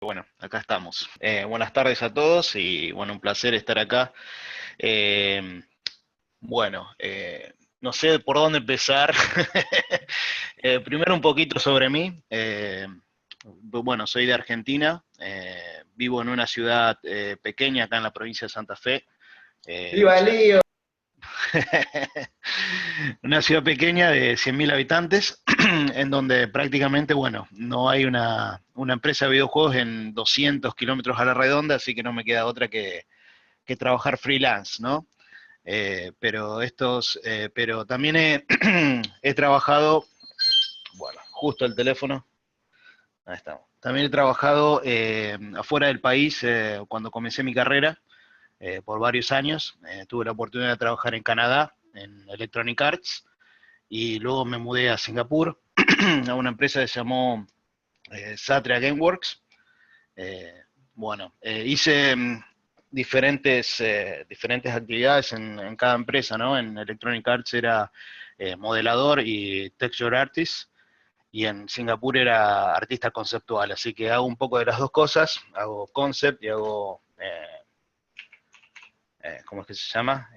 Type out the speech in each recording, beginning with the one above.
Bueno, acá estamos. Buenas tardes a todos y bueno, un placer estar acá. Eh, bueno, no sé por dónde empezar. Primero un poquito sobre mí. Bueno, soy de Argentina. Vivo en una ciudad pequeña acá en la provincia de Santa Fe. ¡Viva el lío! Una ciudad pequeña de 100.000 habitantes, en donde prácticamente, bueno, no hay una empresa de videojuegos en 200 kilómetros a la redonda, así que no me queda otra que trabajar freelance, ¿no? Pero también he trabajado, bueno, justo el teléfono, ahí estamos. También he trabajado afuera del país cuando comencé mi carrera por varios años. Tuve la oportunidad de trabajar en Canadá, en Electronic Arts, y luego me mudé a Singapur, a una empresa que se llamó Satria Gameworks. Eh, hice diferentes actividades en cada empresa, ¿no? En Electronic Arts era modelador y texture artist, y en Singapur era artista conceptual, así que hago un poco de las dos cosas, hago concept y hago, ¿cómo es que se llama?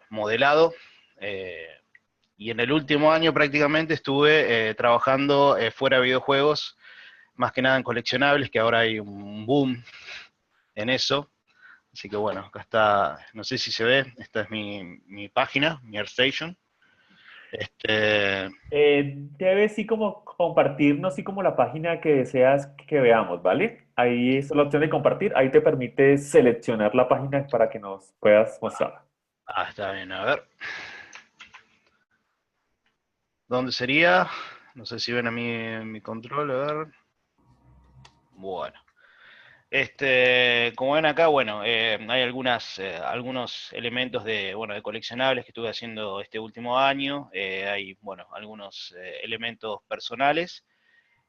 Modelado. Eh, y en el último año prácticamente estuve trabajando fuera de videojuegos, más que nada en coleccionables, que ahora hay un boom en eso. Así que bueno, acá está, no sé si se ve, esta es mi página, mi ArtStation. Este, Debes sí como compartirnos sí como la página que deseas que veamos, ¿vale? Ahí es la opción de compartir, ahí te permite seleccionar la página para que nos puedas mostrar. está bien, a ver. ¿Dónde sería? No sé si ven a mi control, a ver. Bueno. Como ven acá, bueno, hay algunos elementos de coleccionables que estuve haciendo este último año. Hay, bueno, algunos elementos personales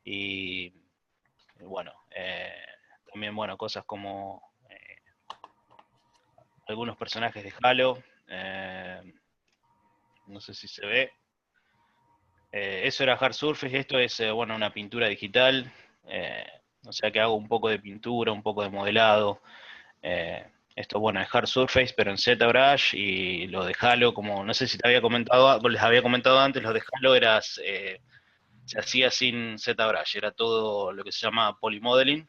y, bueno, también, bueno, cosas como algunos personajes de Halo. No sé si se ve. Eso era Hard Surface, esto es, bueno, una pintura digital. eh, o sea que hago un poco de pintura, un poco de modelado. Eh, Esto, bueno, es Hard Surface, pero en ZBrush, y lo de Halo, como no sé si te había comentado, les había comentado antes, lo de Halo se hacía sin ZBrush, era todo lo que se llama polymodeling.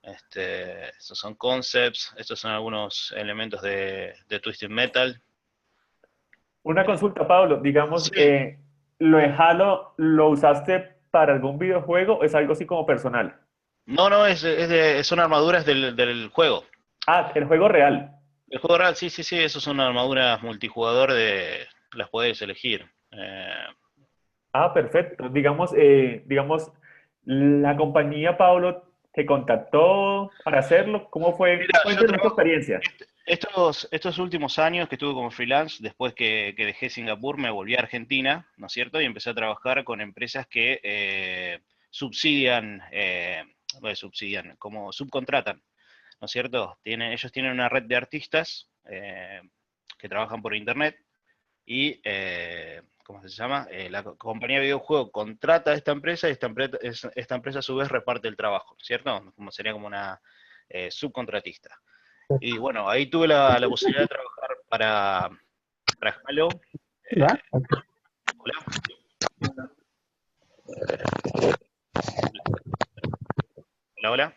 Estos son concepts, estos son algunos elementos de Twisted Metal. Una consulta, Pablo, digamos, Sí. ¿lo de Halo lo usaste para algún videojuego o es algo así como personal? No, no, son armaduras del juego. Ah, el juego real. El juego real, sí, sí, sí, esos son armaduras multijugador las puedes elegir. Ah, perfecto. Digamos, la compañía, Pablo, te contactó para hacerlo. ¿Cómo fue? Mira, yo Cuéntanos tu trabajo, experiencia. estos últimos años que estuve como freelance, después que dejé Singapur, me volví a Argentina, ¿no es cierto? Y empecé a trabajar con empresas que subsidian, subsidian, como subcontratan, ¿no es cierto? Ellos tienen una red de artistas que trabajan por internet y, ¿cómo se llama? La compañía de videojuego contrata a esta empresa y esta empresa a su vez reparte el trabajo, ¿cierto? Como sería como una subcontratista. Y bueno, ahí tuve la posibilidad de trabajar para Halo. ¿Va? Hola, hola, hola,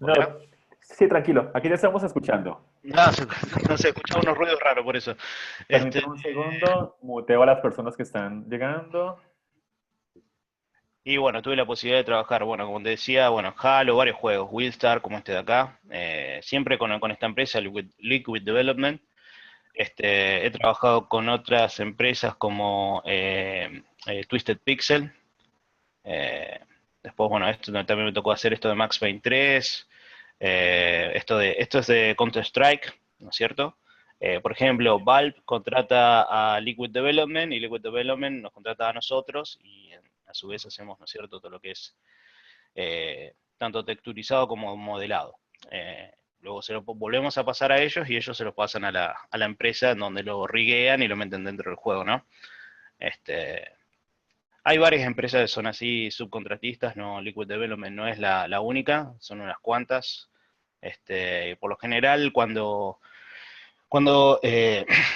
No, hola. sí, tranquilo. Aquí te estamos escuchando. No, no sé, escuchaba unos ruidos raros por eso. Este, Permíteme un segundo. Muteo a las personas que están llegando. y bueno, tuve la posibilidad de trabajar, bueno, como te decía, bueno, Halo, varios juegos, Wildstar, como este de acá, siempre con esta empresa, Liquid Development. He trabajado con otras empresas como Twisted Pixel. eh, Después, bueno, también me tocó hacer esto de Max Payne 3. Esto es de Counter-Strike, ¿no es cierto? Por ejemplo, Valve contrata a Liquid Development y Liquid Development nos contrata a nosotros y a su vez hacemos, ¿no es cierto?, todo lo que es tanto texturizado como modelado. Luego se lo volvemos a pasar a ellos y ellos se lo pasan a la empresa en donde lo riguean y lo meten dentro del juego, ¿no? Este, Hay varias empresas que son así subcontratistas, no, Liquid Development no es la única, son unas cuantas. Por lo general, cuando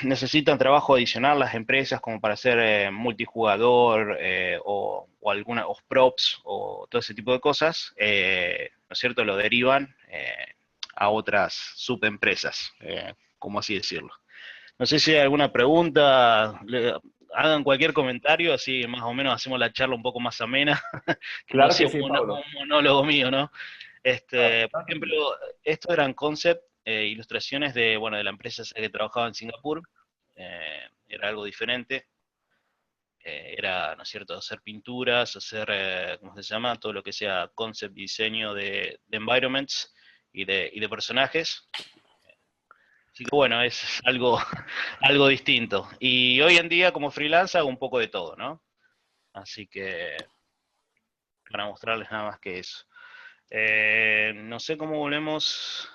necesitan trabajo adicional las empresas como para hacer multijugador o alguna o props o todo ese tipo de cosas, ¿no es cierto? Lo derivan a otras subempresas, como así decirlo. No sé si hay alguna pregunta, hagan cualquier comentario, así más o menos hacemos la charla un poco más amena, que no Claro sea que sí, un Pablo. monólogo mío, ¿no? Claro, Por ejemplo, tranquilo. estos eran concept, ilustraciones de, bueno, de la empresa que trabajaba en Singapur, era algo diferente, era, ¿no es cierto?, hacer pinturas, hacer, ¿cómo se llama?, todo lo que sea concept, diseño de environments y de personajes. Así que bueno, es algo, algo distinto. Y hoy en día como freelance hago un poco de todo, ¿no? Así que para mostrarles nada más que eso. No sé cómo volvemos.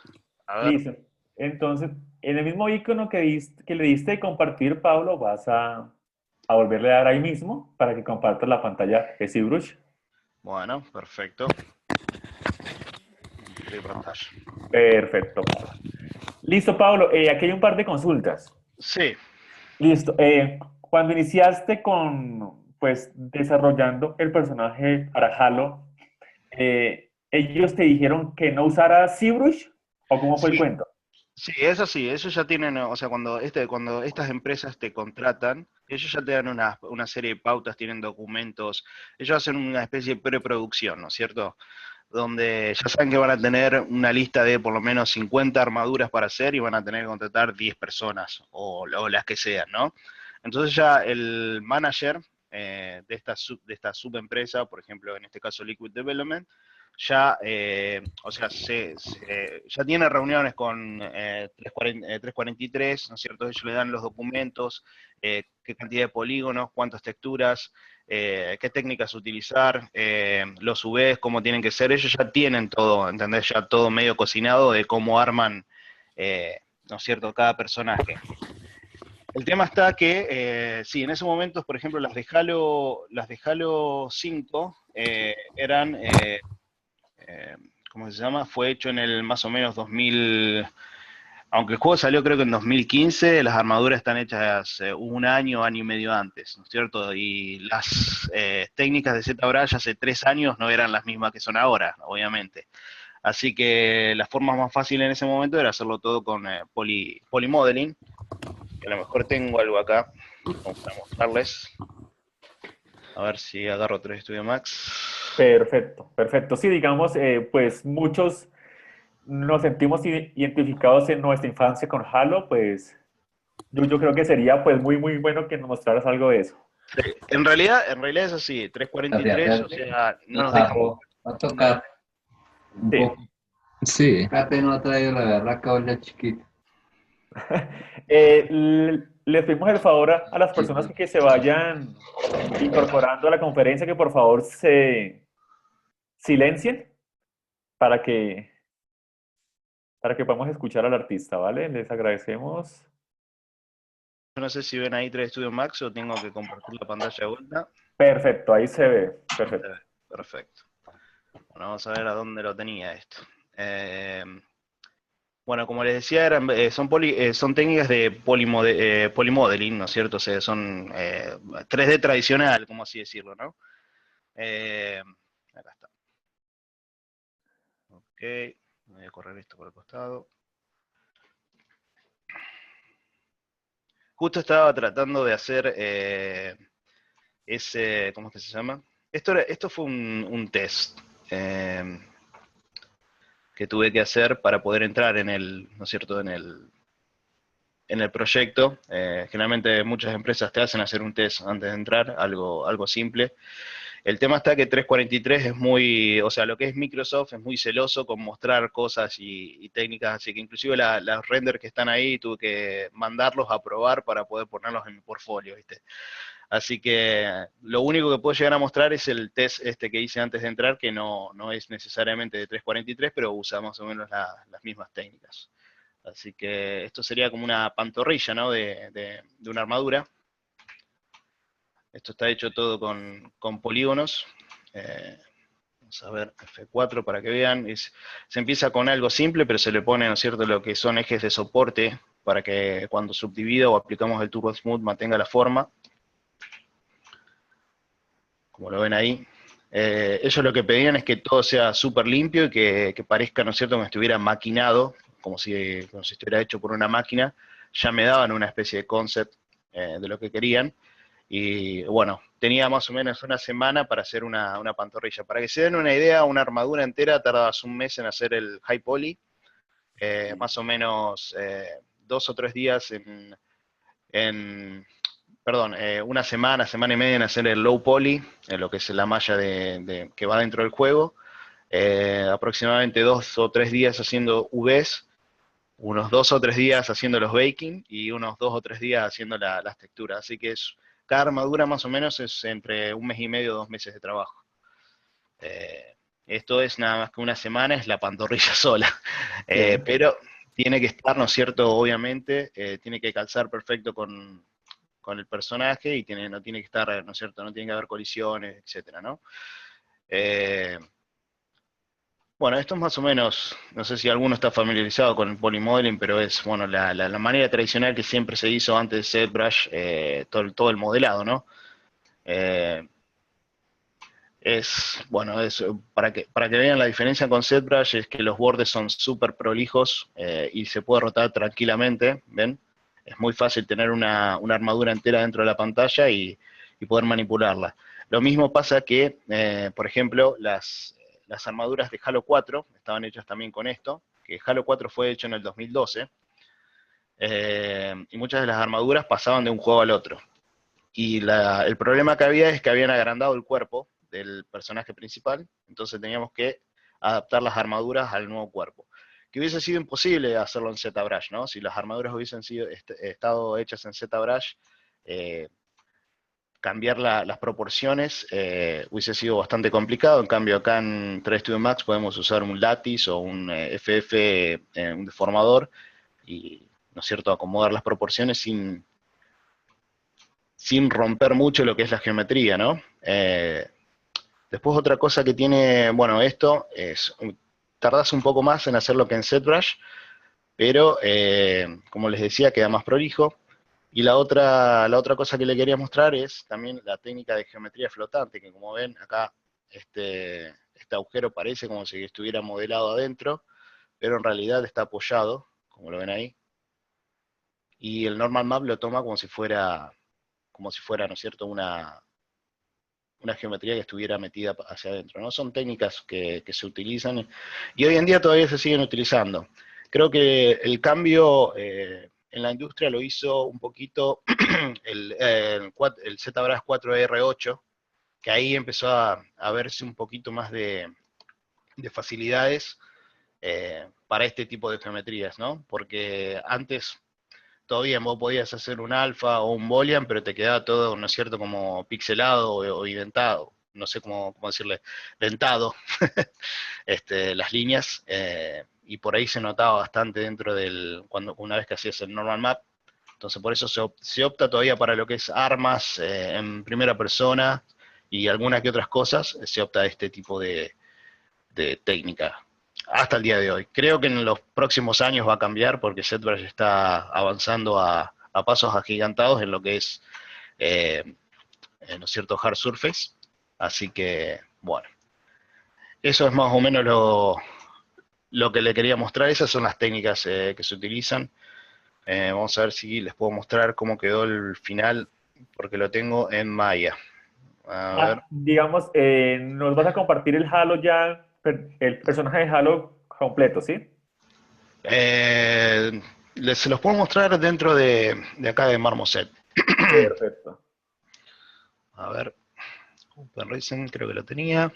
A ver. Listo. Entonces, en el mismo icono que le diste de compartir, Pablo, vas a volverle a dar ahí mismo para que compartas la pantalla de ZBrush. Bueno, perfecto. Compartir pantalla. Perfecto, Pablo. Listo, Pablo. Aquí hay un par de consultas. Sí, Listo. Cuando iniciaste con, pues, desarrollando el personaje para Halo, ¿ellos te dijeron que no usaras ZBrush? ¿O cómo fue el sí, cuento? sí, eso sí, ellos ya tienen, o sea, cuando estas empresas te contratan, ellos ya te dan una serie de pautas, tienen documentos, ellos hacen una especie de preproducción, ¿no es cierto? Donde ya saben que van a tener una lista de por lo menos 50 armaduras para hacer y van a tener que contratar 10 personas o las que sean, ¿no? Entonces ya el manager de esta subempresa, por ejemplo, en este caso Liquid Development, ya, o sea, ya tiene reuniones con 343, ¿no es cierto? Ellos le dan los documentos, qué cantidad de polígonos, cuántas texturas, qué técnicas utilizar, los UVs, cómo tienen que ser. Ellos ya tienen todo, ¿entendés? Ya todo medio cocinado de cómo arman, ¿no es cierto?, cada personaje. El tema está que, sí, en esos momentos, por ejemplo, las de Halo 5 eran ¿cómo se llama? Fue hecho en el más o menos 2000, aunque el juego salió creo que en 2015, las armaduras están hechas un año, año y medio antes, ¿no es cierto? Y las técnicas de ZBrush hace 3 años no eran las mismas que son ahora, obviamente. Así que la forma más fácil en ese momento era hacerlo todo con polymodeling, que a lo mejor tengo algo acá como para mostrarles. A ver si agarro 3 Studio Max. Perfecto, perfecto. Sí, digamos, pues muchos nos sentimos identificados en nuestra infancia con Halo, pues yo creo que sería pues muy, muy bueno que nos mostraras algo de eso. Sí, en realidad es así, 343, o Fíjate, sea, no el nos dejan. bajo va a No, tocar un Sí. poco. Sí, Fíjate, no ha traído la berraca olla chiquita. Les pedimos el favor a las personas que se vayan incorporando a la conferencia que por favor se silencien para para que podamos escuchar al artista, ¿vale? Les agradecemos. yo no sé si ven ahí 3 Studio Max o tengo que compartir la pantalla de vuelta. Perfecto, ahí se ve. Se Perfecto. ve, perfecto. Bueno, vamos a ver a dónde lo tenía esto. Eh, bueno, como les decía, son técnicas de polymodeling, ¿no es cierto? O sea, son 3D tradicional, como así decirlo, ¿no? Eh, Acá está. Ok, voy a correr esto por el costado. Justo estaba tratando de hacer ¿cómo es que se llama? Esto fue un test eh, que tuve que hacer para poder entrar ¿no es cierto?, en el proyecto. Generalmente muchas empresas te hacen hacer un test antes de entrar, algo simple. El tema está que 343 es muy, o sea, lo que es Microsoft es muy celoso con mostrar cosas y técnicas, así que inclusive los renders que están ahí tuve que mandarlos a probar para poder ponerlos en mi portfolio, ¿viste? Así que lo único que puedo llegar a mostrar es el test que hice antes de entrar, que no es necesariamente de 343, pero usa más o menos las mismas técnicas. Así que esto sería como una pantorrilla, ¿no?, de una armadura. Esto está hecho todo con polígonos. Vamos a ver, F4 para que vean. Se empieza con algo simple, pero se le pone, ¿no es cierto?, lo que son ejes de soporte para que cuando subdivida o aplicamos el Turbo Smooth mantenga la forma. Como lo ven ahí. Ellos lo que pedían es que todo sea súper limpio y que parezca, ¿no es cierto?, como si estuviera maquinado, como si estuviera hecho por una máquina. Ya me daban una especie de concept de lo que querían. Y bueno, tenía más o menos una semana para hacer una pantorrilla. Para que se den una idea, una armadura entera tardabas un mes en hacer el high poly, más o menos 2 o 3 días una semana, semana y media en hacer el low poly, en lo que es la malla que va dentro del juego, aproximadamente 2 o 3 días haciendo UVs, unos 2 o 3 días haciendo los baking y unos 2 o 3 días haciendo las texturas. Así que cada armadura más o menos es entre un mes y medio, 2 meses de trabajo. Esto es nada más que una semana, es la pantorrilla sola. Pero tiene que estar, ¿no es cierto? Obviamente, tiene que calzar perfecto con el personaje y no tiene que estar, ¿no es cierto? No tiene que haber colisiones, etcétera, ¿no? Bueno, esto es más o menos, no sé si alguno está familiarizado con el polymodeling, pero es, bueno, la manera tradicional que siempre se hizo antes de ZBrush, todo el modelado, ¿no? Bueno, para que vean la diferencia con ZBrush es que los bordes son súper prolijos y se puede rotar tranquilamente, ¿ven? Es muy fácil tener una armadura entera dentro de la pantalla y poder manipularla. Lo mismo pasa que, por ejemplo, las armaduras de Halo 4 estaban hechas también con esto, que Halo 4 fue hecho en el 2012, y muchas de las armaduras pasaban de un juego al otro. Y el problema que había es que habían agrandado el cuerpo del personaje principal, entonces teníamos que adaptar las armaduras al nuevo cuerpo. Que hubiese sido imposible hacerlo en ZBrush, ¿no? Si las armaduras hubiesen estado hechas en ZBrush, cambiar las proporciones hubiese sido bastante complicado. En cambio, acá en 3 Studio Max podemos usar un látiz o un FF, un deformador, y, ¿no es cierto?, acomodar las proporciones sin romper mucho lo que es la geometría, ¿no? Después otra cosa que tiene, bueno, esto es, tardás un poco más en hacerlo que en ZBrush, pero como les decía, queda más prolijo. Y la otra cosa que le quería mostrar es también la técnica de geometría flotante, que como ven acá, este agujero parece como si estuviera modelado adentro, pero en realidad está apoyado, como lo ven ahí. Y el normal map lo toma como si fuera, ¿no es cierto?, una geometría que estuviera metida hacia adentro, ¿no? Son técnicas que se utilizan y hoy en día todavía se siguen utilizando. Creo que el cambio en la industria lo hizo un poquito el ZBrush 4R8, que ahí empezó a verse un poquito más de facilidades para este tipo de geometrías, ¿no? Porque antes todavía vos podías hacer un alfa o un boolean, pero te quedaba todo, ¿no es cierto?, como pixelado o identado, no sé cómo decirle, dentado, las líneas, y por ahí se notaba bastante dentro una vez que hacías el normal map. Entonces por eso se opta todavía para lo que es armas en primera persona y algunas que otras cosas, se opta a este tipo de técnica hasta el día de hoy. Creo que en los próximos años va a cambiar porque ZBrush está avanzando a pasos agigantados en lo que es, ¿no es cierto?, hard surface. Así que, bueno, eso es más o menos lo que le quería mostrar. Esas son las técnicas que se utilizan. Vamos a ver si les puedo mostrar cómo quedó el final, porque lo tengo en Maya. A ver. Digamos, nos vas a compartir el Halo ya, el personaje de Halo completo, ¿sí? Se los puedo mostrar dentro de acá de Marmoset. Perfecto. A ver, OpenRacing creo que lo tenía.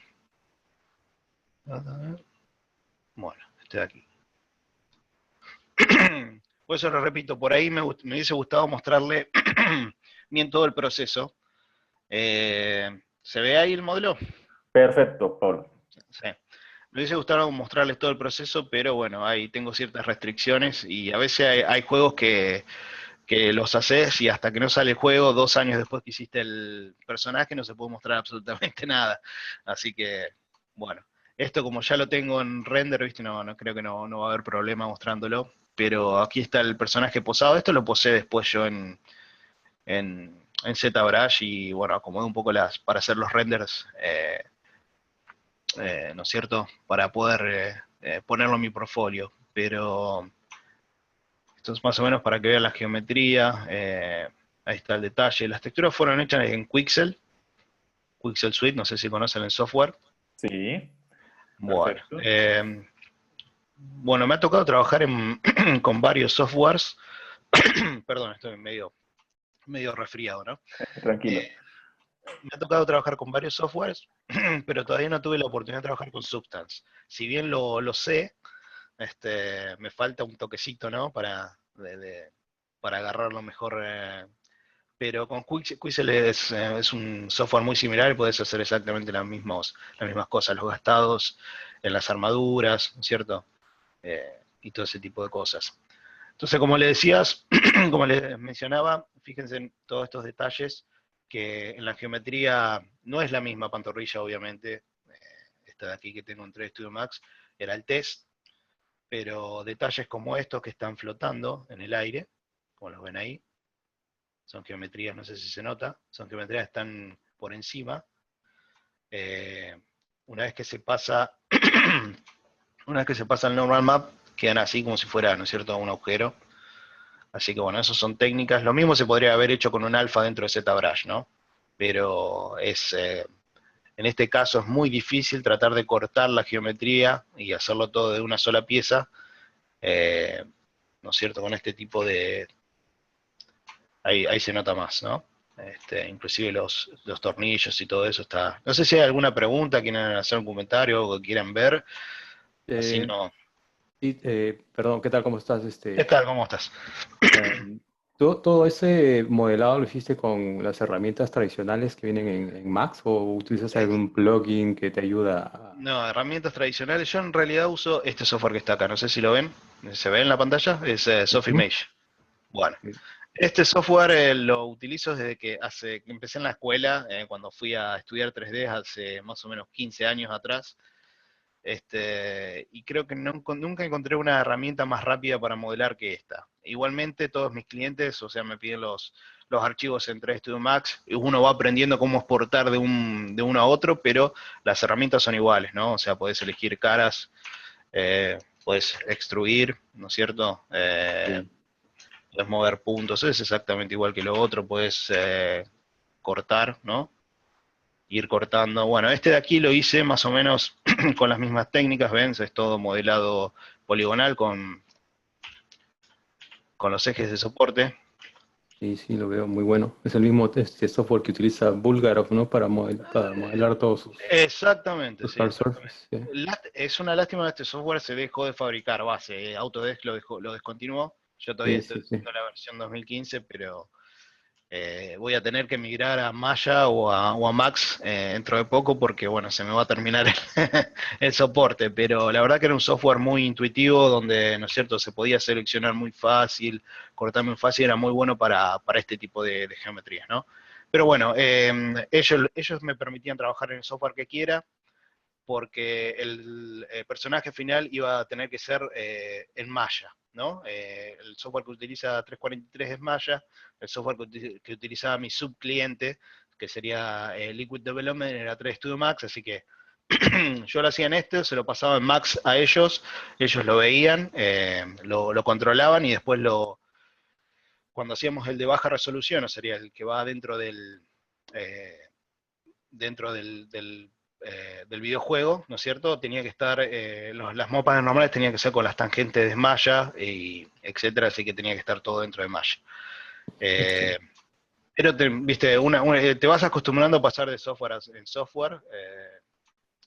A ver. Bueno, este de aquí. Por eso lo repito, por ahí me hubiese gustado mostrarle bien todo el proceso. ¿Se ve ahí el modelo? Perfecto, Pablo. Sí. Me hubiese gustado mostrarles todo el proceso, pero bueno, ahí tengo ciertas restricciones y a veces hay juegos que que los haces y hasta que no sale el juego, 2 años después que hiciste el personaje, no se puede mostrar absolutamente nada. Así que, bueno, esto como ya lo tengo en render, ¿viste? No creo que no va a haber problema mostrándolo. Pero aquí está el personaje posado. Esto lo posé después yo en ZBrush y bueno, acomodé un poco para hacer los renders, ¿no es cierto? Para poder ponerlo en mi portfolio. Pero esto es más o menos para que vean la geometría. Ahí está el detalle. Las texturas fueron hechas en Quixel Suite, no sé si conocen el software. Sí, Bueno, perfecto. bueno, me ha tocado trabajar con varios softwares. Perdón, estoy medio resfriado, ¿no? Tranquilo. Eh, Me ha tocado trabajar con varios softwares, pero todavía no tuve la oportunidad de trabajar con Substance. Si bien lo sé, me falta un toquecito, ¿no? Para agarrarlo mejor. Pero con Quixel es un software muy similar y puedes hacer exactamente las mismas cosas, los gastados en las armaduras, ¿cierto? Y todo ese tipo de cosas. Entonces, como le decías, como les mencionaba, fíjense en todos estos detalles, que en la geometría no es la misma pantorrilla, obviamente. Esta de aquí que tengo en 3D Studio Max era el test, pero detalles como estos que están flotando en el aire, como los ven ahí, son geometrías, no sé si se nota, son geometrías que están por encima. Eh, una vez que se pasa, una vez que se pasa el normal map, quedan así como si fuera, ¿no es cierto?, un agujero. Así que bueno, esas son técnicas. Lo mismo se podría haber hecho con un alfa dentro de ZBrush, ¿no? Pero en este caso es muy difícil tratar de cortar la geometría y hacerlo todo de una sola pieza, eh, ¿no es cierto? Con este tipo de... Ahí se nota más, ¿no? Inclusive los tornillos y todo eso está... No sé si hay alguna pregunta, quieren hacer un comentario, algo que quieran ver. Así Eh, no... Perdón, ¿qué tal? ¿Cómo estás? ¿Qué tal? ¿Cómo estás? ¿Todo ese modelado lo hiciste con las herramientas tradicionales que vienen en Max o utilizas algún plugin que te ayuda No, herramientas tradicionales. Yo en realidad uso este software que está acá. No sé si lo ven. ¿Se ve en la pantalla? Es Ujú. Sofimage. Bueno, este software lo utilizo desde que empecé en la escuela, cuando fui a estudiar 3D hace más o menos 15 años atrás. Y creo que nunca encontré una herramienta más rápida para modelar que esta. Igualmente, todos mis clientes, o sea, me piden los archivos en 3D Studio Max, y uno va aprendiendo cómo exportar de uno a otro, pero las herramientas son iguales, ¿no? O sea, podés elegir caras, podés extruir, ¿no es cierto? Sí. Puedes mover puntos, es exactamente igual que lo otro, puedes cortar, ¿no? Ir cortando. Bueno, este de aquí lo hice más o menos con las mismas técnicas, ven, es todo modelado poligonal con los ejes de soporte. Sí, sí, lo veo muy bueno. Es el mismo software que utiliza Bulgarov, ¿no? Para modelar todos Exactamente, sus sí, hard exactamente. surface. Sí. Es una lástima que este software se dejó de fabricar, base, Autodesk lo descontinuó. Yo todavía Sí, estoy sí, sí. usando la versión 2015, pero voy a tener que migrar a Maya o a Max dentro de poco porque, bueno, se me va a terminar el soporte, pero la verdad que era un software muy intuitivo donde, ¿no es cierto?, se podía seleccionar muy fácil, cortar muy fácil, era muy bueno para este tipo de geometrías, ¿no? Pero bueno, ellos me permitían trabajar en el software que quiera, porque el personaje final iba a tener que ser en Maya, ¿no? El software que utiliza 343 es Maya, el software que utilizaba mi subcliente, que sería Liquid Development, era 3 Studio Max, así que yo lo hacía en se lo pasaba en Max a ellos lo veían, lo controlaban y después cuando hacíamos el de baja resolución, o sería el que va eh, dentro del videojuego, ¿no es cierto? Tenía que estar, las mapas normales tenían que ser con las tangentes de Maya, y etcétera, así que tenía que estar todo dentro de Maya. Sí. Eh, pero viste, te vas acostumbrando a pasar de software en software,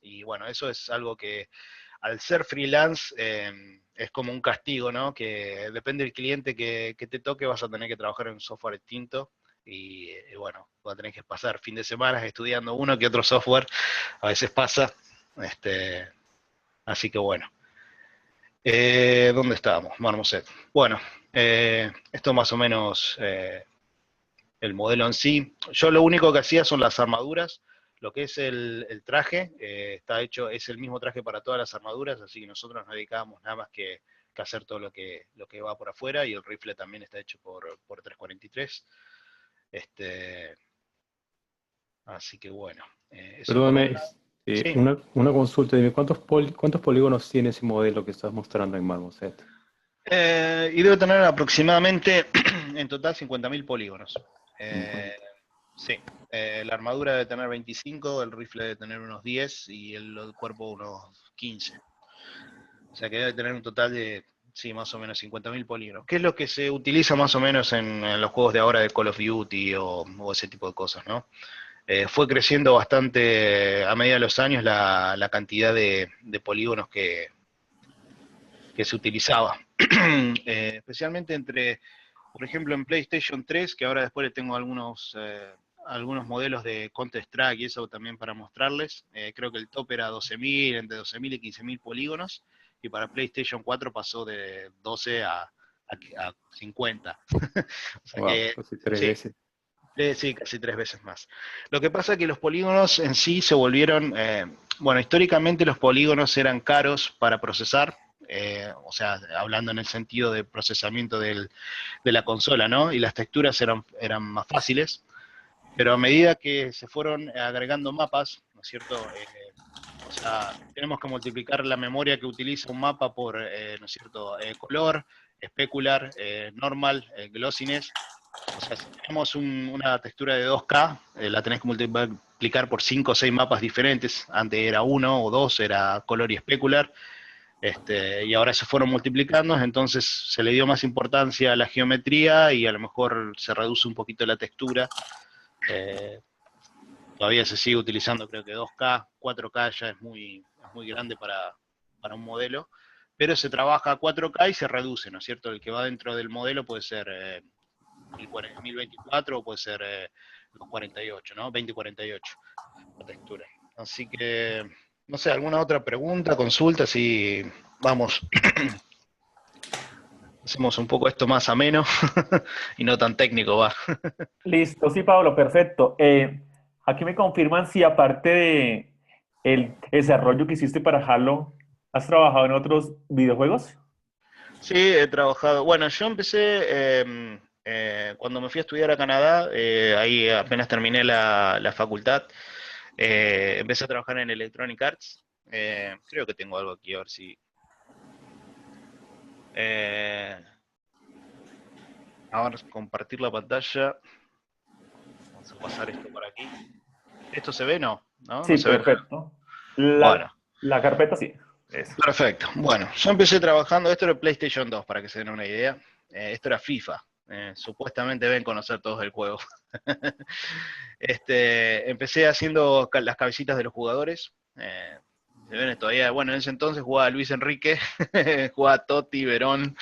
y bueno, eso es algo que al ser freelance es como un castigo, ¿no? Que depende del cliente que te toque, vas a tener que trabajar en un software distinto. Y bueno, vas a tener que pasar fin de semana estudiando uno que otro software, a veces pasa. Así que bueno. ¿Dónde estábamos? Marmoset. Bueno, esto más o menos el modelo en sí. Yo lo único que hacía son las armaduras. Lo que es el traje, está hecho, es el mismo traje para todas las armaduras, así que nosotros nos dedicábamos nada más que hacer todo lo que va por afuera, y el rifle también está hecho por 343. Este, así que bueno, eso por un Perdóname, lado. Sí, una consulta, dime, ¿cuántos polígonos tiene ese modelo que estás mostrando en Marmoset? y debe tener aproximadamente en total 50.000 polígonos. Ujú. Sí, la armadura debe tener 25, el rifle debe tener unos 10 y el cuerpo unos 15. O sea que debe tener un total de, sí, más o menos 50.000 polígonos. ¿Qué es lo que se utiliza más o menos en los juegos de ahora de Call of Duty o ese tipo de cosas, ¿no? Fue creciendo bastante a medida de los años la cantidad de polígonos que se utilizaba. Especialmente por ejemplo, en PlayStation 3, que ahora después le tengo algunos modelos de Counter-Strike y eso también para mostrarles. Creo que el top era 12.000, entre 12.000 y 15.000 polígonos, y para PlayStation 4 pasó de 12 a 50. O sea Wow, que, casi tres sí, veces. sí, casi 3 veces más. Lo que pasa es que los polígonos en sí se volvieron, bueno, históricamente los polígonos eran caros para procesar, o sea, hablando en el sentido de procesamiento de la consola, ¿no? Y las texturas eran más fáciles, pero a medida que se fueron agregando mapas, ¿no es cierto? O sea, tenemos que multiplicar la memoria que utiliza un mapa por, ¿no es cierto?, color, especular, normal, glossiness. O sea, si tenemos una textura de 2K, la tenés que multiplicar por 5 o 6 mapas diferentes. Antes era uno o dos, era color y especular. Y ahora se fueron multiplicando, entonces se le dio más importancia a la geometría y a lo mejor se reduce un poquito la textura. Eh, Todavía se sigue utilizando, creo que 2K, 4K ya es muy grande para un modelo, pero se trabaja a 4K y se reduce, ¿no es cierto? El que va dentro del modelo puede ser 1024 o puede ser los 48, ¿no? 2048 la textura. Así que, no sé, ¿alguna otra pregunta, consulta? Si vamos, hacemos un poco esto más ameno y no tan técnico, va. Listo, sí, Pablo, perfecto. Aquí me confirman si aparte de el desarrollo que hiciste para Halo, ¿has trabajado en otros videojuegos? Sí, he trabajado. Bueno, yo empecé cuando me fui a estudiar a Canadá, ahí apenas terminé la facultad, empecé a trabajar en Electronic Arts. Creo que tengo algo aquí, a ver si. eh, Ahora compartir la pantalla. Vamos a pasar esto por aquí. ¿Esto se ve? No, ¿no? No Sí, se ve nada. perfecto. La, Bueno, la carpeta sí. Eso. perfecto. Bueno, yo empecé trabajando, esto era PlayStation 2, para que se den una idea. Esto era FIFA. Supuestamente deben conocer todos el juego. Empecé haciendo las cabecitas de los jugadores. Se ven todavía, bueno, en ese entonces jugaba Luis Enrique, jugaba Totti, Verón,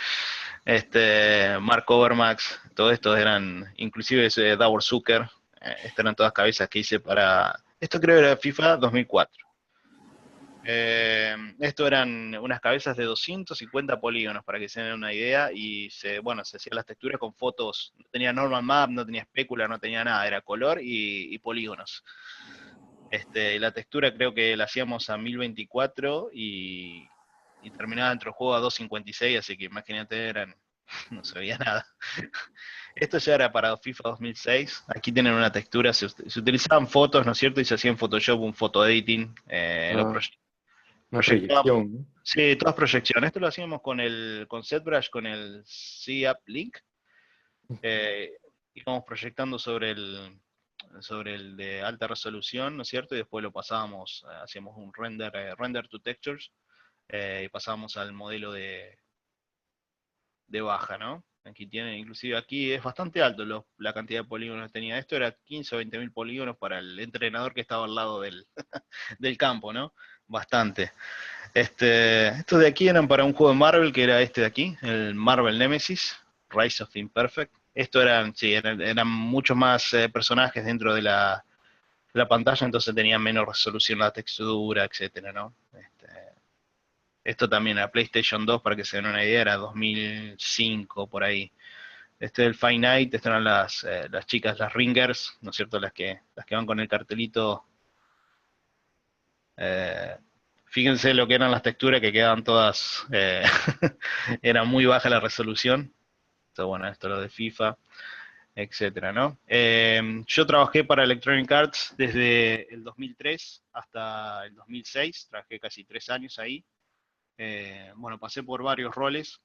Marco Overmax, todos estos eran, inclusive ese Davor Zucker, estas eran todas cabezas que hice para, esto creo era FIFA 2004. Esto eran unas cabezas de 250 polígonos, para que se den una idea, y bueno, se hacían las texturas con fotos, no tenía normal map, no tenía specular, no tenía nada, era color y polígonos. La textura creo que la hacíamos a 1024 y terminaba dentro del juego a 256, así que imagínate, no se veía nada. Esto ya era para FIFA 2006, aquí tienen una textura, se utilizaban fotos, ¿no es cierto? Y se hacía en Photoshop un photo editing, Ah, una proyectábamos, proyección, ¿no? sí, todas proyecciones. Esto lo hacíamos con ZBrush, con el C-App Link. Íbamos proyectando sobre el de alta resolución, ¿no es cierto? Y después lo pasábamos, hacíamos un render to textures, y pasábamos al modelo de baja, ¿no? Aquí tienen, inclusive aquí es bastante alto la cantidad de polígonos que tenía. Esto era 15 o 20.000 polígonos para el entrenador que estaba al lado del campo, ¿no? Bastante. Estos de aquí eran para un juego de Marvel, que era este de aquí, el Marvel Nemesis, Rise of Imperfect. Esto eran muchos más personajes dentro de la pantalla, entonces tenía menos resolución la textura, etcétera, ¿no? Esto también, la PlayStation 2, para que se den una idea, era 2005, por ahí. Este es el Fight Night, estas eran las chicas, las ringers, ¿no es cierto? Las que van con el cartelito. Fíjense lo que eran las texturas, que quedaban todas, era muy baja la resolución. Entonces, bueno, esto es lo de FIFA, etcétera, ¿no? Yo trabajé para Electronic Arts desde el 2003 hasta el 2006, trabajé casi 3 años ahí. Bueno, pasé por varios roles.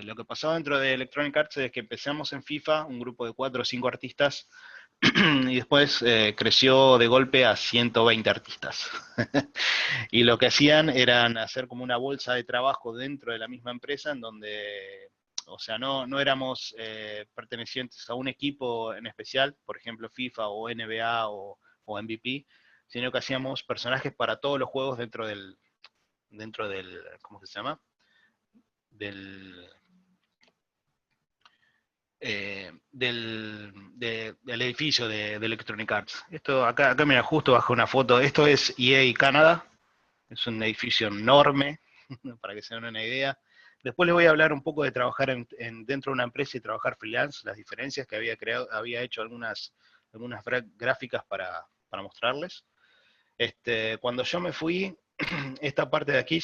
Lo que pasaba dentro de Electronic Arts es que empezamos en FIFA, un grupo de 4 o 5 artistas, y después creció de golpe a 120 artistas. Y lo que hacían eran hacer como una bolsa de trabajo dentro de la misma empresa, en donde, o sea, no éramos pertenecientes a un equipo en especial, por ejemplo FIFA o NBA o MVP, sino que hacíamos personajes para todos los juegos dentro del, ¿cómo se llama? Del edificio de Electronic Arts. Esto, acá mira, justo bajo una foto, esto es EA Canadá, es un edificio enorme, para que se den una idea. Después les voy a hablar un poco de trabajar dentro de una empresa y trabajar freelance, las diferencias que había hecho algunas gráficas para mostrarles. Cuando yo me fui, esta parte de aquí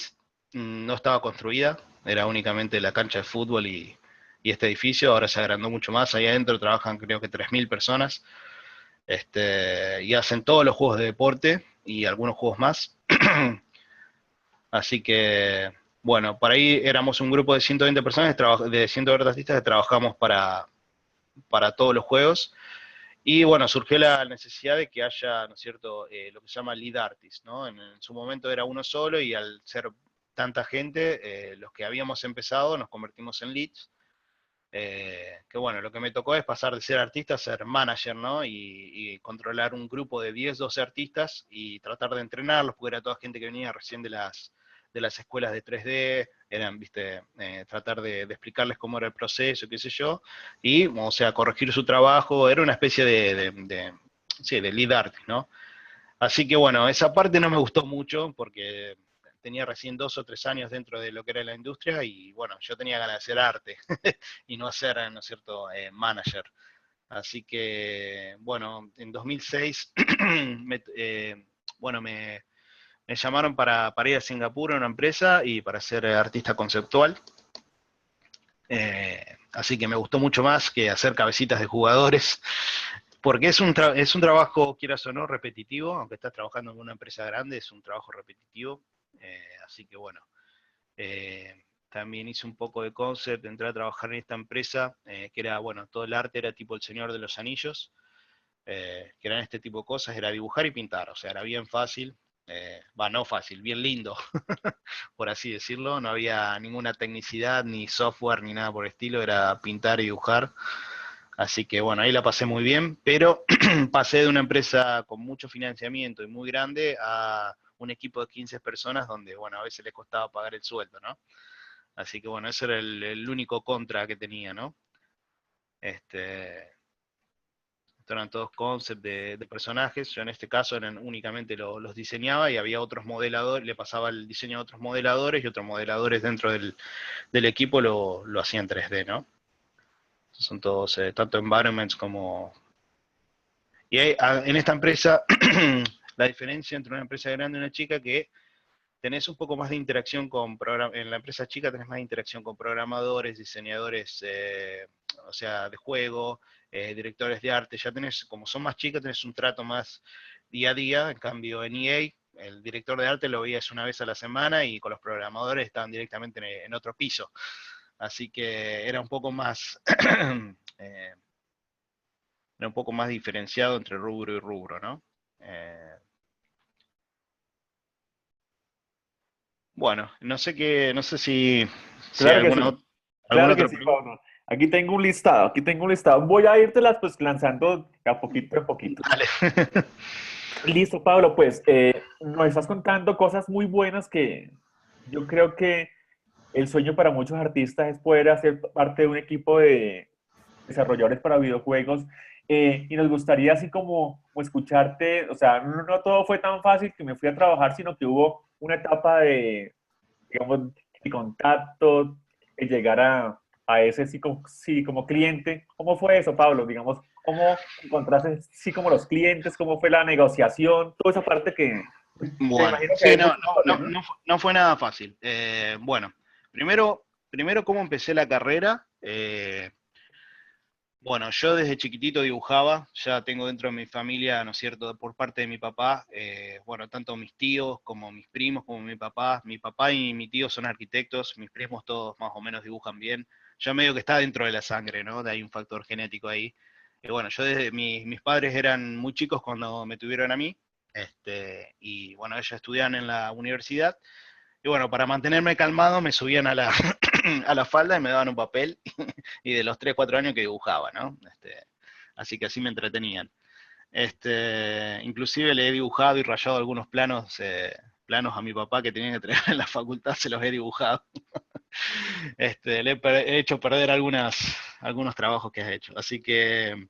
no estaba construida, era únicamente la cancha de fútbol y este edificio. Ahora se agrandó mucho más, ahí adentro trabajan creo que 3.000 personas, y hacen todos los juegos de deporte y algunos juegos más. Así que, bueno, por ahí éramos un grupo de 120 personas, de 120 artistas que trabajamos para todos los juegos. Y bueno, surgió la necesidad de que haya, ¿no es cierto?, lo que se llama lead artist, ¿no? En su momento era uno solo y al ser tanta gente, los que habíamos empezado nos convertimos en leads. Que bueno, lo que me tocó es pasar de ser artista a ser manager, ¿no? Y controlar un grupo de 10, 12 artistas y tratar de entrenarlos, porque era toda gente que venía recién de las escuelas de 3D, eran, viste, tratar de explicarles cómo era el proceso, qué sé yo, y, o sea, corregir su trabajo, era una especie sí, de lead artist, ¿no? Así que bueno, esa parte no me gustó mucho, porque tenía recién 2 o 3 años dentro de lo que era la industria, y bueno, yo tenía ganas de hacer arte, y no hacer, ¿no es cierto?, manager. Así que, bueno, en 2006, bueno, me llamaron para ir a Singapur a una empresa y para ser artista conceptual. Así que me gustó mucho más que hacer cabecitas de jugadores, porque es un trabajo, quieras o no, repetitivo, aunque estás trabajando en una empresa grande, es un trabajo repetitivo. Así que bueno, también hice un poco de concept, entré a trabajar en esta empresa, que era, bueno, todo el arte era tipo El Señor de los Anillos, que eran este tipo de cosas, era dibujar y pintar, o sea, era bien fácil, no fácil, bien lindo, por así decirlo, no había ninguna tecnicidad, ni software, ni nada por el estilo, era pintar y dibujar. Así que bueno, ahí la pasé muy bien, pero pasé de una empresa con mucho financiamiento y muy grande a un equipo de 15 personas donde, bueno, a veces les costaba pagar el sueldo, ¿no? Así que bueno, ese era el único contra que tenía, ¿no? Estos eran todos concepts de personajes, yo en este caso únicamente los diseñaba y había otros modeladores, le pasaba el diseño a otros modeladores y otros modeladores dentro del equipo lo hacían 3D, ¿no? Son todos, tanto environments como... Y en esta empresa, la diferencia entre una empresa grande y una chica, que tenés un poco más de interacción en la empresa chica tenés más interacción con programadores, diseñadores, o sea, de juego, directores de arte, ya tenés, como son más chicas, tenés un trato más día a día. En cambio en EA, el director de arte lo veías una vez a la semana y con los programadores estaban directamente en otro piso. Así que era un poco más, era un poco más diferenciado entre rubro y rubro, ¿no? Bueno, no sé si hay Claro que alguna, sí, alguna claro que otra sí, pregunta. Pablo. Aquí tengo un listado, aquí tengo un listado. Voy a írtelas pues lanzando a poquito a poquito. Dale. Listo, Pablo, pues nos estás contando cosas muy buenas que yo creo que el sueño para muchos artistas es poder hacer parte de un equipo de desarrolladores para videojuegos. Y nos gustaría así como escucharte, o sea, no todo fue tan fácil que me fui a trabajar, sino que hubo una etapa digamos, el contacto, el llegar a ese sí, como cliente. ¿Cómo fue eso, Pablo? Digamos, ¿cómo encontraste sí como los clientes? ¿Cómo fue la negociación? Toda esa parte que me Bueno, imagino que sí, hay no, mucha no, historia, no, ¿no? no fue nada fácil. Bueno, primero cómo empecé la carrera. Bueno, yo desde chiquitito dibujaba, ya tengo dentro de mi familia, ¿no es cierto?, por parte de mi papá, bueno, tanto mis tíos como mis primos, como mi papá y mi tío son arquitectos, mis primos todos más o menos dibujan bien, ya medio que está dentro de la sangre, ¿no? Hay un factor genético ahí. Y bueno, yo desde mis padres eran muy chicos cuando me tuvieron a mí, y bueno, ellos estudiaban en la universidad, y bueno, para mantenerme calmado me subían a la, a la falda y me daban un papel y de los 3 4 años que dibujaba, ¿no? Así que así me entretenían. Inclusive le he dibujado y rayado algunos planos a mi papá que tenía que entregar en la facultad, se los he dibujado. He hecho perder algunos trabajos que has hecho. Así que,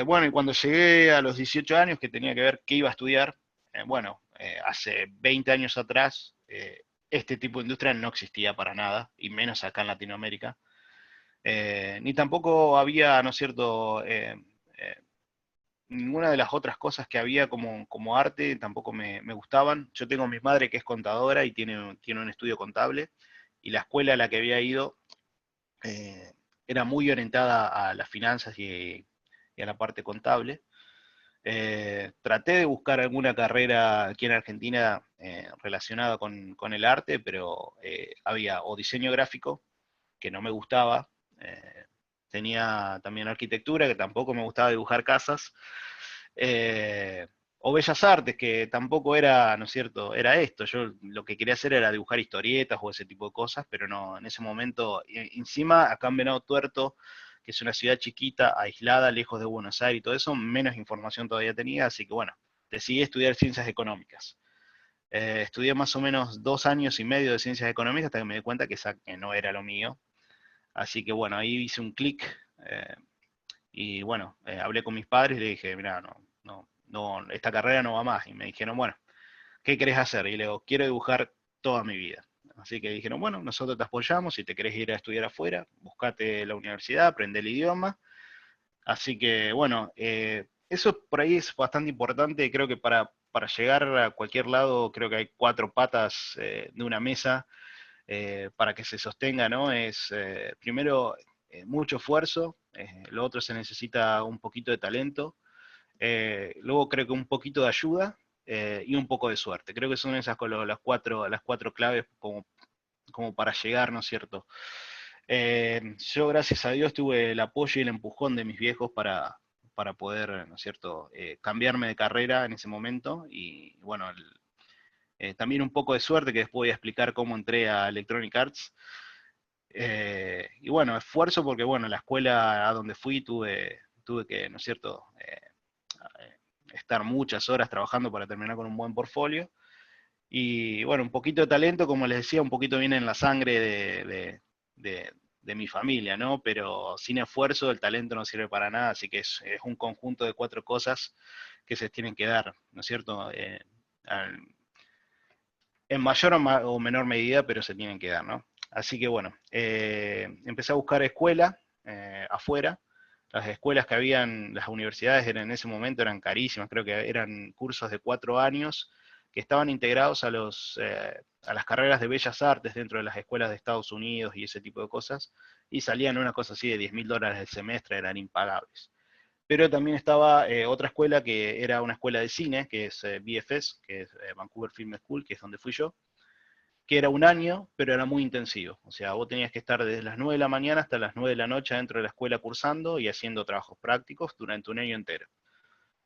bueno, y cuando llegué a los 18 años que tenía que ver qué iba a estudiar, bueno, hace 20 años atrás, este tipo de industria no existía para nada, y menos acá en Latinoamérica. Ni tampoco había, ¿no es cierto?, eh, ninguna de las otras cosas que había como arte tampoco me gustaban. Yo tengo a mi madre que es contadora y tiene un estudio contable, y la escuela a la que había ido eh, era muy orientada a las finanzas y a la parte contable. Traté de buscar alguna carrera aquí en Argentina relacionada con el arte, pero había o diseño gráfico, que no me gustaba. eh, Tenía también arquitectura, que tampoco me gustaba dibujar casas. eh, o Bellas Artes, que tampoco era, ¿no es cierto? Era esto. Yo lo que quería hacer era dibujar historietas o ese tipo de cosas, pero no, en ese momento, encima acá en Venado Tuerto, que es una ciudad chiquita, aislada, lejos de Buenos Aires y todo eso, menos información todavía tenía, así que bueno, decidí estudiar ciencias económicas. Estudié más o menos 2 años y medio de ciencias económicas hasta que me di cuenta que no era lo mío. Así que bueno, ahí hice un clic eh, y bueno, hablé con mis padres y le dije, mira, no, esta carrera no va más. Y me dijeron, bueno, ¿qué querés hacer? Y le digo, quiero dibujar toda mi vida. Así que dijeron, bueno, nosotros te apoyamos, si te querés ir a estudiar afuera, buscate la universidad, aprende el idioma. Así que bueno, eso por ahí es bastante importante, creo que para llegar a cualquier lado, creo que hay 4 patas de una mesa para que se sostenga, ¿no? Es primero mucho esfuerzo, lo otro se necesita un poquito de talento, luego creo que un poquito de ayuda y un poco de suerte. Creo que son esas las cuatro claves como para llegar, ¿no es cierto? Yo, gracias a Dios, tuve el apoyo y el empujón de mis viejos para poder, ¿no es cierto?, cambiarme de carrera en ese momento y, bueno, también un poco de suerte, que después voy a explicar cómo entré a Electronic Arts. Y bueno, esfuerzo porque, bueno, la escuela a donde fui tuve que, ¿no es cierto?, estar muchas horas trabajando para terminar con un buen portfolio. Y bueno, un poquito de talento, como les decía, un poquito viene en la sangre de mi familia, ¿no? Pero sin esfuerzo el talento no sirve para nada, así que es un conjunto de 4 cosas que se tienen que dar, ¿no es cierto? Al- en mayor o menor medida, pero se tienen que dar, ¿no? Así que bueno, empecé a buscar escuela afuera. Las escuelas que habían, las universidades en ese momento eran carísimas, creo que eran cursos de 4 años que estaban integrados a las carreras de bellas artes dentro de las escuelas de Estados Unidos y ese tipo de cosas, y salían una cosa así de $10.000 el semestre, eran impagables. Pero también estaba otra escuela que era una escuela de cine, que es VFS, que es Vancouver Film School, que es donde fui yo, que era un año, pero era muy intensivo. O sea, vos tenías que estar desde las 9 de la mañana hasta las 9 de la noche dentro de la escuela cursando y haciendo trabajos prácticos durante un año entero.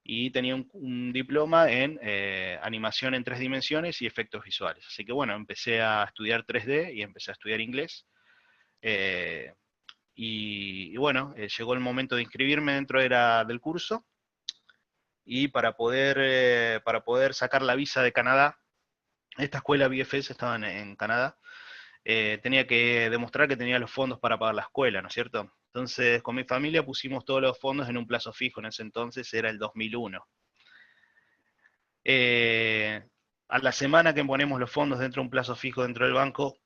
Y tenía un diploma en animación en 3 dimensiones y efectos visuales. Así que bueno, empecé a estudiar 3D y empecé a estudiar inglés. Eh, y bueno, llegó el momento de inscribirme dentro del curso y para poder sacar la visa de Canadá, esta escuela BFS estaba en Canadá, tenía que demostrar que tenía los fondos para pagar la escuela, ¿no es cierto? Entonces, con mi familia pusimos todos los fondos en un plazo fijo, en ese entonces era el 2001. Eh, a la semana que ponemos los fondos dentro de un plazo fijo dentro del banco,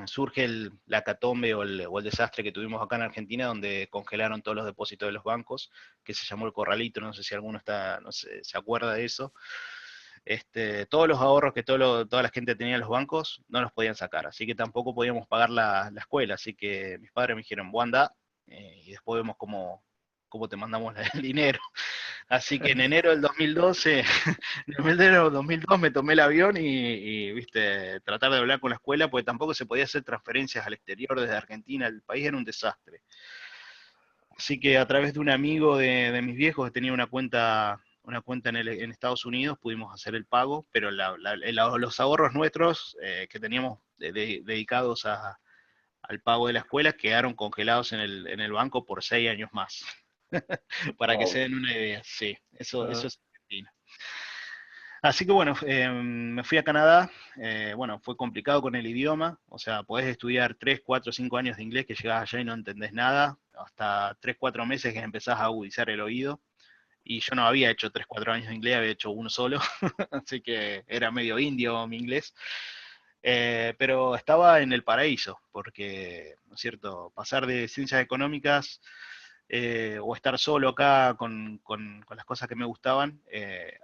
surge la catombe o el desastre que tuvimos acá en Argentina, donde congelaron todos los depósitos de los bancos, que se llamó el corralito, no sé si alguno no sé, se acuerda de eso. Todos los ahorros que toda la gente tenía en los bancos no los podían sacar, así que tampoco podíamos pagar la escuela, así que mis padres me dijeron, vos andá, y después vemos cómo te mandamos el dinero. Así que en enero del 2012, en enero del 2002 me tomé el avión viste, tratar de hablar con la escuela, porque tampoco se podía hacer transferencias al exterior desde Argentina, el país era un desastre. Así que a través de un amigo de mis viejos que tenía una cuenta en Estados Unidos, pudimos hacer el pago, pero los ahorros nuestros que teníamos dedicados al pago de la escuela quedaron congelados en el banco por 6 años más. Para que se Wow. den una idea, sí, eso Ah, es Argentina. Así que bueno, me fui a Canadá, bueno, fue complicado con el idioma, o sea, podés estudiar 3, 4, 5 años de inglés que llegás allá y no entendés nada, hasta 3, 4 meses que empezás a agudizar el oído, y yo no había hecho 3, 4 años de inglés, había hecho uno solo, así que era medio indio mi inglés, pero estaba en el paraíso, porque, ¿no es cierto?, pasar de ciencias económicas o estar solo acá con las cosas que me gustaban,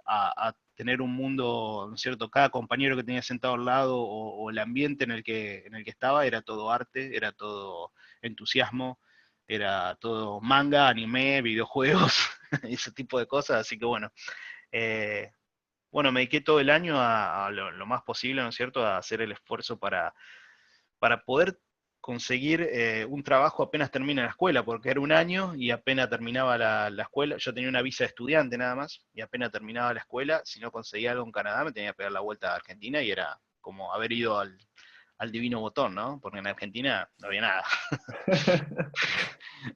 a tener un mundo, ¿no es cierto? Cada compañero que tenía sentado al lado o el ambiente en el que estaba era todo arte, era todo entusiasmo, era todo manga, anime, videojuegos, ese tipo de cosas, así que eh, bueno, me dediqué todo el año a lo más posible, ¿no es cierto?, a hacer el esfuerzo para poder conseguir un trabajo apenas termina la escuela, porque era un año y apenas terminaba la escuela, yo tenía una visa de estudiante nada más, y apenas terminaba la escuela, si no conseguía algo en Canadá me tenía que pegar la vuelta a Argentina y era como haber ido al divino botón, ¿no? Porque en Argentina no había nada.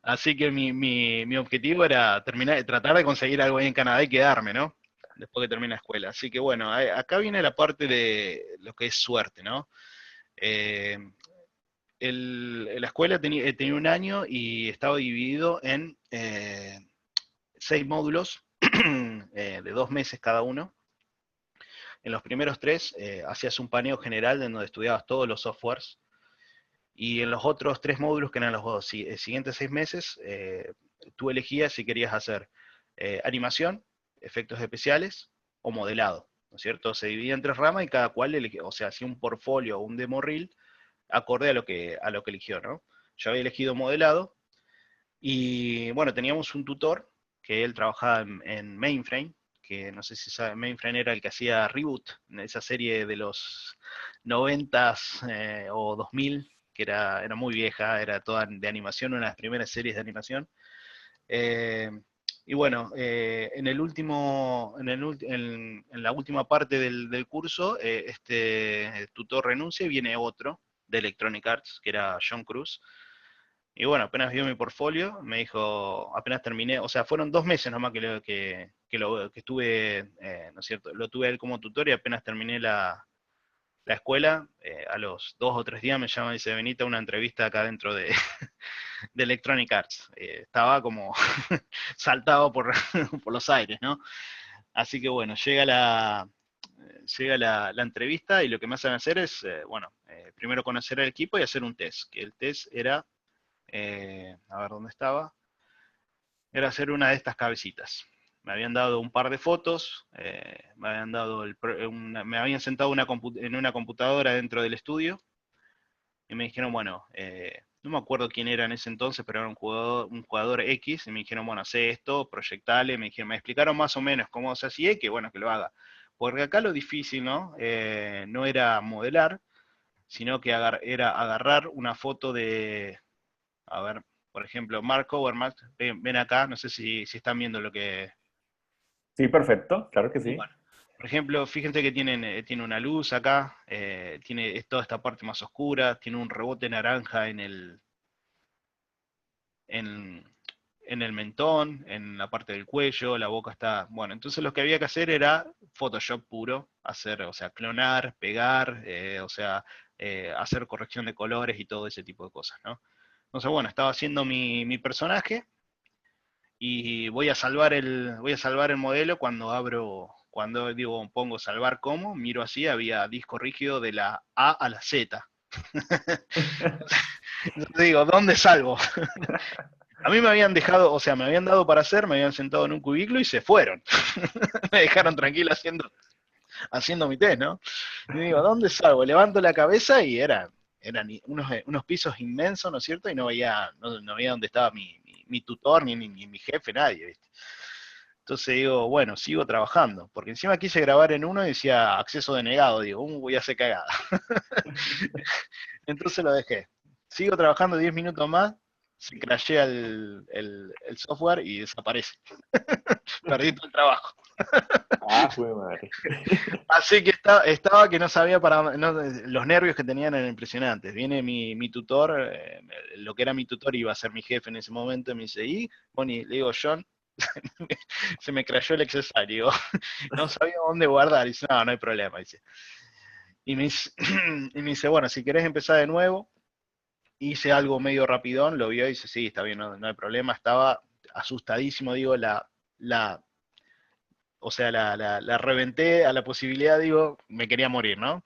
Así que mi objetivo era tratar de conseguir algo ahí en Canadá y quedarme, ¿no? Después que termine la escuela. Así que bueno, acá viene la parte de lo que es suerte, ¿no? Eh, la escuela tenía un año y estaba dividido en 6 módulos de 2 meses cada uno. En los primeros 3 hacías un paneo general en donde estudiabas todos los softwares, y en los otros 3 módulos, que eran los siguientes 6 meses, tú elegías si querías hacer animación, efectos especiales o modelado, ¿no es cierto? Se dividía en 3 ramas y cada cual elegía, o sea, hacía un portfolio o un demo reel acorde a lo que eligió, ¿no? Yo había elegido modelado y bueno, teníamos un tutor que él trabajaba en Mainframe, que no sé si sabe, Mainframe era el que hacía Reboot, en esa serie de los 90s o 2000, que era muy vieja, era toda de animación, una de las primeras series de animación. Eh, y bueno, en la última parte del curso, este tutor renuncia y viene otro de Electronic Arts, que era John Cruz. Y bueno, apenas vio mi portfolio, me dijo, apenas terminé, o sea, fueron 2 meses nomás que estuve, ¿no es cierto? Lo tuve a él como tutor y apenas terminé la escuela, a los 2 o 3 días me llama y dice, venite a una entrevista acá dentro de Electronic Arts. Estaba como saltado por los aires, ¿no? Así que bueno, llega la entrevista y lo que me hacen hacer es, bueno, primero conocer al equipo y hacer un test, que el test era, a ver dónde estaba, era hacer una de estas cabecitas. Me habían dado un par de fotos, me habían sentado en una computadora dentro del estudio y me dijeron, bueno, no me acuerdo quién era en ese entonces, pero era un jugador X, y me dijeron, bueno, hace esto, proyectale, me explicaron más o menos cómo se hacía y que bueno, que lo haga. Porque acá lo difícil, ¿no? No era modelar, sino que era agarrar una foto a ver, por ejemplo, Mark Overmars, ven acá, no sé si están viendo lo que... Sí, perfecto, claro que sí. Bueno, por ejemplo, fíjense que tiene una luz acá, tiene toda esta parte más oscura, tiene un rebote naranja en, en el mentón, en la parte del cuello, la boca está... Bueno, entonces lo que había que hacer era Photoshop puro, o sea, clonar, pegar, o sea, hacer corrección de colores y todo ese tipo de cosas, ¿no? Entonces, bueno, estaba haciendo mi personaje y voy a salvar el modelo cuando abro cuando digo, pongo salvar como, miro así, había disco rígido de la A a la Z. Entonces digo, ¿dónde salvo? A mí me habían dejado, o sea, me habían dado para hacer, me habían sentado en un cubículo y se fueron. Me dejaron tranquilo haciendo mi test, ¿no? Y digo, ¿dónde salgo? Levanto la cabeza y eran unos pisos inmensos, ¿no es cierto? Y no veía dónde estaba mi tutor, ni mi jefe, nadie, ¿viste? Entonces digo, bueno, sigo trabajando, porque encima quise grabar en uno y decía acceso denegado, digo, voy a hacer cagada. Entonces lo dejé. Sigo trabajando 10 minutos más, se crashea el software y desaparece. Perdí todo el trabajo. Ah, fue madre. Así que estaba que no sabía para dónde, los nervios que tenían eran impresionantes. Viene mi tutor, lo que era mi tutor iba a ser mi jefe en ese momento, y me dice, y Bonnie, le digo, John, se me crashó el Excel, digo, no sabía dónde guardar. Y dice, no hay problema, dice. Y me dice, y me dice, bueno, si querés empezar de nuevo, hice algo medio rapidón, lo vio y dice, sí, está bien, no hay problema. Estaba asustadísimo, digo, o sea, la reventé a la posibilidad, digo, me quería morir, ¿no?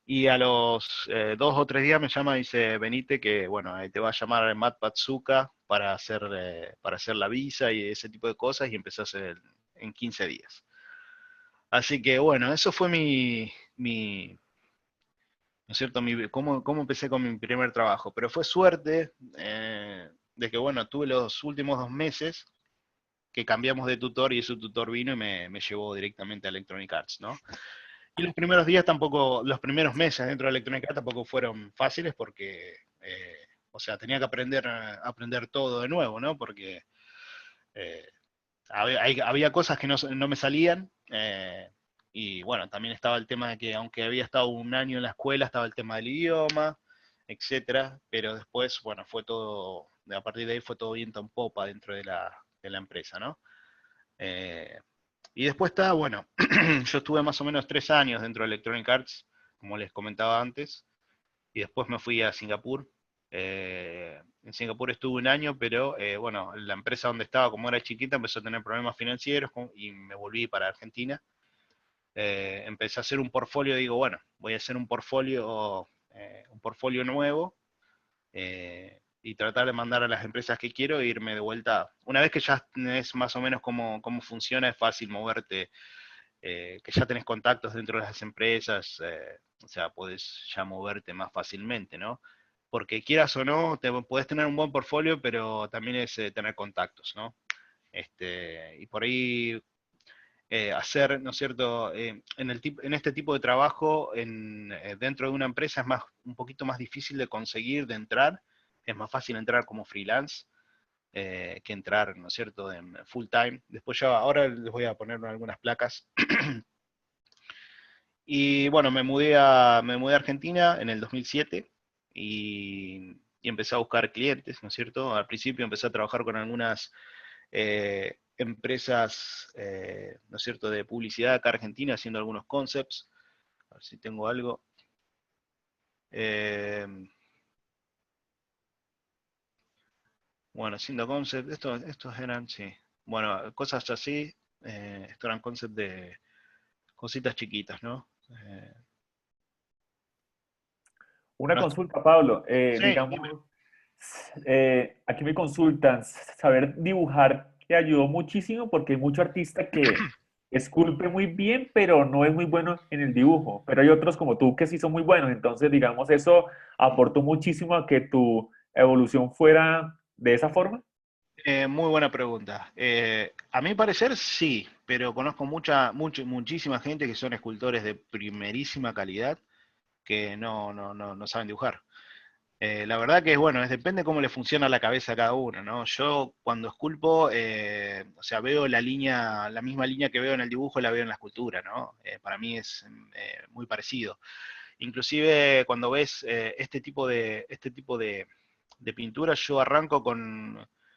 Y a los 2 o 3 días me llama y dice, venite, que bueno, te va a llamar Matt Patsuka para hacer la visa y ese tipo de cosas, y empezás en 15 días. Así que bueno, eso fue ¿no es cierto? Cómo empecé con mi primer trabajo. Pero fue suerte de que, bueno, tuve los últimos 2 meses que cambiamos de tutor y ese tutor vino y me llevó directamente a Electronic Arts, ¿no? Y los primeros días tampoco, los primeros meses dentro de Electronic Arts tampoco fueron fáciles porque, o sea, tenía que aprender todo de nuevo, ¿no? Porque eh, había cosas que no me salían, y bueno, también estaba el tema de que aunque había estado un año en la escuela, estaba el tema del idioma, etcétera, pero después, bueno, fue todo, a partir de ahí fue todo viento en popa dentro de la empresa, ¿no? Eh, y después está, bueno, yo estuve más o menos 3 años dentro de Electronic Arts, como les comentaba antes, y después me fui a Singapur. En Singapur estuve un año, pero bueno, la empresa donde estaba, como era chiquita, empezó a tener problemas financieros y me volví para Argentina. Empecé a hacer un portfolio, digo, bueno, voy a hacer un portfolio nuevo, y tratar de mandar a las empresas que quiero e irme de vuelta. Una vez que ya tenés más o menos cómo funciona, es fácil moverte, que ya tenés contactos dentro de las empresas, o sea, podés ya moverte más fácilmente, ¿no? Porque quieras o no, podés tener un buen portfolio, pero también es tener contactos, ¿no? Y por ahí hacer, ¿no es cierto? En este tipo de trabajo, dentro de una empresa es un poquito más difícil de conseguir, de entrar. Es más fácil entrar como freelance que entrar, ¿no es cierto?, en full time. Después ahora les voy a poner algunas placas. Y bueno, me mudé a Argentina en el 2007 y empecé a buscar clientes, ¿no es cierto? Al principio empecé a trabajar con algunas empresas, ¿no es cierto?, de publicidad acá en Argentina, haciendo algunos concepts. A ver si tengo algo. Eh, bueno, haciendo concepts, estos eran, sí. Bueno, cosas así, estos eran concepts de cositas chiquitas, ¿no? Una No, consulta, Pablo. sí, dime. Digamos, aquí me consultan, saber dibujar te ayudó muchísimo porque hay mucho artista que esculpe muy bien, pero no es muy bueno en el dibujo. Pero hay otros como tú que sí son muy buenos. Entonces, digamos, eso aportó muchísimo a que tu evolución fuera de esa forma. Muy buena pregunta. A mi parecer sí, pero conozco muchísima gente que son escultores de primerísima calidad que no saben dibujar. La verdad que, bueno, depende cómo le funciona la cabeza a cada uno, ¿no? Yo cuando esculpo, o sea, veo la misma línea que veo en el dibujo, la veo en la escultura, ¿no? Para mí es muy parecido. Inclusive cuando ves este tipo de pinturas, yo arranco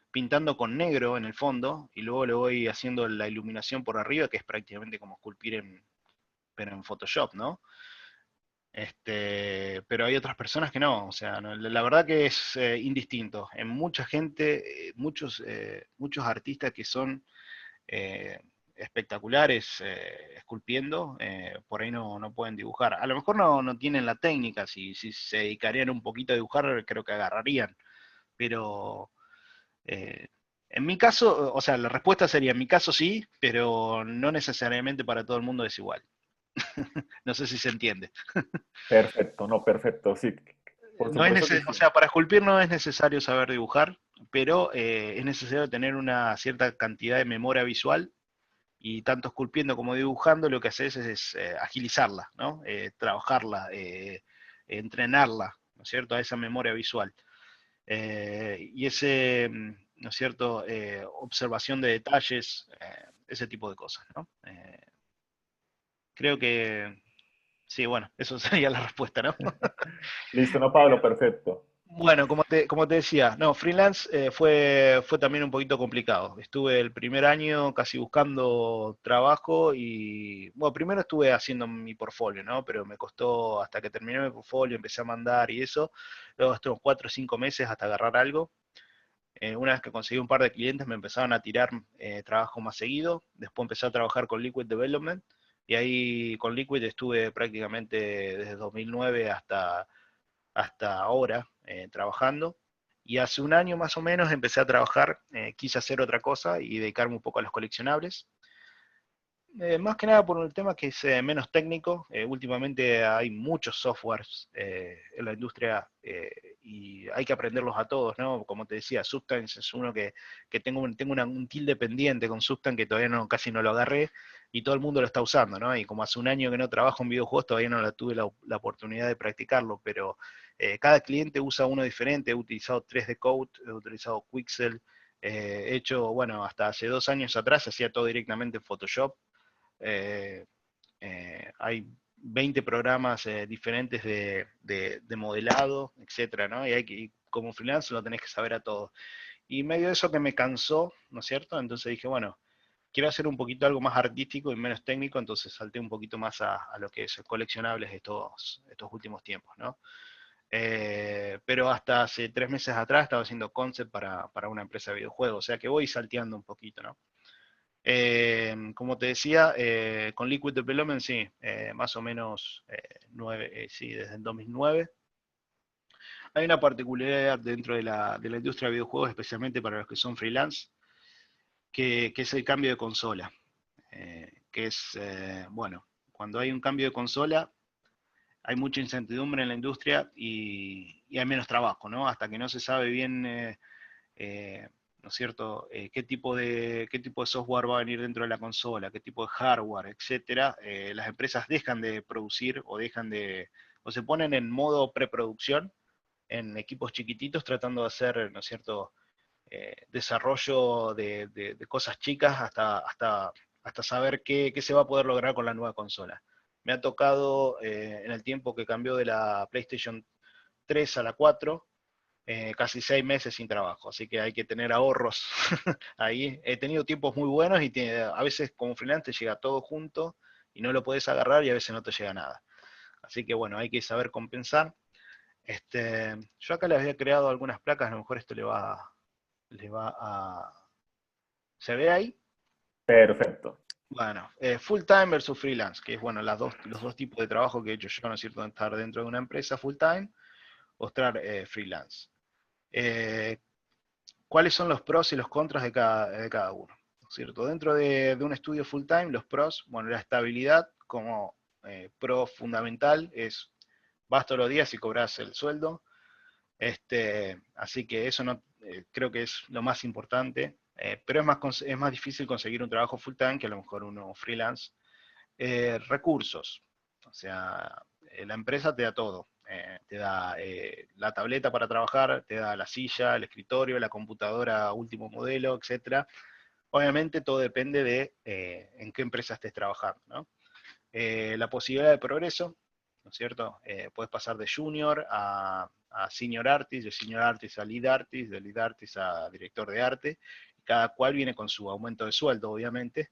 pintando con negro en el fondo y luego le voy haciendo la iluminación por arriba, que es prácticamente como esculpir pero en Photoshop, ¿no? Pero hay otras personas que no, o sea, la verdad que es indistinto. En mucha gente, muchos artistas que son, eh, espectaculares esculpiendo, por ahí no pueden dibujar. A lo mejor no tienen la técnica, si se dedicarían un poquito a dibujar, creo que agarrarían. Pero en mi caso, o sea, la respuesta sería, en mi caso sí, pero no necesariamente para todo el mundo es igual. No sé si se entiende. Perfecto, no, perfecto, sí. Por No es supuesto que o sí. sea, para esculpir no es necesario saber dibujar, pero es necesario tener una cierta cantidad de memoria visual y tanto esculpiendo como dibujando lo que haces es agilizarla, ¿no? Trabajarla, entrenarla, ¿no es cierto?, a esa memoria visual. Y ese, ¿no es cierto?, observación de detalles, ese tipo de cosas, ¿no? Creo que, sí, bueno, eso sería la respuesta, ¿no? Listo, no, Pablo, perfecto. Bueno, como te decía, no, freelance fue también un poquito complicado. Estuve el primer año casi buscando trabajo y, bueno, primero estuve haciendo mi portfolio, ¿no? Pero me costó hasta que terminé mi portfolio, empecé a mandar y eso. Luego estuve 4 o 5 meses hasta agarrar algo. Una vez que conseguí un par de clientes me empezaron a tirar trabajo más seguido. Después empecé a trabajar con Liquid Development y ahí con Liquid estuve prácticamente desde 2009 hasta ahora trabajando. Y hace un año más o menos empecé a trabajar, quise hacer otra cosa y dedicarme un poco a los coleccionables. Más que nada por un tema que es menos técnico. Últimamente hay muchos softwares en la industria y hay que aprenderlos a todos, ¿no? Como te decía, Substance es uno que tengo un tilde pendiente con Substance que todavía casi no lo agarré y todo el mundo lo está usando, ¿no? Y como hace un año que no trabajo en videojuegos, todavía no tuve la oportunidad de practicarlo, pero cada cliente usa uno diferente. He utilizado 3D Code, he utilizado Quixel, he hecho, bueno, hasta hace 2 años atrás hacía todo directamente en Photoshop. eh, hay 20 programas diferentes de modelado, etcétera, ¿no? Y como freelance lo tenés que saber a todo. Y medio de eso que me cansó, ¿no es cierto? Entonces dije, bueno, quiero hacer un poquito algo más artístico y menos técnico, entonces salté un poquito más a lo que es coleccionables estos últimos tiempos, ¿no? Pero hasta hace 3 meses atrás estaba haciendo concept para una empresa de videojuegos, o sea que voy salteando un poquito, ¿no? Como te decía, con Liquid Development, sí, más o menos 9, sí, desde el 2009. Hay una particularidad dentro de la industria de videojuegos, especialmente para los que son freelance, que es el cambio de consola. Que es, bueno, cuando hay un cambio de consola, hay mucha incertidumbre en la industria y hay menos trabajo, ¿no? Hasta que no se sabe bien ¿no es cierto? ¿Qué tipo de software va a venir dentro de la consola? ¿Qué tipo de hardware? Etcétera. Las empresas dejan de producir o se ponen en modo preproducción en equipos chiquititos tratando de hacer, ¿no es cierto? Desarrollo de cosas chicas hasta saber qué se va a poder lograr con la nueva consola. Me ha tocado en el tiempo que cambió de la PlayStation 3 a la 4, casi 6 meses sin trabajo, así que hay que tener ahorros ahí. He tenido tiempos muy buenos y a veces como freelance te llega todo junto y no lo puedes agarrar y a veces no te llega nada. Así que bueno, hay que saber compensar. Yo acá les había creado algunas placas, a lo mejor esto le va a... ¿Se ve ahí? Perfecto. Bueno, full time versus freelance, que es bueno, los dos tipos de trabajo que he hecho yo, ¿no es cierto? Estar dentro de una empresa full time o estar freelance. Eh, ¿Cuáles son los pros y los contras de cada uno? ¿No es cierto? Dentro de un estudio full time, los pros, bueno, la estabilidad como pro fundamental es, vas todos los días y cobras el sueldo. Así que eso no, creo que es lo más importante, pero es más difícil conseguir un trabajo full time que a lo mejor uno freelance. Recursos, o sea, la empresa te da todo. Te da la tableta para trabajar, te da la silla, el escritorio, la computadora último modelo, etcétera. Obviamente todo depende de en qué empresa estés trabajando, ¿no? La posibilidad de progreso, ¿no es cierto? Puedes pasar de junior a senior artist, de senior artist a lead artist, de lead artist a director de arte, y cada cual viene con su aumento de sueldo, obviamente,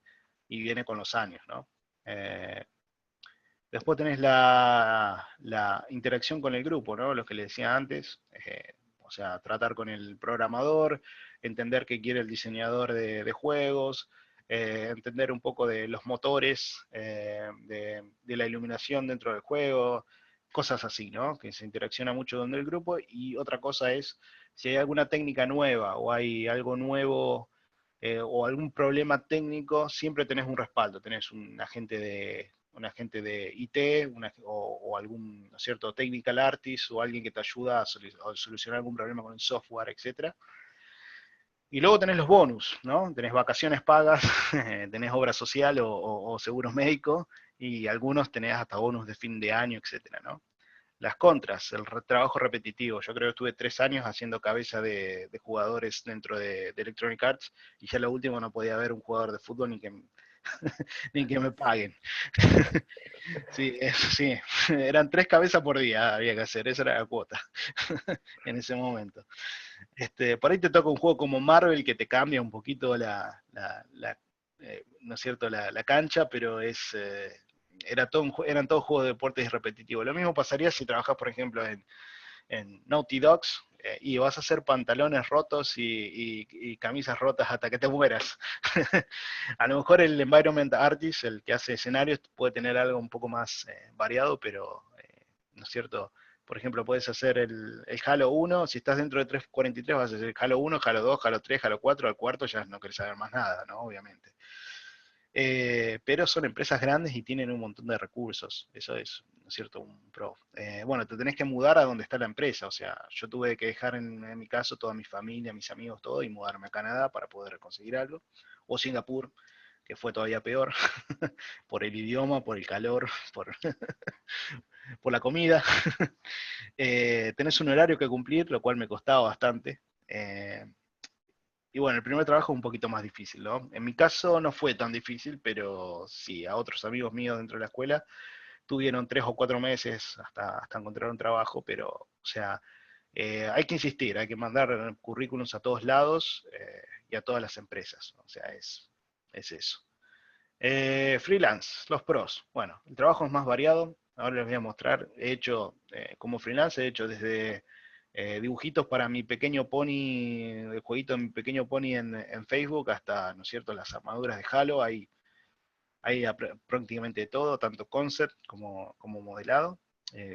y viene con los años, ¿no? Eh, Después tenés la interacción con el grupo, ¿no? Lo que le decía antes, o sea, tratar con el programador, entender qué quiere el diseñador de juegos, entender un poco de los motores, de la iluminación dentro del juego, cosas así, ¿no? Que se interacciona mucho dentro del grupo. Y otra cosa es, si hay alguna técnica nueva o hay algo nuevo o algún problema técnico, siempre tenés un respaldo, tenés un agente de IT o algún, ¿no es cierto?, technical artist o alguien que te ayuda a solucionar algún problema con el software, etcétera. Y luego tenés los bonus, ¿no? Tenés vacaciones pagas, tenés obra social o seguros médicos, y algunos tenés hasta bonus de fin de año, etcétera, ¿no? Las contras, el trabajo repetitivo. Yo creo que estuve 3 años haciendo cabeza de jugadores dentro de Electronic Arts, y ya lo último no podía haber un jugador de fútbol ni que me paguen. Sí, sí, eran 3 cabezas por día había que hacer, esa era la cuota en ese momento. Por ahí te toca un juego como Marvel que te cambia un poquito ¿no es cierto?, la cancha, pero eran todos juegos de deportes repetitivos. Lo mismo pasaría si trabajas, por ejemplo, en Naughty Dogs, y vas a hacer pantalones rotos y camisas rotas hasta que te mueras. A lo mejor el environment artist, el que hace escenarios, puede tener algo un poco más variado, pero, ¿no es cierto? Por ejemplo, puedes hacer el Halo 1, si estás dentro de 343 vas a hacer Halo 1, Halo 2, Halo 3, Halo 4, al cuarto ya no querés saber más nada, ¿no? Obviamente. Pero son empresas grandes y tienen un montón de recursos, eso es, ¿no es cierto?, un pro. Bueno, te tenés que mudar a donde está la empresa, o sea, yo tuve que dejar en mi caso toda mi familia, mis amigos, todo, y mudarme a Canadá para poder conseguir algo, o Singapur, que fue todavía peor, por el idioma, por el calor, por la comida. Tenés un horario que cumplir, lo cual me costaba bastante. Y bueno, el primer trabajo es un poquito más difícil, ¿no? En mi caso no fue tan difícil, pero sí, a otros amigos míos dentro de la escuela tuvieron 3 o 4 meses hasta encontrar un trabajo, pero, o sea, hay que insistir, hay que mandar currículums a todos lados y a todas las empresas, o sea, es eso. Freelance, los pros. Bueno, el trabajo es más variado, ahora les voy a mostrar. He hecho, como freelance, he hecho desde dibujitos para mi pequeño pony, el jueguito de mi pequeño pony en Facebook, hasta, ¿no es cierto?, las armaduras de Halo. Hay prácticamente de todo, tanto concept como modelado.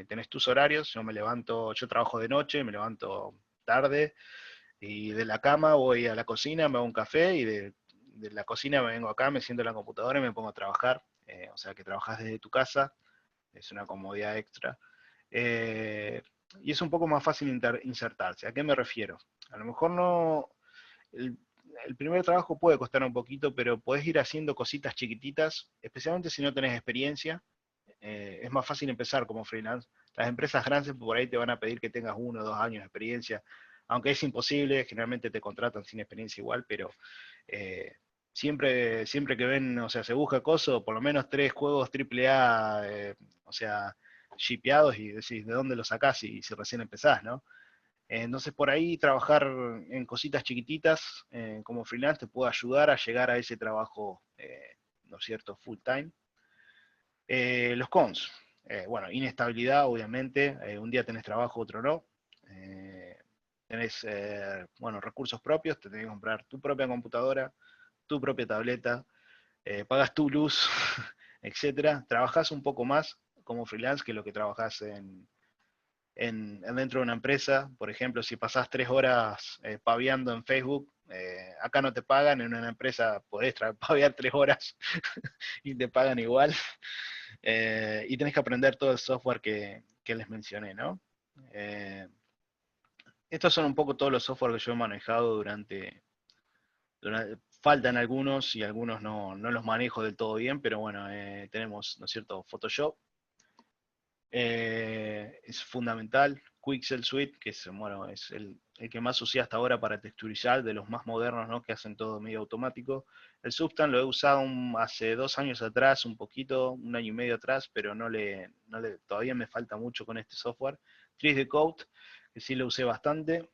Tenés tus horarios, yo trabajo de noche, me levanto tarde, y de la cama voy a la cocina, me hago un café, y de la cocina me vengo acá, me siento en la computadora y me pongo a trabajar. O sea que trabajas desde tu casa, es una comodidad extra. Eh, y es un poco más fácil insertarse. ¿A qué me refiero? A lo mejor no. El, el primer trabajo puede costar un poquito, pero podés ir haciendo cositas chiquititas, especialmente si no tenés experiencia. Es más fácil empezar como freelance. Las empresas grandes por ahí te van a pedir que tengas 1 o 2 años de experiencia, aunque es imposible, generalmente te contratan sin experiencia igual, pero eh, siempre que ven, o sea, se busca coso, por lo menos 3 juegos AAA, o sea, shipeados, y decís, ¿de dónde lo sacás si recién empezás, no? Entonces por ahí trabajar en cositas chiquititas como freelance te puede ayudar a llegar a ese trabajo, ¿no es cierto?, full time. Los cons, bueno, inestabilidad, obviamente, un día tenés trabajo, otro no. Eh, Tenés, bueno, recursos propios, te tenés que comprar tu propia computadora, tu propia tableta, pagas tu luz, etcétera. Trabajás un poco más como freelance que lo que trabajás dentro de una empresa. Por ejemplo, si pasás 3 horas paviando en Facebook, acá no te pagan, en una empresa podés paviar 3 horas y te pagan igual. Y tenés que aprender todo el software que les mencioné, ¿no? Estos son un poco todos los software que yo he manejado faltan algunos y algunos no los manejo del todo bien, pero bueno, tenemos, ¿no es cierto?, Photoshop. Es fundamental. Quixel Suite, que es, bueno, es el que más usé hasta ahora para texturizar, de los más modernos, ¿no?, que hacen todo medio automático. El Substance lo he usado hace 2 años atrás, un poquito, 1 año y medio atrás, pero todavía me falta mucho con este software. 3D Code, que sí lo usé bastante.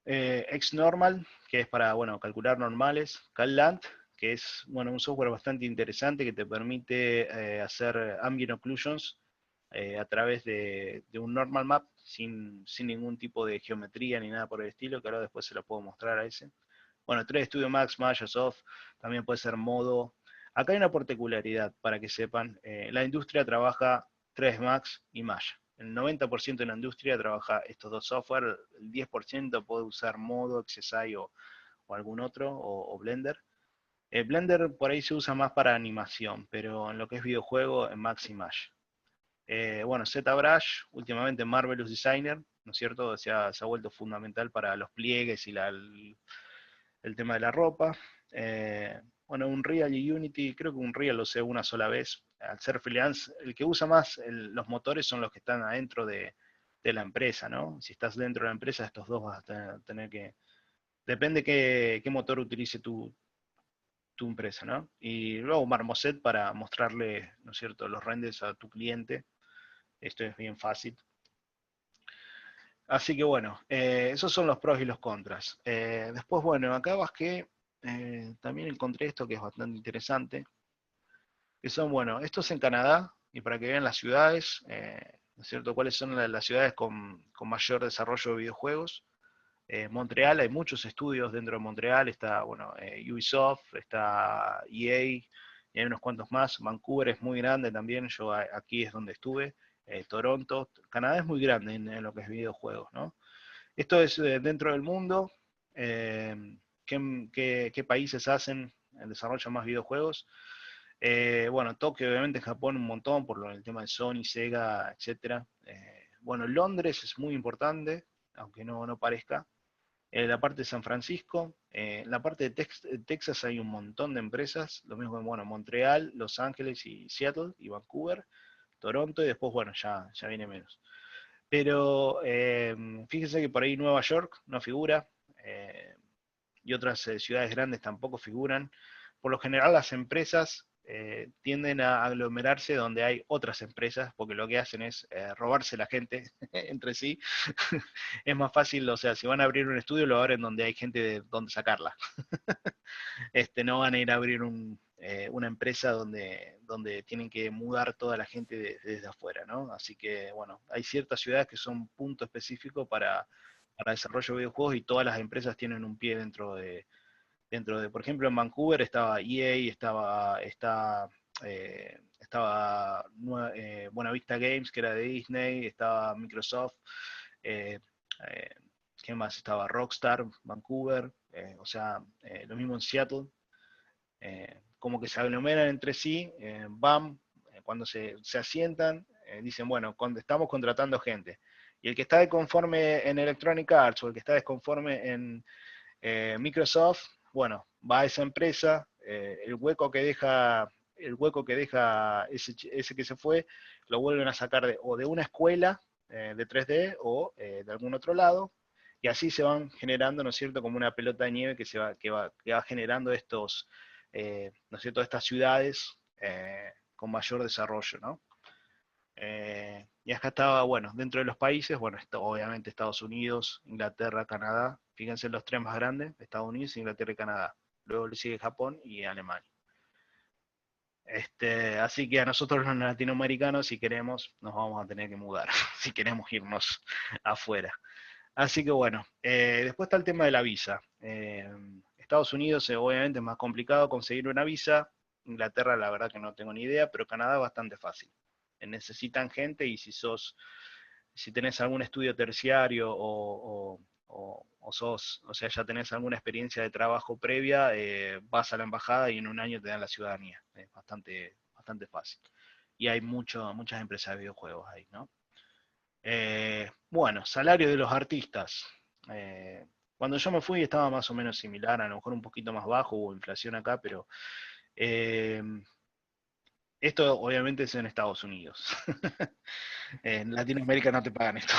XNormal, que es para, bueno, calcular normales. CalLand, que es, bueno, un software bastante interesante que te permite hacer ambient occlusions a través de un normal map sin ningún tipo de geometría ni nada por el estilo, que ahora después se lo puedo mostrar a ese. Bueno, 3 Studio Max, Microsoft, también puede ser modo. Acá hay una particularidad, para que sepan. La industria trabaja 3 Max y Maya. El 90% de la industria trabaja estos dos software, el 10% puede usar modo, XSI o algún otro, o Blender. Blender por ahí se usa más para animación, pero en lo que es videojuego, en Max y Maya. Bueno, ZBrush, últimamente Marvelous Designer, ¿no es cierto? Se ha vuelto fundamental para los pliegues y el tema de la ropa. Bueno, Unreal y Unity, creo que Unreal lo usé una sola vez. Al ser freelance, el que usa más los motores son los que están adentro de la empresa, ¿no? Si estás dentro de la empresa, estos dos vas a tener que... Depende qué motor utilice tu empresa, ¿no? Y luego Marmoset para mostrarle, ¿no es cierto?, los renders a tu cliente. Esto es bien fácil. Así que bueno, esos son los pros y los contras. Después, bueno, acá bajé, también encontré esto que es bastante interesante, que son, bueno, esto es en Canadá, y para que vean las ciudades, ¿no es cierto?, cuáles son las ciudades con mayor desarrollo de videojuegos. Montreal, hay muchos estudios dentro de Montreal, está, bueno, Ubisoft, está EA, y hay unos cuantos más. Vancouver es muy grande también, yo aquí es donde estuve. Toronto, Canadá es muy grande en lo que es videojuegos, ¿no? Esto es dentro del mundo. eh, ¿Qué países hacen el desarrollo de más videojuegos? Bueno, Tokio, obviamente, Japón un montón, por el tema de Sony, Sega, etcétera. Bueno, Londres es muy importante, aunque no parezca. La parte de San Francisco, la parte de Texas hay un montón de empresas, lo mismo en, bueno, Montreal, Los Ángeles y Seattle y Vancouver, Toronto, y después, bueno, ya viene menos. Pero fíjense que por ahí Nueva York no figura, y otras ciudades grandes tampoco figuran. Por lo general las empresas tienden a aglomerarse donde hay otras empresas, porque lo que hacen es robarse la gente entre sí. Es más fácil, o sea, si van a abrir un estudio, lo abren donde hay gente de donde sacarla. No van a ir a abrir una empresa donde tienen que mudar toda la gente desde afuera, ¿no? Así que, bueno, hay ciertas ciudades que son punto específico para desarrollo de videojuegos y todas las empresas tienen un pie dentro de, por ejemplo, en Vancouver estaba EA, estaba Buena Vista Games, que era de Disney, estaba Microsoft, eh, eh, ¿qué más? Estaba Rockstar, Vancouver, o sea, lo mismo en Seattle, como que se aglomeran entre sí, cuando se asientan, dicen, bueno, cuando estamos contratando gente, y el que está desconforme en Electronic Arts o el que está desconforme en Microsoft, bueno, va a esa empresa, el hueco que deja ese que se fue, lo vuelven a sacar o de una escuela de 3D o de algún otro lado, y así se van generando, ¿no es cierto?, como una pelota de nieve que va generando ¿no es cierto?, estas ciudades con mayor desarrollo, ¿no? Y acá estaba, bueno, dentro de los países, bueno, obviamente Estados Unidos, Inglaterra, Canadá, fíjense los tres más grandes, Estados Unidos, Inglaterra y Canadá. Luego le sigue Japón y Alemania. Así que a nosotros los latinoamericanos, si queremos, nos vamos a tener que mudar, si queremos irnos afuera. Así que bueno, después está el tema de la visa. Estados Unidos obviamente es más complicado conseguir una visa, Inglaterra la verdad que no tengo ni idea, pero Canadá es bastante fácil. Necesitan gente y si tenés algún estudio terciario o sea, ya tenés alguna experiencia de trabajo previa, vas a la embajada y en un año te dan la ciudadanía. Es bastante fácil. Y hay muchas empresas de videojuegos ahí, ¿no? Bueno, salario de los artistas. Cuando yo me fui estaba más o menos similar, a lo mejor un poquito más bajo, hubo inflación acá, pero eh, esto obviamente es en Estados Unidos. En Latinoamérica no te pagan esto.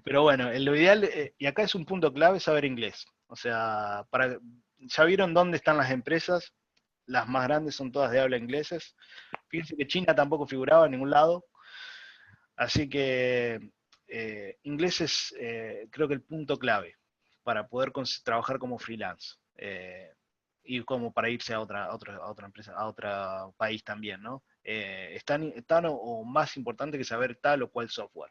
Pero bueno, lo ideal, y acá es un punto clave, saber inglés. O sea, ya vieron dónde están las empresas, las más grandes son todas de habla ingleses. Fíjense que China tampoco figuraba en ningún lado. Así que inglés es creo que el punto clave para poder trabajar como freelance. Y como para irse a otra empresa, a otro país también, ¿no? Es tan o más importante que saber tal o cual software.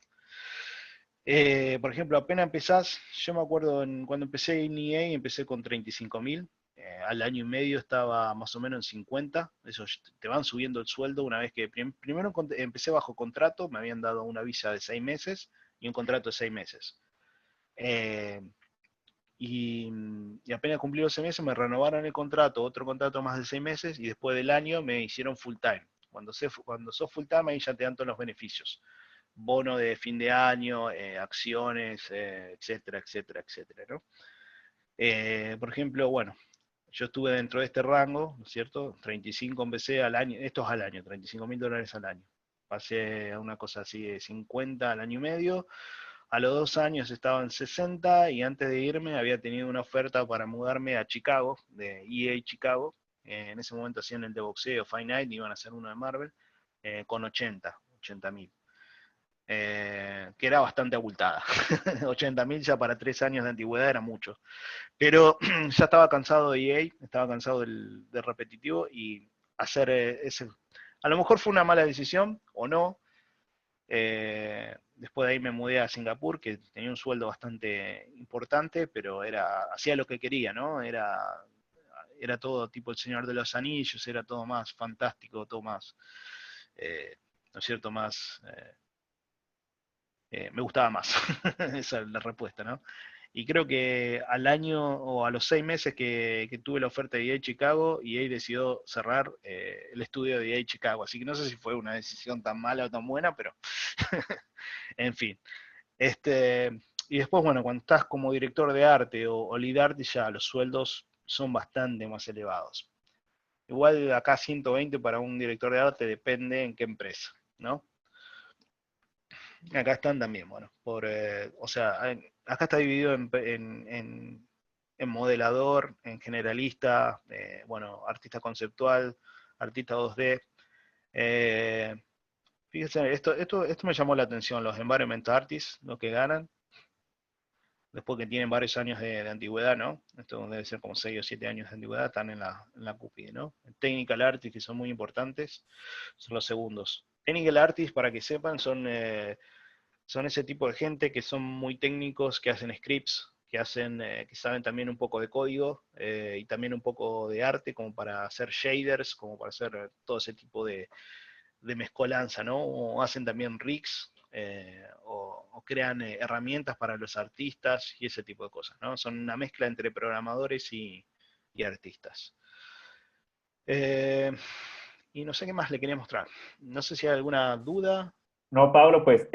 Por ejemplo, apenas empezás, yo me acuerdo cuando empecé en EA, empecé con 35.000, al año y medio estaba más o menos en 50, eso te van subiendo el sueldo una vez que, primero empecé bajo contrato, me habían dado una visa de 6 meses y un contrato de 6 meses. Eh, y apenas cumplí los 6 meses me renovaron el contrato, otro contrato más de 6 meses, y después del año me hicieron full time. Cuando sos full time ahí ya te dan todos los beneficios, bono de fin de año, acciones, etcétera, etcétera, etcétera, ¿no? Por ejemplo, bueno, yo estuve dentro de este rango, ¿no es cierto? 35 empecé al año, esto es al año, $35.000 al año. Pasé a una cosa así de 50 al año y medio. A los 2 años estaba en 60 y antes de irme había tenido una oferta para mudarme a Chicago, de EA Chicago. En ese momento hacían el de boxeo, Fight Night, iban a hacer uno de Marvel, con 80.000. Que era bastante abultada. 80.000 ya para 3 años de antigüedad era mucho. Pero ya estaba cansado de EA, estaba cansado del repetitivo y hacer ese... A lo mejor fue una mala decisión o no. Después de ahí me mudé a Singapur, que tenía un sueldo bastante importante, pero hacía lo que quería, ¿no? Era todo tipo el Señor de los Anillos, era todo más fantástico, todo más, ¿no es cierto? Más... me gustaba más. Esa es la respuesta, ¿no? Y creo que al año o a los 6 meses que tuve la oferta de EA Chicago, EA decidió cerrar el estudio de EA Chicago. Así que no sé si fue una decisión tan mala o tan buena, pero en fin. Y después, bueno, cuando estás como director de arte o lead art, ya los sueldos son bastante más elevados. Igual acá 120 para un director de arte depende en qué empresa, ¿no? Acá están también, bueno, o sea, acá está dividido en modelador, en generalista, bueno, artista conceptual, artista 2D. Eh, Fíjense, esto me llamó la atención, los environment artists, lo que ganan, después que tienen varios años de antigüedad, ¿no? Esto debe ser como 6 o 7 años de antigüedad, están en la cúpide, ¿no? Technical artists, que son muy importantes, son los segundos. Technical artists, para que sepan, son ese tipo de gente que son muy técnicos, que hacen scripts, que saben también un poco de código y también un poco de arte, como para hacer shaders, como para hacer todo ese tipo de mezcolanza, ¿no? O hacen también rigs o crean herramientas para los artistas y ese tipo de cosas, ¿no? Son una mezcla entre programadores y artistas. Y no sé qué más le quería mostrar. No sé si hay alguna duda. No, Pablo, pues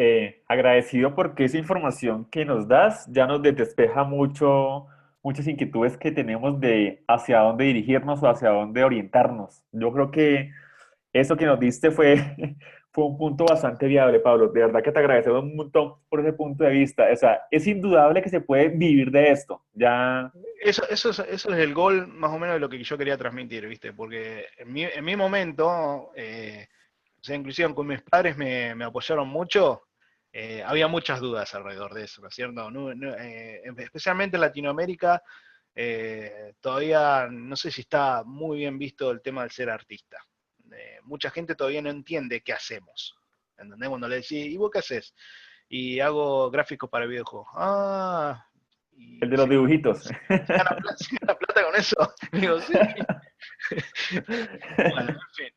agradecido porque esa información que nos das ya nos despeja mucho, muchas inquietudes que tenemos de hacia dónde dirigirnos o hacia dónde orientarnos. Yo creo que eso que nos diste fue, fue un punto bastante viable, Pablo. De verdad que te agradecemos un montón por ese punto de vista. O sea, es indudable que se puede vivir de esto. Ya, Eso es el gol más o menos de lo que yo quería transmitir, ¿viste? Porque en mi momento, o sea, inclusive con mis padres me apoyaron mucho, había muchas dudas alrededor de eso, ¿no es cierto? Especialmente en Latinoamérica, todavía no sé si está muy bien visto el tema del ser artista. Mucha gente todavía no entiende qué hacemos. ¿Entendés? Cuando le decís, ¿y vos qué haces? Y hago gráficos para videojuegos. Ah, el y de los dibujitos. se gana plata con eso. Digo, sí. Bueno, en fin.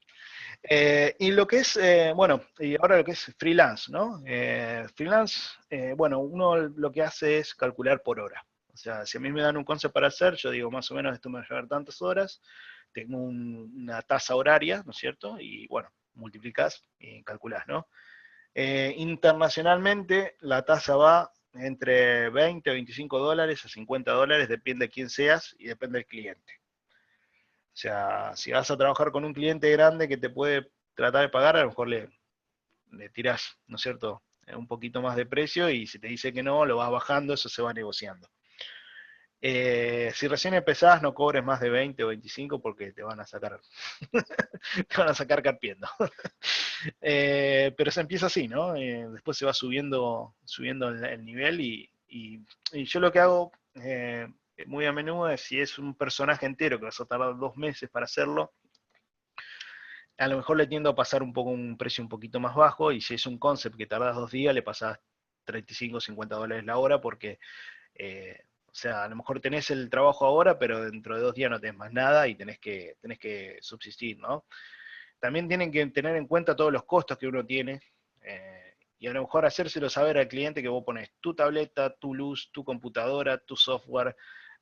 Y lo que es, bueno, y ahora lo que es freelance, ¿no? Freelance, bueno, uno lo que hace es calcular por hora. O sea, si a mí me dan un concept para hacer, yo digo más o menos esto me va a llevar tantas horas, tengo una tasa horaria, ¿no es cierto? Y bueno, multiplicas y calculás, ¿no? Internacionalmente la tasa va entre 20 a 25 dólares a 50 dólares, depende de quién seas y depende del cliente. O sea, si vas a trabajar con un cliente grande que te puede tratar de pagar, a lo mejor le tirás, ¿no es cierto?, un poquito más de precio y si te dice que no, lo vas bajando, eso se va negociando. Si recién empezás, no cobres más de 20 o 25 porque te van a sacar, te van a sacar carpiendo. Pero se empieza así, ¿no? Después se va subiendo el nivel y yo lo que hago muy a menudo es, si es un personaje entero que vas a tardar 2 meses para hacerlo, a lo mejor le tiendo a pasar un poco un precio un poquito más bajo, y si es un concept que tardas 2 días, le pasas 35, 50 dólares la hora, porque, o sea, a lo mejor tenés el trabajo ahora, pero dentro de 2 días no tenés más nada y tenés que subsistir, ¿no? También tienen que tener en cuenta todos los costos que uno tiene, y a lo mejor hacérselo saber al cliente que vos pones tu tableta, tu luz, tu computadora, tu software,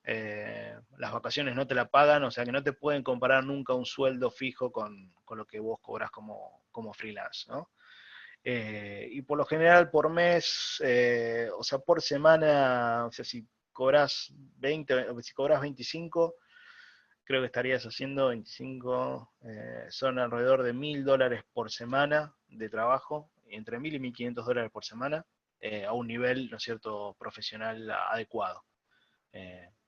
las vacaciones no te la pagan, o sea que no te pueden comparar nunca un sueldo fijo con lo que vos cobras como freelance, ¿no? Y por lo general por mes, o sea, por semana, o sea, si cobras 20, o si cobras 25, creo que estarías haciendo 25, son alrededor de $1.000 por semana de trabajo, entre 1.000 y 1.500 dólares por semana, a un nivel, ¿no es cierto?, profesional adecuado.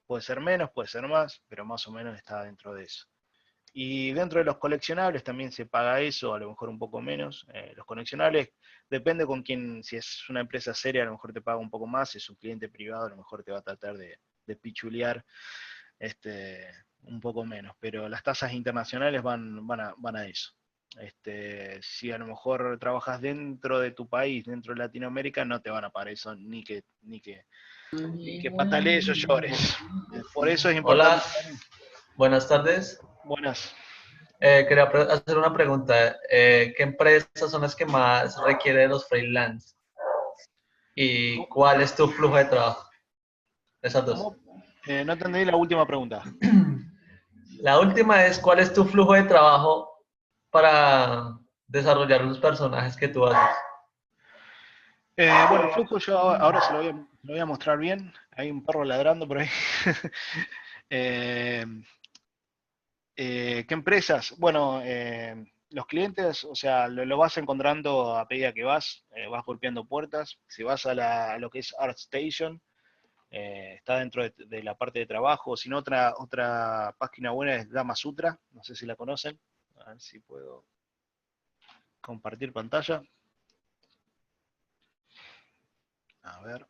Puede ser menos, puede ser más, pero más o menos está dentro de eso. Y dentro de los coleccionables también se paga eso, a lo mejor un poco menos. Los coleccionables, depende con quién, si es una empresa seria, a lo mejor te paga un poco más, si es un cliente privado, a lo mejor te va a tratar de pichulear un poco menos. Pero las tasas internacionales van a eso. Si a lo mejor trabajas dentro de tu país, dentro de Latinoamérica, no te van a pagar eso, ni que patalees o llores. Por eso es Hola, importante. buenas tardes. Buenas. Quería hacer una pregunta. ¿Qué empresas son las que más requieren los freelance? ¿Y cuál es tu flujo de trabajo? Esas dos. ¿Cómo? No entendí la última pregunta. La última es, ¿cuál es tu flujo de trabajo para desarrollar los personajes que tú haces? Bueno, el flujo yo ahora se lo voy a mostrar bien. Hay un perro ladrando por ahí. Eh, ¿Qué empresas? Bueno, los clientes, o sea, lo vas encontrando a medida que vas golpeando puertas. Si vas a lo que es ArtStation, está dentro de la parte de trabajo. Si no, otra página buena es Dama Sutra, no sé si la conocen. A ver si puedo compartir pantalla. A ver.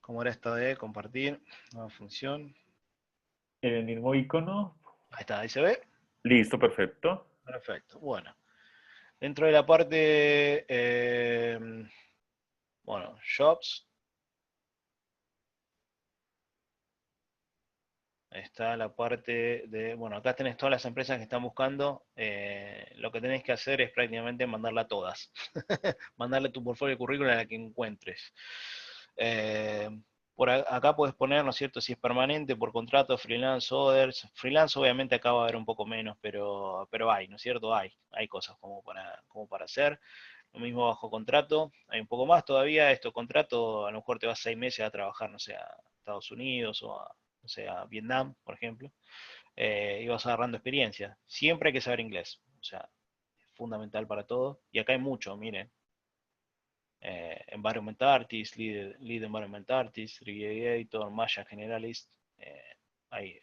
¿Cómo era esto de compartir? Nueva función. En el mismo icono. Ahí está, ahí se ve. Listo, perfecto. Perfecto. Bueno. Dentro de la parte, bueno, Shops, está la parte de, bueno, acá tenés todas las empresas que están buscando. Lo que tenés que hacer es prácticamente mandarla a todas. Mandarle tu portfolio de currículum a la que encuentres. Por acá puedes poner, ¿no es cierto?, si es permanente, por contrato, freelance, others. Freelance obviamente acá va a haber un poco menos, pero hay, ¿no es cierto? Hay cosas como para hacer. Lo mismo bajo contrato, hay un poco más todavía. Esto contrato, a lo mejor te vas 6 meses a trabajar, no sé, a Estados Unidos o no sé, a Vietnam, por ejemplo, y vas agarrando experiencia. Siempre hay que saber inglés, o sea, es fundamental para todo. Y acá hay mucho, miren. Environment Artist, Lead Environment Artist, Creator, Maya Generalist, hay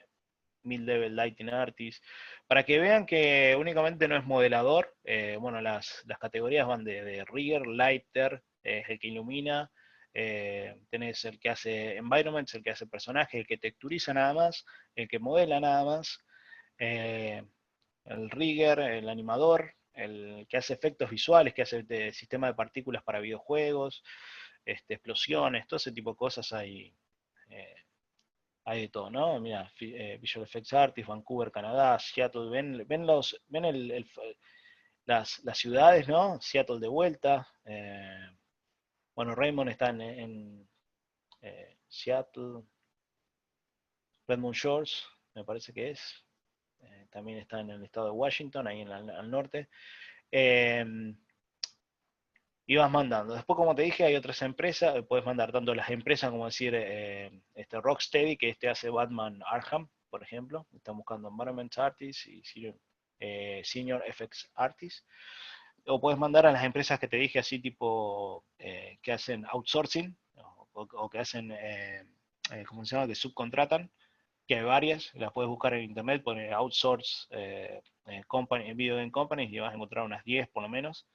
Mid-Level Lighting Artist, para que vean que únicamente no es modelador. Bueno, las categorías van de Rigger, Lighter, es el que ilumina, tenés el que hace environments, el que hace personajes, el que texturiza nada más, el que modela nada más, el Rigger, el animador, el que hace efectos visuales, que hace sistema de partículas para videojuegos, explosiones, todo ese tipo de cosas eh, hay de todo, ¿no? Mira, Visual Effects Artist, Vancouver, Canadá, Seattle, ven las ciudades, ¿no? Seattle de vuelta. Bueno, Raymond está en Seattle, Redmond Shores, me parece que es. También está en el estado de Washington, ahí al norte. Y vas mandando. Después, como te dije, hay otras empresas, puedes mandar tanto las empresas como decir Rocksteady, que hace Batman Arkham, por ejemplo. Están buscando Environment Artists y Senior FX Artists. O puedes mandar a las empresas que te dije, así tipo, que hacen outsourcing, o que hacen, ¿cómo se llama?, que subcontratan, que hay varias, las puedes buscar en internet, poner outsource company, video game companies, y vas a encontrar unas 10 por lo menos.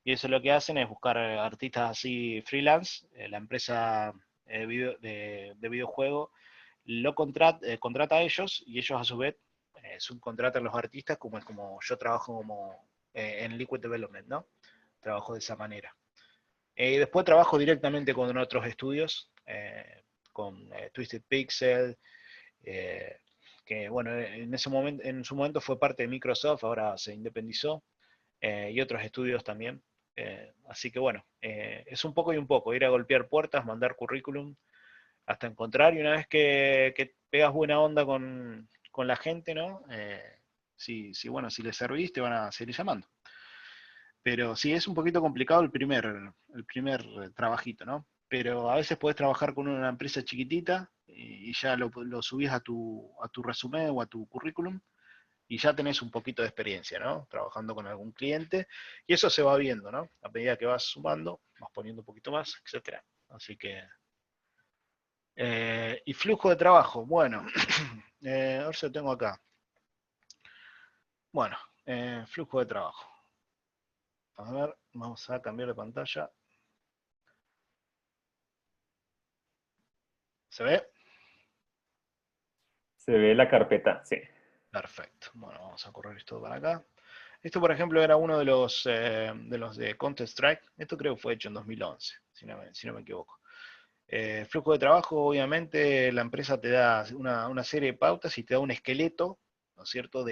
Y eso lo que hacen es buscar artistas así freelance. La empresa de videojuego contrata a ellos, y ellos a su vez subcontratan a los artistas, como yo trabajo en Liquid Development, ¿no? Trabajo de esa manera. Después trabajo directamente con otros estudios, con Twisted Pixel, que bueno, en su momento fue parte de Microsoft, ahora se independizó, y otros estudios también. Así que bueno, es un poco y un poco, ir a golpear puertas, mandar currículum, hasta encontrar, y una vez que pegas buena onda con la gente, ¿no? Bueno, si les servís, te van a seguir llamando. Pero sí, es un poquito complicado el primer trabajito, ¿no? Pero a veces puedes trabajar con una empresa chiquitita y ya lo subís a tu resumen o a tu currículum y ya tenés un poquito de experiencia, ¿no? Trabajando con algún cliente y eso se va viendo, ¿no? A medida que vas sumando, vas poniendo un poquito más, etcétera. Así que... y flujo de trabajo, bueno, a ver si lo tengo acá. Bueno, flujo de trabajo. A ver, vamos a cambiar de pantalla. ¿Se ve? Se ve la carpeta, sí. Perfecto. Bueno, vamos a correr esto para acá. Esto, por ejemplo, era uno de los de Counter-Strike. Esto creo que fue hecho en 2011, si no me equivoco. Flujo de trabajo, obviamente, la empresa te da una serie de pautas y te da un esqueleto, ¿no es cierto?,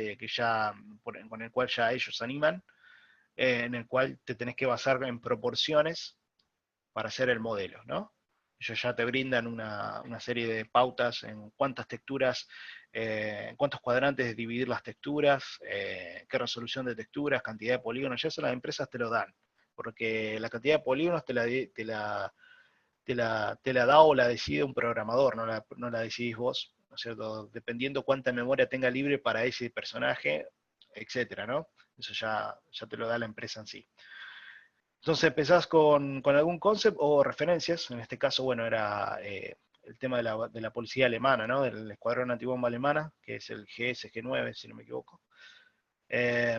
con el cual ya ellos animan, en el cual te tenés que basar en proporciones para hacer el modelo, ¿no? Ellos ya te brindan una serie de pautas en cuántas texturas, en cuántos cuadrantes dividir las texturas, qué resolución de texturas, cantidad de polígonos, ya eso las empresas te lo dan, porque la cantidad de polígonos te la da o la decide un programador, no la decidís vos, ¿no es cierto? Dependiendo cuánta memoria tenga libre para ese personaje, etcétera, ¿no? Eso ya te lo da la empresa en sí. Entonces empezás con algún concept o referencias, en este caso, bueno, era el tema de la policía alemana, ¿no? Del escuadrón antibomba alemana, que es el GS-G9, si no me equivoco. Eh,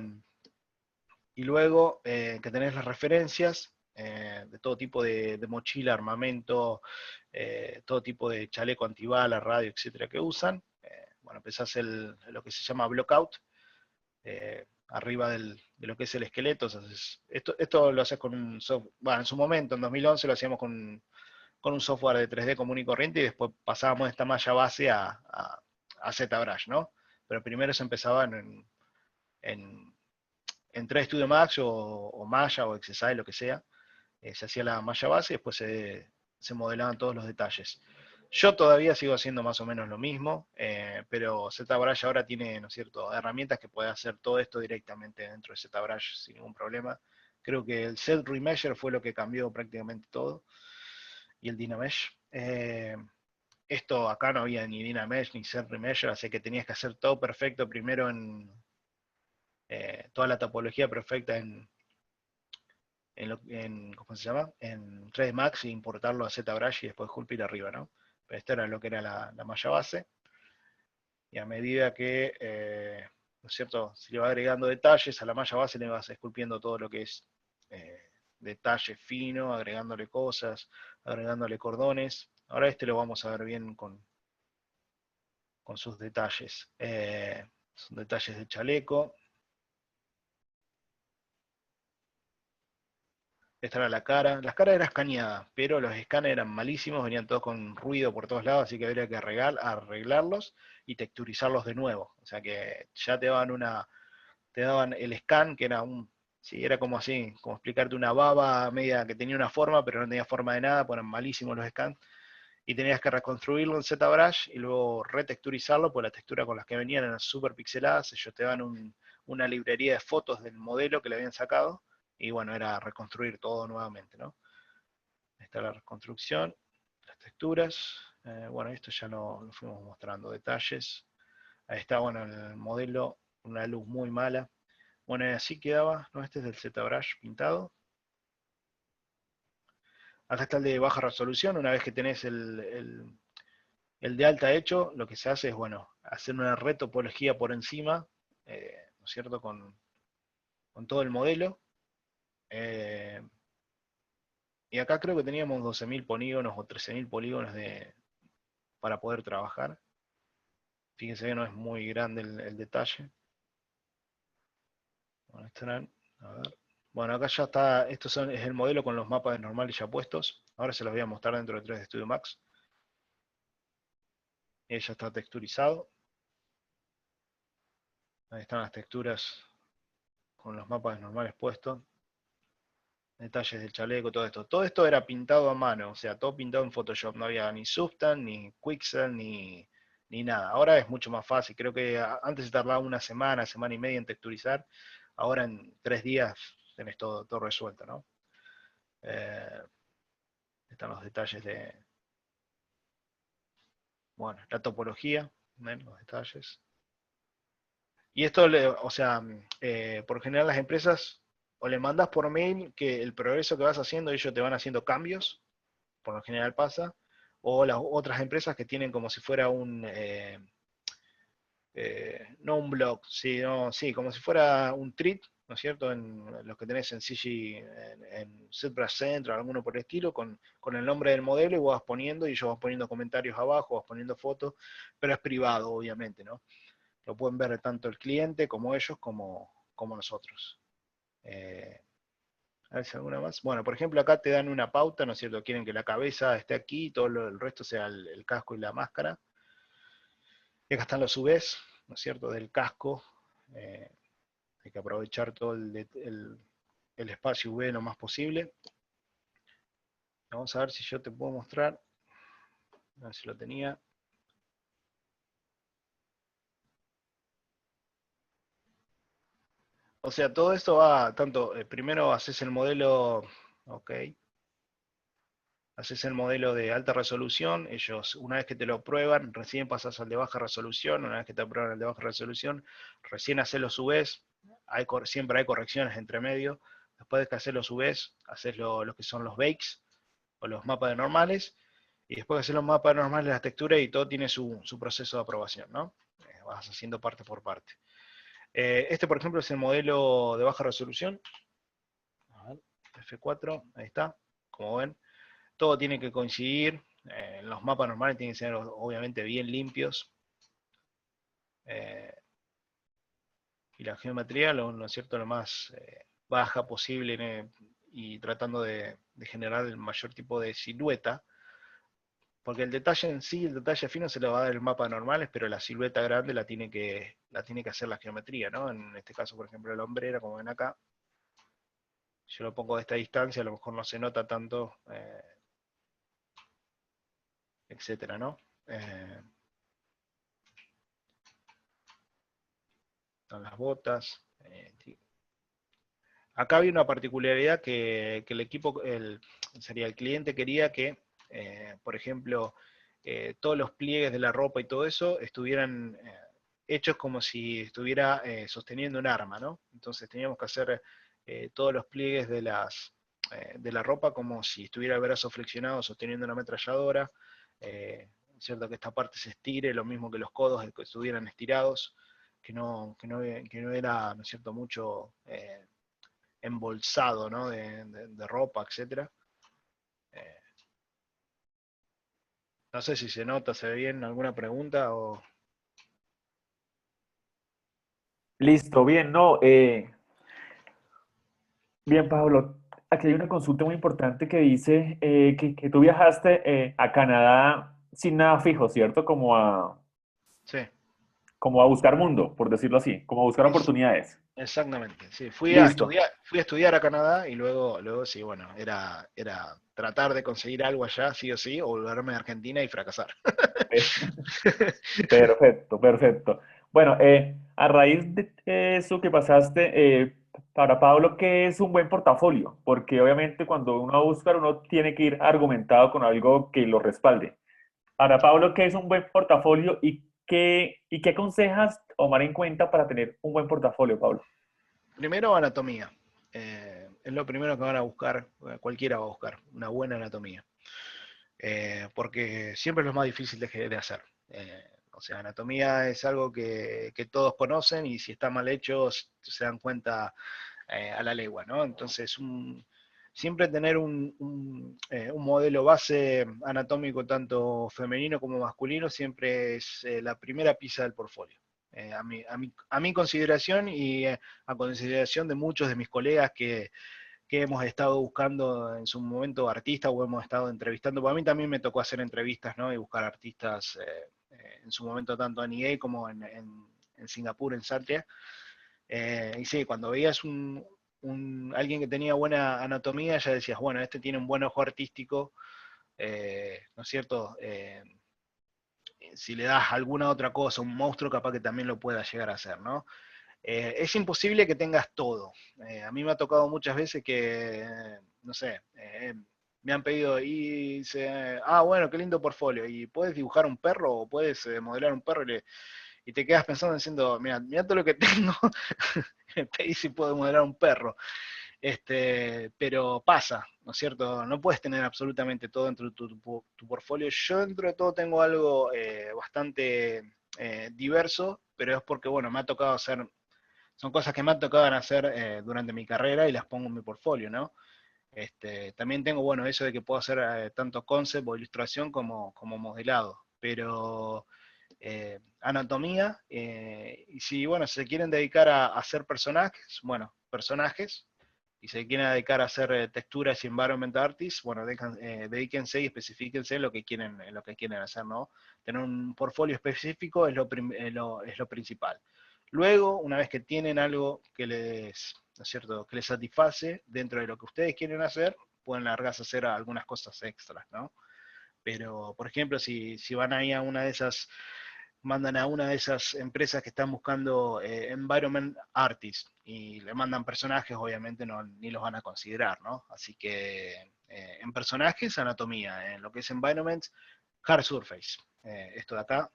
y luego que tenés las referencias de todo tipo de mochila, armamento, todo tipo de chaleco antibala, radio, etcétera, que usan. Bueno, empezás lo que se llama blockout, arriba de lo que es el esqueleto. Entonces, esto lo haces con un software, bueno, en su momento, en 2011 lo hacíamos con un software de 3D común y corriente y después pasábamos de esta malla base a ZBrush, ¿no? Pero primero se empezaba en 3 Studio Max o Maya o XSI, lo que sea. Se hacía la malla base y después se modelaban todos los detalles. Yo todavía sigo haciendo más o menos lo mismo, pero ZBrush ahora tiene, ¿no es cierto?, herramientas que puede hacer todo esto directamente dentro de ZBrush sin ningún problema. Creo que el Set Remeasure fue lo que cambió prácticamente todo, y el Dynamesh. Esto acá no había ni Dynamesh ni Set Remeasure, así que tenías que hacer todo perfecto primero toda la topología perfecta ¿cómo se llama? En 3D Max e importarlo a ZBrush y después Hulpir arriba, ¿no? Pero esto era lo que era la malla base. Y a medida que, ¿no es cierto?, se le va agregando detalles a la malla base, le vas esculpiendo todo lo que es detalle fino, agregándole cosas, agregándole cordones. Ahora este lo vamos a ver bien con sus detalles. Son detalles de chaleco. Esta era la cara. Las caras eran escaneadas, pero los escáneres eran malísimos, venían todos con ruido por todos lados, así que habría que arreglarlos y texturizarlos de nuevo. O sea que ya te daban el scan, que era sí, era como así, como explicarte una baba media que tenía una forma, pero no tenía forma de nada, pues eran malísimos los scans. Y tenías que reconstruirlo en ZBrush y luego retexturizarlo, pues las texturas con las que venían eran súper pixeladas. Ellos te dan una librería de fotos del modelo que le habían sacado, y bueno, era reconstruir todo nuevamente, ¿no? Esta es la reconstrucción, las texturas. Bueno, esto ya lo fuimos mostrando, detalles. Ahí está, bueno, el modelo, una luz muy mala. Bueno, y así quedaba, ¿no? Este es el ZBrush pintado. Acá está el de baja resolución. Una vez que tenés el de alta hecho, lo que se hace es, bueno, hacer una retopología por encima, ¿no es cierto?, con todo el modelo. Eh, y acá creo que teníamos 12.000 polígonos o 13.000 polígonos para poder trabajar. Fíjense que no es muy grande el detalle. Bueno, estarán, a ver, Bueno, acá ya está, es el modelo con los mapas normales ya puestos. Ahora se los voy a mostrar dentro de 3D Studio Max. Ya está texturizado. Ahí están las texturas con los mapas normales puestos. Detalles del chaleco, todo esto. Todo esto era pintado a mano, o sea, todo pintado en Photoshop. No había ni Substance, ni Quixel, ni nada. Ahora es mucho más fácil. Creo que antes se tardaba una semana, semana y media en texturizar. Ahora en 3 días tenés todo resuelto, ¿no? Están los detalles de, bueno, la topología, ¿ven? Los detalles. Y esto, o sea, por general las empresas o le mandas por mail que el progreso que vas haciendo, ellos te van haciendo cambios, por lo general pasa, o las otras empresas que tienen como si fuera no un blog, sino, sí, como si fuera un treat, ¿no es cierto? En los que tenés en CG, en ZBrush Central, alguno por el estilo, con el nombre del modelo y vos vas poniendo, y ellos vas poniendo comentarios abajo, vas poniendo fotos, pero es privado, obviamente, ¿no? Lo pueden ver tanto el cliente como ellos, como nosotros. A ver si alguna más. Bueno, por ejemplo, acá te dan una pauta, ¿no es cierto? Quieren que la cabeza esté aquí y todo el resto sea el casco y la máscara. Y acá están los UVs, ¿no es cierto? Del casco. Hay que aprovechar todo el espacio UV lo más posible. Vamos a ver si yo te puedo mostrar. A ver si lo tenía. O sea, todo esto va tanto, primero haces el modelo, ok, haces el modelo de alta resolución, ellos una vez que te lo prueban, recién pasas al de baja resolución, una vez que te aprueban el de baja resolución, recién haces los UVs, siempre hay correcciones entre medio, después de que haces los UVs, haces lo que son los bakes, o los mapas de normales, y después de hacer los mapas de normales, las texturas, y todo tiene su proceso de aprobación, ¿no? Vas haciendo parte por parte. Este, por ejemplo, es el modelo de baja resolución. A ver, F4, ahí está, como ven. Todo tiene que coincidir. Los mapas normales tienen que ser obviamente bien limpios. Y la geometría, ¿no es cierto?, lo más baja posible, y tratando de generar el mayor tipo de silueta. Porque el detalle en sí, el detalle fino se lo va a dar el mapa normales, pero la silueta grande la tiene que hacer la geometría, ¿no? En este caso, por ejemplo, la hombrera, como ven acá, yo lo pongo de esta distancia, a lo mejor no se nota tanto, etcétera, ¿no? Están las botas. Acá había una particularidad que el equipo, sería el cliente, quería que, por ejemplo, todos los pliegues de la ropa y todo eso estuvieran hechos como si estuviera sosteniendo un arma, ¿no? Entonces teníamos que hacer todos los pliegues de la ropa como si estuviera el brazo flexionado sosteniendo una ametralladora, cierto que esta parte se estire, lo mismo que los codos que estuvieran estirados, que no era, ¿no es cierto?, mucho embolsado, ¿no?, de ropa, etcétera. No sé si se nota, se ve bien, alguna pregunta o... Listo, bien, no. Bien, Pablo, aquí hay una consulta muy importante que dice que tú viajaste a Canadá sin nada fijo, ¿cierto? Sí, Como a buscar mundo, por decirlo así, como a buscar es, oportunidades. exactamente. Sí, fui a Listo. estudiar a Canadá y luego sí, bueno, era tratar de conseguir algo allá, sí o sí, o volverme a Argentina y fracasar. Perfecto, perfecto. Bueno, a raíz de eso que pasaste, para Pablo, ¿qué es un buen portafolio? Porque obviamente cuando uno va a buscar, uno tiene que ir argumentado con algo que lo respalde. Para Pablo, ¿qué es un buen portafolio y qué aconsejas tomar en cuenta para tener un buen portafolio, Pablo? Primero, anatomía. Es lo primero que van a buscar, cualquiera va a buscar, una buena anatomía. Porque siempre es lo más difícil de hacer. O sea, anatomía es algo que todos conocen y si está mal hecho se dan cuenta a la legua, ¿no? Entonces, siempre tener un modelo base anatómico tanto femenino como masculino siempre es la primera pieza del portfolio. a mi consideración y a consideración de muchos de mis colegas que hemos estado buscando en su momento artistas o hemos estado entrevistando. Para mí también me tocó hacer entrevistas, ¿no? Y buscar artistas en su momento tanto en EA como en Singapur, en Satya. Y sí, cuando veías alguien que tenía buena anatomía, ya decías, bueno, este tiene un buen ojo artístico, ¿no es cierto? Si le das alguna otra cosa, un monstruo, capaz que también lo pueda llegar a hacer, ¿no? Es imposible que tengas todo. A mí me ha tocado muchas veces que, no sé, me han pedido, y dice, bueno, qué lindo portfolio, y puedes dibujar un perro o puedes modelar un perro y te quedas pensando diciendo, mira todo lo que tengo, me pedís si puedo modelar un perro. Pero pasa, ¿no es cierto? No puedes tener absolutamente todo dentro de tu portfolio. Yo dentro de todo tengo algo bastante diverso, pero es porque, bueno, me ha tocado hacer, son cosas que me han tocado hacer durante mi carrera y las pongo en mi portfolio, ¿no? También tengo, bueno, eso de que puedo hacer tanto concept o ilustración como modelado, pero anatomía, y si, bueno, se quieren dedicar a hacer personajes, bueno, personajes, y se quieren dedicar a hacer texturas y environment artists, bueno, dedíquense y especifíquense en lo que quieren hacer, ¿no? Tener un portfolio específico es lo principal. Luego, una vez que tienen algo que les, ¿no es cierto?, que les satisface dentro de lo que ustedes quieren hacer, pueden largarse a hacer algunas cosas extras, ¿no? Pero, por ejemplo, si van ahí a una de esas, mandan a una de esas empresas que están buscando environment artists y le mandan personajes, obviamente ni los van a considerar, ¿no? Así que en personajes, anatomía, en lo que es environment, hard surface. Esto de acá,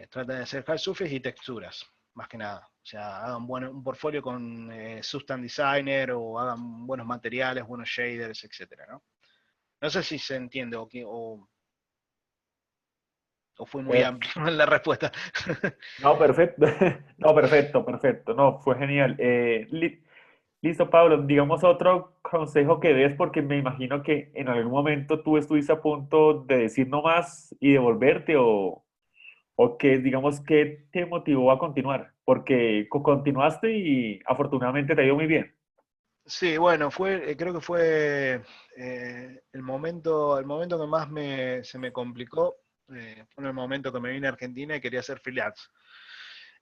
trata de hacer hard surface y texturas, más que nada. O sea, hagan un portfolio con Substance Designer o hagan buenos materiales, buenos shaders, etcétera, ¿no? No sé si se entiende o fue muy Eh, amplio la respuesta. no, perfecto. No, perfecto, perfecto. No, fue genial. Listo, Pablo. Digamos otro consejo que des, porque me imagino que en algún momento tú estuviste a punto de decir no más y devolverte, o que, digamos, ¿qué te motivó a continuar? Porque continuaste y afortunadamente te ha ido muy bien. Sí, bueno, creo que fue el momento que más se me complicó, fue en el momento que me vine a Argentina y quería hacer freelance.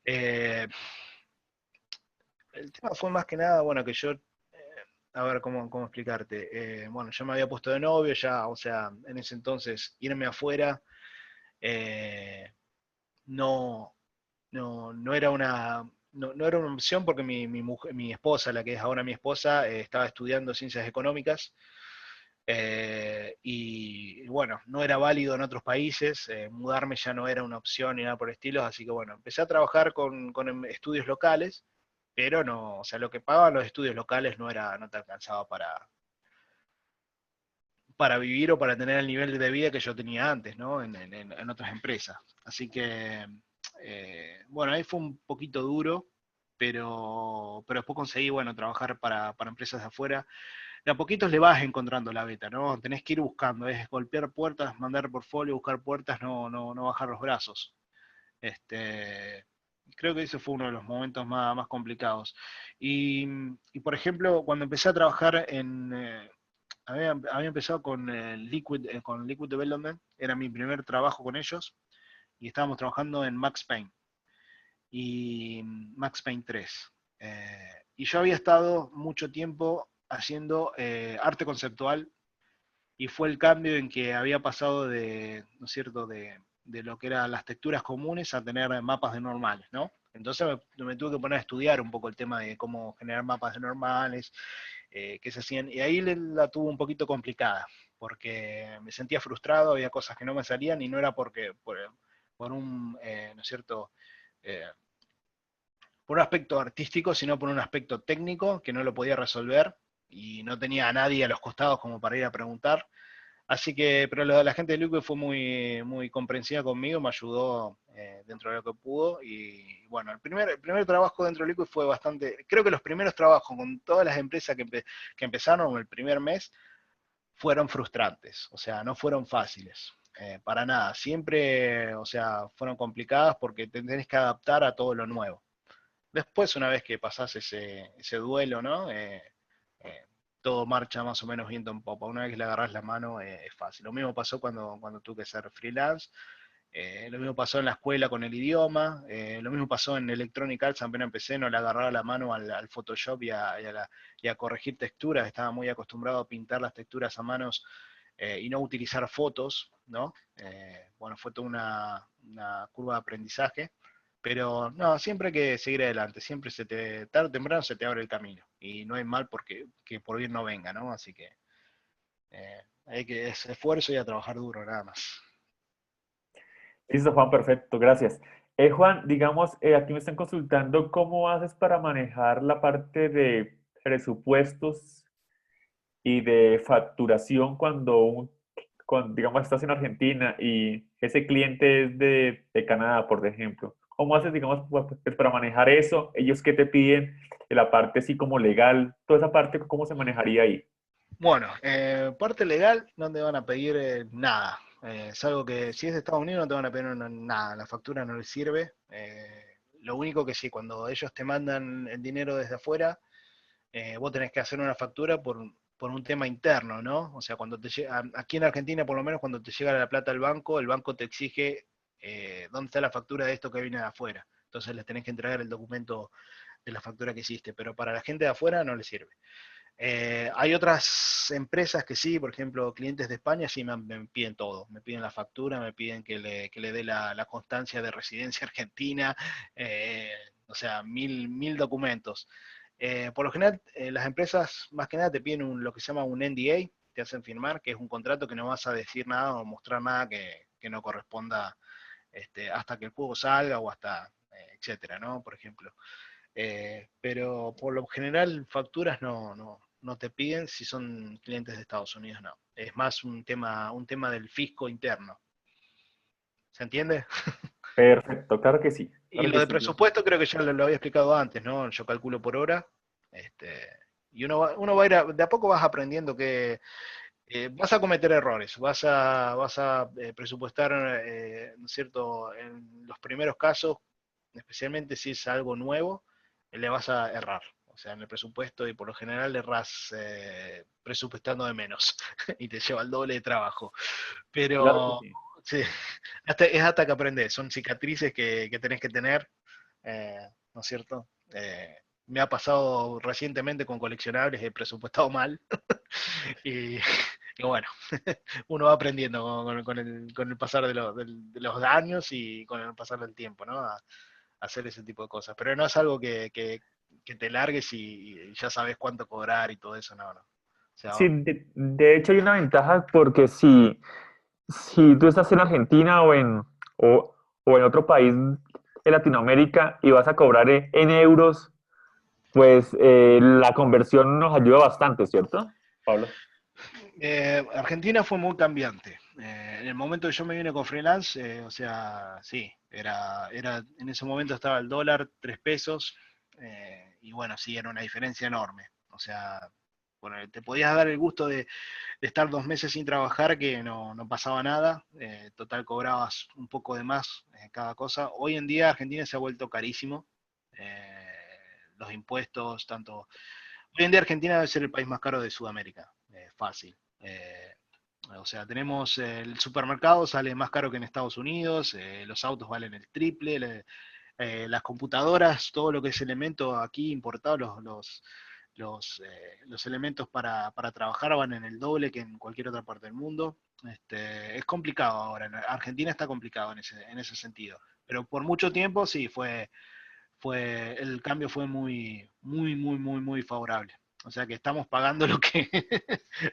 Eh, el tema fue más que nada, bueno, que yo, a ver cómo explicarte. Bueno, yo me había puesto de novio ya, o sea, en ese entonces irme afuera eh, no, no era no era una opción porque mi esposa, la que es ahora mi esposa, estaba estudiando ciencias económicas y bueno, no era válido en otros países, mudarme ya no era una opción ni nada por estilos, así que bueno, empecé a trabajar con estudios locales, pero no, o sea, lo que pagaban los estudios locales no te alcanzaba para vivir o para tener el nivel de vida que yo tenía antes, ¿no? En otras empresas. Así que, bueno, ahí fue un poquito duro, pero después conseguí, bueno, trabajar para empresas de afuera. De a poquitos le vas encontrando la beta, ¿no? Tenés que ir buscando, es golpear puertas, mandar portfolio, buscar puertas, no bajar los brazos. Este, creo que ese fue uno de los momentos más complicados. Y, por ejemplo, cuando empecé a trabajar había empezado con Liquid Development, era mi primer trabajo con ellos, y estábamos trabajando en Max Payne y Max Payne 3. Y yo había estado mucho tiempo haciendo arte conceptual y fue el cambio en que había pasado ¿no es cierto?, de lo que eran las texturas comunes a tener mapas de normales, ¿no? Entonces me tuve que poner a estudiar un poco el tema de cómo generar mapas de normales, qué se hacían, y ahí la tuve un poquito complicada, porque me sentía frustrado, había cosas que no me salían y no era por un, ¿no es cierto?, eh, por un aspecto artístico, sino por un aspecto técnico que no lo podía resolver y no tenía a nadie a los costados como para ir a preguntar. Así que, pero la gente de Liquid fue muy comprensiva conmigo, me ayudó dentro de lo que pudo. Y bueno, el primer trabajo dentro de Liquid fue bastante. Creo que los primeros trabajos con todas las empresas que empezaron el primer mes fueron frustrantes, o sea, no fueron fáciles. para nada. Siempre, o sea, fueron complicadas porque te tenés que adaptar a todo lo nuevo. Después, una vez que pasás ese duelo, ¿no? Eh, todo marcha más o menos viento en popa. Una vez que le agarrás la mano, es fácil. Lo mismo pasó cuando tuve que ser freelance. Lo mismo pasó en la escuela con el idioma. Lo mismo pasó en Electronic Arts. Apenas empecé, no le agarraba la mano al Photoshop y a corregir texturas. Estaba muy acostumbrado a pintar las texturas a manos y no utilizar fotos, ¿no? Bueno, fue toda una curva de aprendizaje. Pero no, siempre hay que seguir adelante, siempre tarde o temprano se te abre el camino. Y no hay mal porque que por bien no venga, ¿no? Así que hay que es esfuerzo y a trabajar duro, nada más. Listo, Juan, perfecto, gracias. Juan, digamos, aquí me están consultando cómo haces para manejar la parte de presupuestos y de facturación cuando, digamos, estás en Argentina y ese cliente es de Canadá, por ejemplo. ¿Cómo haces, digamos, pues, para manejar eso? ¿Ellos qué te piden? De la parte así como legal, toda esa parte, ¿cómo se manejaría ahí? Bueno, parte legal no te van a pedir nada. Es algo que si es de Estados Unidos no te van a pedir nada, la factura no les sirve. Lo único que sí, cuando ellos te mandan el dinero desde afuera, vos tenés que hacer una factura por un tema interno, ¿no? O sea, cuando te llega, aquí en Argentina por lo menos cuando te llega la plata al banco, el banco te exige dónde está la factura de esto que viene de afuera. Entonces les tenés que entregar el documento de la factura que hiciste, pero para la gente de afuera no les sirve. Hay otras empresas que sí, por ejemplo, clientes de España sí me piden todo, me piden la factura, me piden que le dé la constancia de residencia argentina, eh, o sea, mil documentos. Por lo general, las empresas más que nada te piden lo que se llama un NDA, te hacen firmar, que es un contrato que no vas a decir nada o mostrar nada que no corresponda hasta que el juego salga o hasta, etcétera, ¿no? Por ejemplo. Pero por lo general facturas no te piden si son clientes de Estados Unidos, no. Es más un tema del fisco interno. ¿Se entiende? Perfecto, Y claro lo que de sí. presupuesto creo que ya lo había explicado antes, ¿no? Yo calculo por hora. Este, y uno va a ir, de a poco vas aprendiendo que vas a cometer errores, vas a presupuestar, ¿no es cierto? En los primeros casos, especialmente si es algo nuevo, le vas a errar. O sea, en el presupuesto y por lo general erras presupuestando de menos y te lleva el doble de trabajo. Claro que Pero sí. sí, es hasta que aprendes, son cicatrices que tenés que tener, ¿no es cierto? Me ha pasado recientemente con coleccionables, he presupuestado mal y, y bueno, uno va aprendiendo con el pasar de los años y con el pasar del tiempo, ¿no? A hacer ese tipo de cosas. Pero no es algo que te largues y ya sabes cuánto cobrar y todo eso, no, no. O sea, Sí, de hecho hay una ventaja porque si tú estás en Argentina o en otro país de Latinoamérica y vas a cobrar en euros, pues la conversión nos ayuda bastante, ¿cierto, Pablo? Argentina fue muy cambiante. En el momento que yo me vine con freelance, o sea, sí, en ese momento estaba el dólar 3 pesos, y bueno, sí, era una diferencia enorme. O sea, bueno, te podías dar el gusto de estar 2 meses sin trabajar, que no pasaba nada, total cobrabas un poco de más cada cosa. Hoy en día Argentina se ha vuelto carísimo, los impuestos, tanto. Hoy en día Argentina debe ser el país más caro de Sudamérica, fácil. O sea, tenemos el supermercado sale más caro que en Estados Unidos, los autos valen el triple, las computadoras, todo lo que es elemento aquí importado, los elementos para trabajar van en el doble que en cualquier otra parte del mundo. Es complicado ahora, en Argentina está complicado en ese sentido, pero por mucho tiempo sí, el cambio fue muy, muy, muy, muy, muy favorable. O sea que estamos pagando lo que,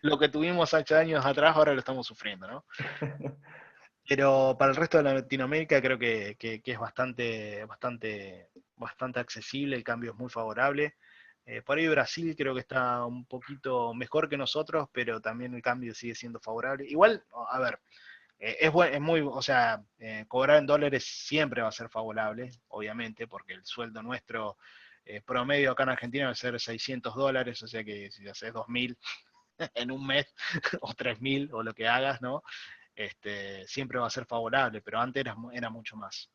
lo que tuvimos 8 años atrás, ahora lo estamos sufriendo, ¿no? Pero para el resto de Latinoamérica creo que es bastante accesible, el cambio es muy favorable. Por ahí Brasil creo que está un poquito mejor que nosotros, pero también el cambio sigue siendo favorable. Igual, a ver, es muy, o sea, cobrar en dólares siempre va a ser favorable, obviamente, porque el sueldo nuestro promedio acá en Argentina va a ser $600, o sea que si haces 2.000 en un mes, o 3.000, o lo que hagas, ¿no? siempre va a ser favorable, pero antes era mucho más.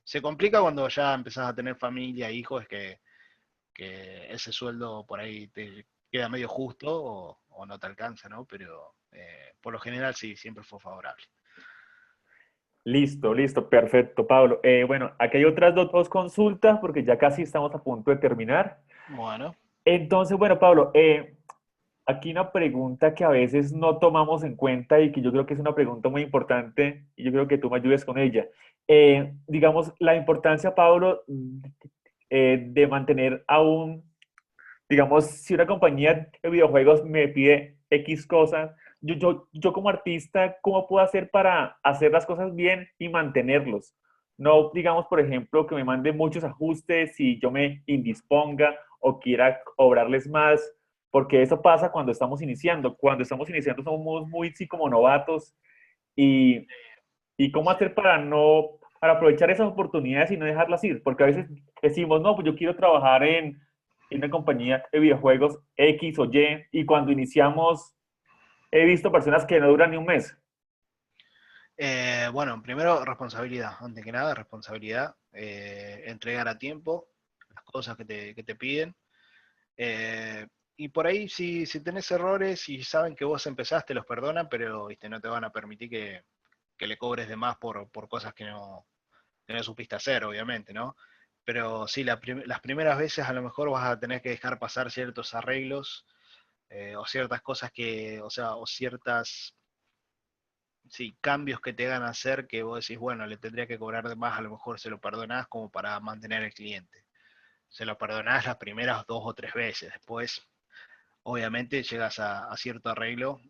Se complica cuando ya empezás a tener familia, hijos, que ese sueldo por ahí te queda medio justo o no te alcanza, ¿no? Pero por lo general sí, siempre fue favorable. Listo, listo, perfecto, Pablo. Bueno, aquí hay otras dos consultas porque ya casi estamos a punto de terminar. Bueno, Entonces, bueno, Pablo, aquí una pregunta que a veces no tomamos en cuenta y que yo creo que es una pregunta muy importante y yo creo que tú me ayudes con ella. Digamos, la importancia, Pablo, de mantener aún, digamos, si una compañía de videojuegos me pide X cosas, yo como artista, ¿cómo puedo hacer para hacer las cosas bien y mantenerlos? No, digamos, por ejemplo, que me mande muchos ajustes y yo me indisponga o quiera cobrarles más, porque eso pasa cuando estamos iniciando. Cuando estamos iniciando somos muy, sí, como novatos y, y cómo hacer para no, para aprovechar esas oportunidades y no dejarlas ir, porque a veces decimos, no, pues yo quiero trabajar en una compañía de videojuegos X o Y cuando iniciamos he visto personas que no duran ni un mes. bueno, primero responsabilidad, antes que nada responsabilidad, entregar a tiempo las cosas que te piden. Eh, y por ahí, si tenés errores y saben que vos empezaste, los perdonan, pero ¿viste? No te van a permitir que le cobres de más por cosas que no supiste hacer, obviamente, ¿no? Pero sí, las primeras veces a lo mejor vas a tener que dejar pasar ciertos arreglos o ciertas cosas o sea, o ciertas, sí, cambios que te hagan hacer que vos decís, bueno, le tendría que cobrar de más, a lo mejor se lo perdonás como para mantener el cliente. Se lo perdonás las primeras 2 o 3 veces, después obviamente llegas a cierto arreglo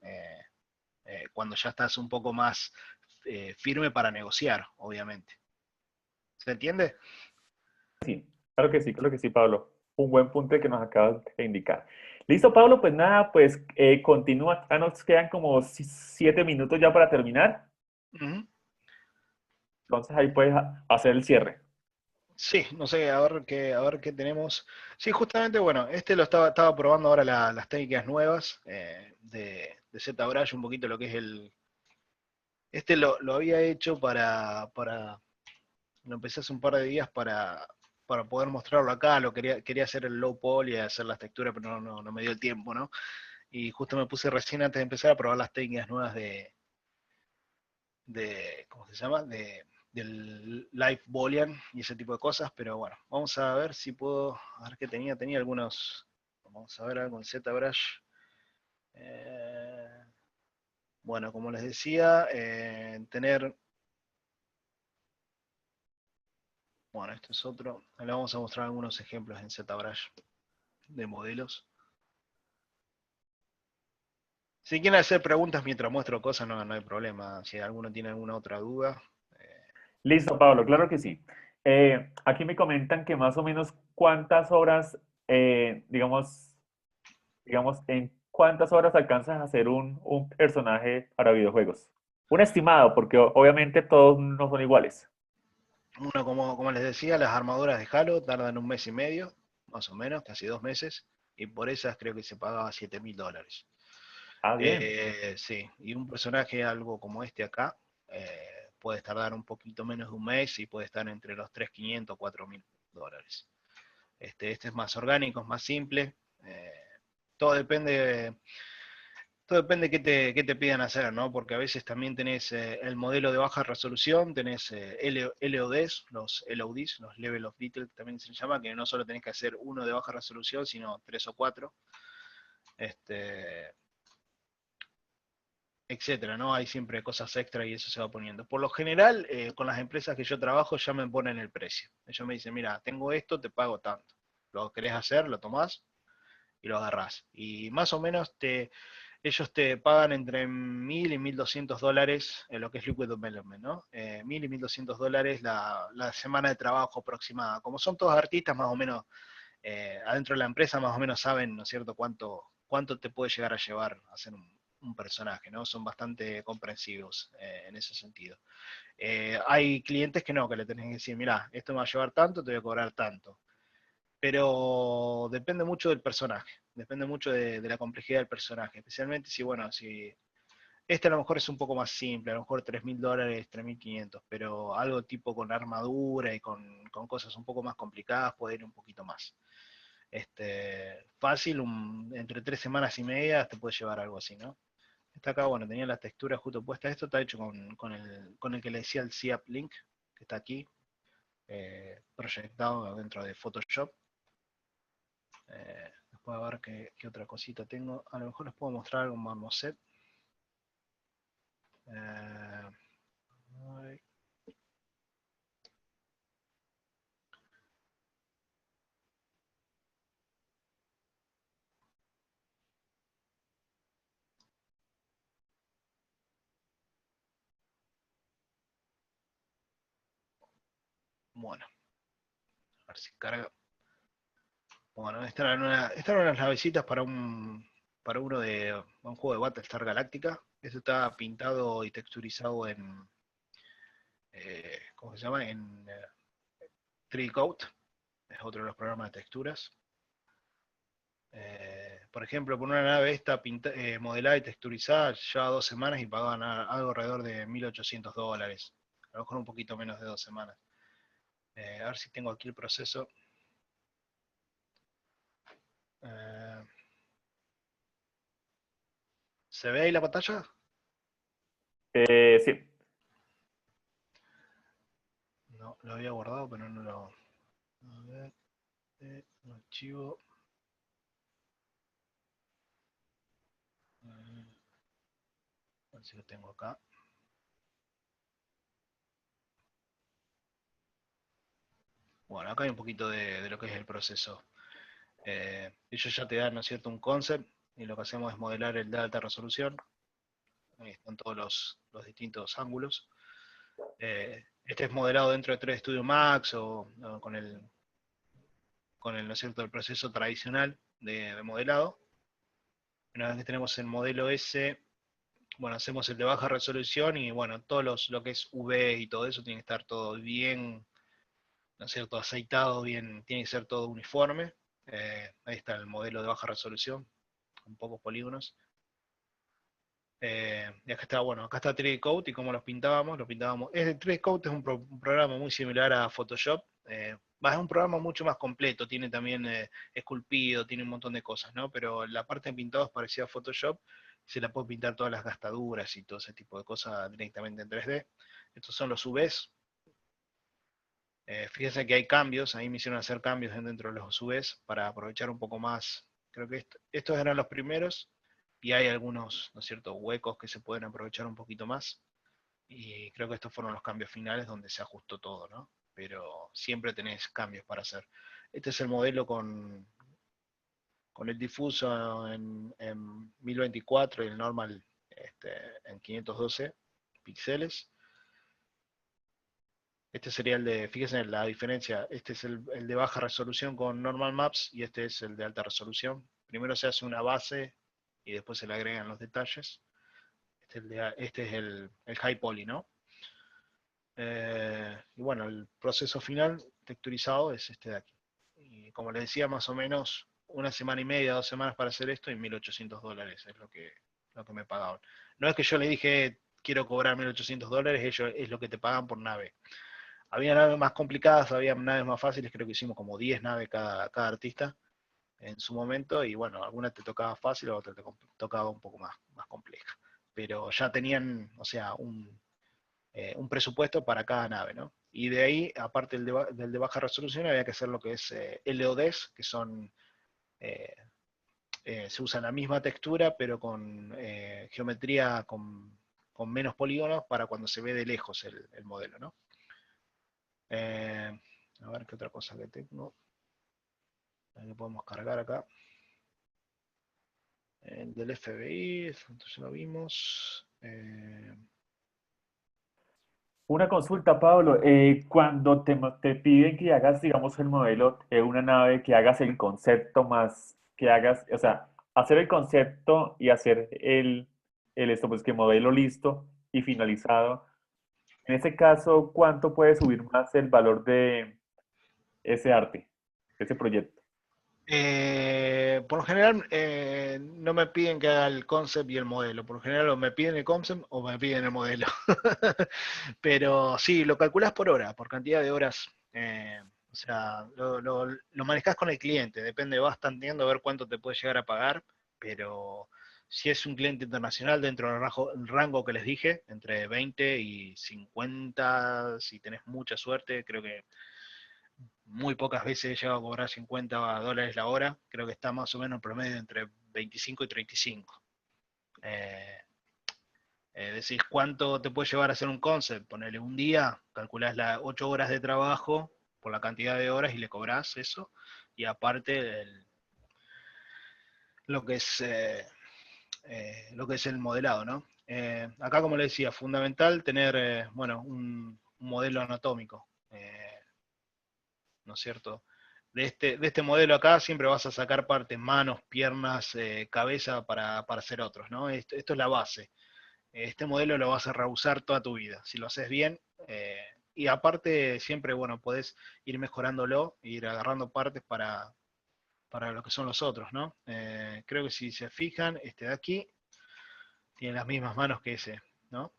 cuando ya estás un poco más firme para negociar, obviamente. ¿Se entiende? Sí, claro que sí, Pablo. Un buen punto que nos acabas de indicar. Listo, Pablo, pues nada, pues continúa. Ya nos quedan como 7 minutos ya para terminar. Ujú. Entonces ahí puedes hacer el cierre. Sí, no sé, a ver qué tenemos. Sí, justamente, bueno, estaba probando ahora las técnicas nuevas de ZBrush, un poquito lo que es lo había hecho lo empecé hace un par de días para poder mostrarlo acá, quería hacer el low poly y hacer las texturas, pero no me dio el tiempo, ¿no? Y justo me puse recién antes de empezar a probar las técnicas nuevas ¿cómo se llama? Del Live Boolean y ese tipo de cosas, pero bueno, vamos a ver si puedo, a ver qué tenía algunos, vamos a ver algo en ZBrush. Eh, bueno, como les decía, bueno, este es otro, le vamos a mostrar algunos ejemplos en ZBrush de modelos. Si quieren hacer preguntas mientras muestro cosas, no hay problema. Si alguno tiene alguna otra duda. Listo, Pablo, claro que sí. Aquí me comentan que más o menos cuántas horas, digamos, en cuántas horas alcanzas a hacer un personaje para videojuegos. Un estimado, porque obviamente todos no son iguales. Uno, como les decía, las armaduras de Halo tardan 1 mes y medio, más o menos, casi 2 meses, y por esas creo que se pagaba $7.000. Ah, bien. Sí, y un personaje algo como este acá puede tardar un poquito menos de un mes y puede estar entre los 3.500 $4.000. Este es más orgánico, es más simple. Todo depende Todo depende qué te pidan hacer, ¿no? Porque a veces también tenés el modelo de baja resolución, tenés LODs, los LODs, los Level of Detail también se llama, que no solo tenés que hacer uno de baja resolución, sino 3 o 4, este, etcétera, ¿no? Hay siempre cosas extra y eso se va poniendo. Por lo general, con las empresas que yo trabajo ya me ponen el precio. Ellos me dicen, mira, tengo esto, te pago tanto. Lo querés hacer, lo tomás y lo agarrás. Y más o menos ellos te pagan entre 1.000 y $1.200 en lo que es Liquid Development, ¿no? 1.000 y $1.200 la semana de trabajo aproximada. Como son todos artistas, más o menos, adentro de la empresa más o menos saben, ¿no es cierto?, cuánto te puede llegar a llevar hacer un personaje, ¿no? Son bastante comprensivos en ese sentido. Hay clientes que no, que le tenés que decir, mira, esto me va a llevar tanto, te voy a cobrar tanto, pero depende mucho del personaje, depende mucho de la complejidad del personaje, especialmente si, bueno, si Este a lo mejor es un poco más simple, a lo mejor $3.000, 3.500, pero algo tipo con armadura y con cosas un poco más complicadas puede ir un poquito más. Fácil, entre 3 semanas y media te puede llevar algo así, ¿no? Está acá, bueno, tenía la textura justo puesta. Esto está hecho con el que le decía el Zap Link, que está aquí, proyectado dentro de Photoshop. Después a ver qué otra cosita tengo. A lo mejor les puedo mostrar algo en Marmoset. Ay. Bueno, a ver si carga. Bueno, estas eran unas navecitas para un juego de Battlestar Galactica. Esto está pintado y texturizado en, ¿cómo se llama? En 3D Coat, es otro de los programas de texturas. Por ejemplo, por una nave esta modelada y texturizada, llevaba 2 semanas y pagaban algo alrededor de $1.800. A lo mejor un poquito menos de 2 semanas. A ver si tengo aquí el proceso. ¿Se ve ahí la pantalla? Sí. No, lo había guardado, pero no lo... A ver, archivo. A ver si lo tengo acá. Bueno, acá hay un poquito de lo que es el proceso. Ellos ya te dan, ¿no es cierto?, un concept, y lo que hacemos es modelar el de alta resolución. Ahí están todos los distintos ángulos. Este es modelado dentro de 3D Studio Max o con el, ¿no es cierto?, el proceso tradicional de modelado. Una vez que tenemos el modelo ese, bueno, hacemos el de baja resolución y bueno, lo que es UV y todo eso tiene que estar todo bien, ¿no es cierto?, aceitado, bien, tiene que ser todo uniforme. Ahí está el modelo de baja resolución, con pocos polígonos. Y acá está, bueno, acá está 3D Coat y cómo los pintábamos. 3D Coat es un programa muy similar a Photoshop. Es un programa mucho más completo, tiene también esculpido, tiene un montón de cosas, ¿no? Pero la parte de pintado es parecida a Photoshop, se la puede pintar todas las gastaduras y todo ese tipo de cosas directamente en 3D. Estos son los UVs. Fíjense que hay cambios, ahí me hicieron hacer cambios dentro de los UVs para aprovechar un poco más. Creo que estos eran los primeros y hay algunos, ¿no es cierto?, huecos que se pueden aprovechar un poquito más. Y creo que estos fueron los cambios finales donde se ajustó todo, ¿no? Pero siempre tenés cambios para hacer. Este es el modelo con el difuso en 1024 y el normal en 512 píxeles. Este sería fíjense la diferencia, este es el de baja resolución con Normal Maps y este es el de alta resolución. Primero se hace una base y después se le agregan los detalles. Este es el High Poly, ¿no? Y bueno, el proceso final texturizado es este de aquí. Y como les decía, más o menos 1 semana y media, 2 semanas para hacer esto y $1.800 es lo que me pagaban. No es que yo le dije, quiero cobrar $1.800, ellos es lo que te pagan por nave. Había naves más complicadas, había naves más fáciles, creo que hicimos como 10 naves cada artista en su momento, y bueno, alguna te tocaba fácil, o otra te tocaba un poco más compleja. Pero ya tenían, o sea, un presupuesto para cada nave, ¿no? Y de ahí, aparte del de baja resolución, había que hacer lo que es LODs, que son, se usa la misma textura, pero con geometría con menos polígonos para cuando se ve de lejos el modelo, ¿no? A ver qué otra cosa que tengo. Que podemos cargar acá. El del FBI, entonces lo vimos. Una consulta, Pablo. Cuando te piden que hagas, digamos, el modelo de una nave, que hagas el concepto más, que hagas, o sea, hacer el concepto y hacer pues que modelo listo y finalizado. En ese caso, ¿cuánto puede subir más el valor de ese arte, de ese proyecto? Por lo general, no me piden que haga el concept y el modelo. Por lo general, o me piden el concept o me piden el modelo. Pero sí, lo calculás por hora, por cantidad de horas. O sea, lo manejás con el cliente. Depende, vas tanteando a ver cuánto te puede llegar a pagar. Pero si es un cliente internacional dentro del rango que les dije, entre 20 y 50, si tenés mucha suerte, creo que muy pocas veces he llegado a cobrar $50 la hora, creo que está más o menos en promedio entre 25 y 35. Eh, Decís cuánto te puede llevar a hacer un concept, ponele un día, calculás las 8 horas de trabajo por la cantidad de horas y le cobrás eso, y aparte lo que es lo que es el modelado, ¿no? Acá, como le decía, fundamental tener, bueno, un modelo anatómico, ¿no es cierto? De este modelo acá siempre vas a sacar partes, manos, piernas, cabeza para hacer otros, ¿no? Esto es la base. Este modelo lo vas a reusar toda tu vida, si lo haces bien. Y aparte, siempre, bueno, podés ir mejorándolo, ir agarrando partes para lo que son los otros, ¿no? Creo que si se fijan, este de aquí tiene las mismas manos que ese, ¿no?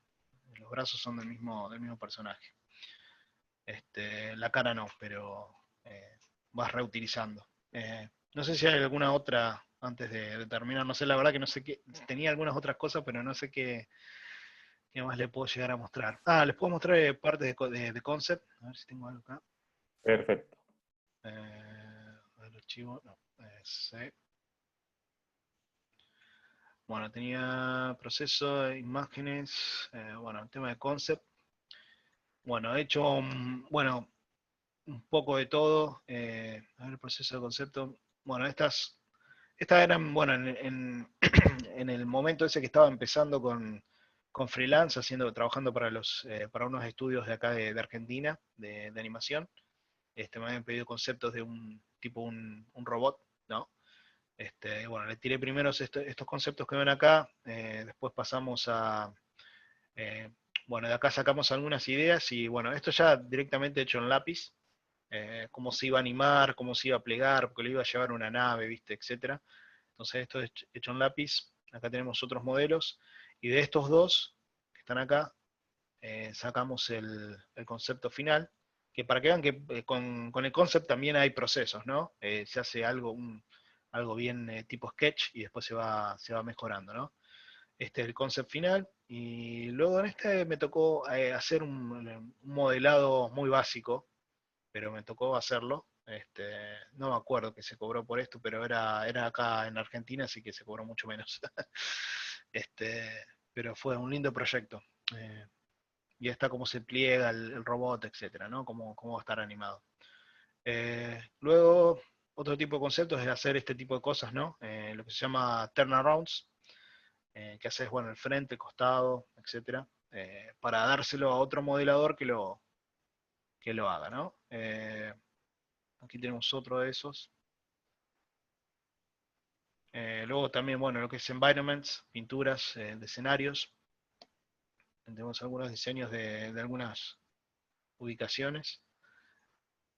Los brazos son del mismo personaje. La cara no, pero vas reutilizando. No sé si hay alguna otra antes de terminar, no sé, la verdad que no sé qué, tenía algunas otras cosas, pero no sé qué más le puedo llegar a mostrar. Les puedo mostrar partes de concept, a ver si tengo algo acá. Perfecto. El archivo, no, sí. Bueno, tenía proceso, imágenes, bueno, el tema de concept. Bueno, he hecho, bueno, un poco de todo. A ver, el proceso de concepto. Bueno, estas eran, bueno, en el momento ese que estaba empezando con freelance, trabajando para unos estudios de acá de Argentina, de animación. Me habían pedido conceptos de un tipo, un robot, ¿no? Bueno, le tiré primero estos conceptos que ven acá, después pasamos eh, bueno, de acá sacamos algunas ideas y bueno, esto ya directamente hecho en lápiz, cómo se iba a animar, cómo se iba a plegar, porque lo iba a llevar una nave, ¿viste? Etcétera. Entonces esto es hecho en lápiz. Acá tenemos otros modelos. Y de estos dos que están acá, sacamos el concepto final. Que para que vean que con el concept también hay procesos, ¿no? Se hace algo bien tipo sketch y después se va mejorando, ¿no? Este es el concept final. Y luego en me tocó hacer un modelado muy básico, pero me tocó hacerlo. No me acuerdo que se cobró por esto, pero era acá en Argentina, así que se cobró mucho menos. este, pero fue un lindo proyecto. Y está cómo se pliega el robot, etcétera, ¿no? Cómo va a estar animado. Luego, otro tipo de conceptos es hacer este tipo de cosas, ¿no? Lo que se llama turnarounds, que haces, bueno, el frente, el costado, etcétera, para dárselo a otro modelador que lo haga, ¿no? Aquí tenemos otro de esos. Luego también, bueno, lo que es environments, pinturas de escenarios. Tenemos algunos diseños de algunas ubicaciones.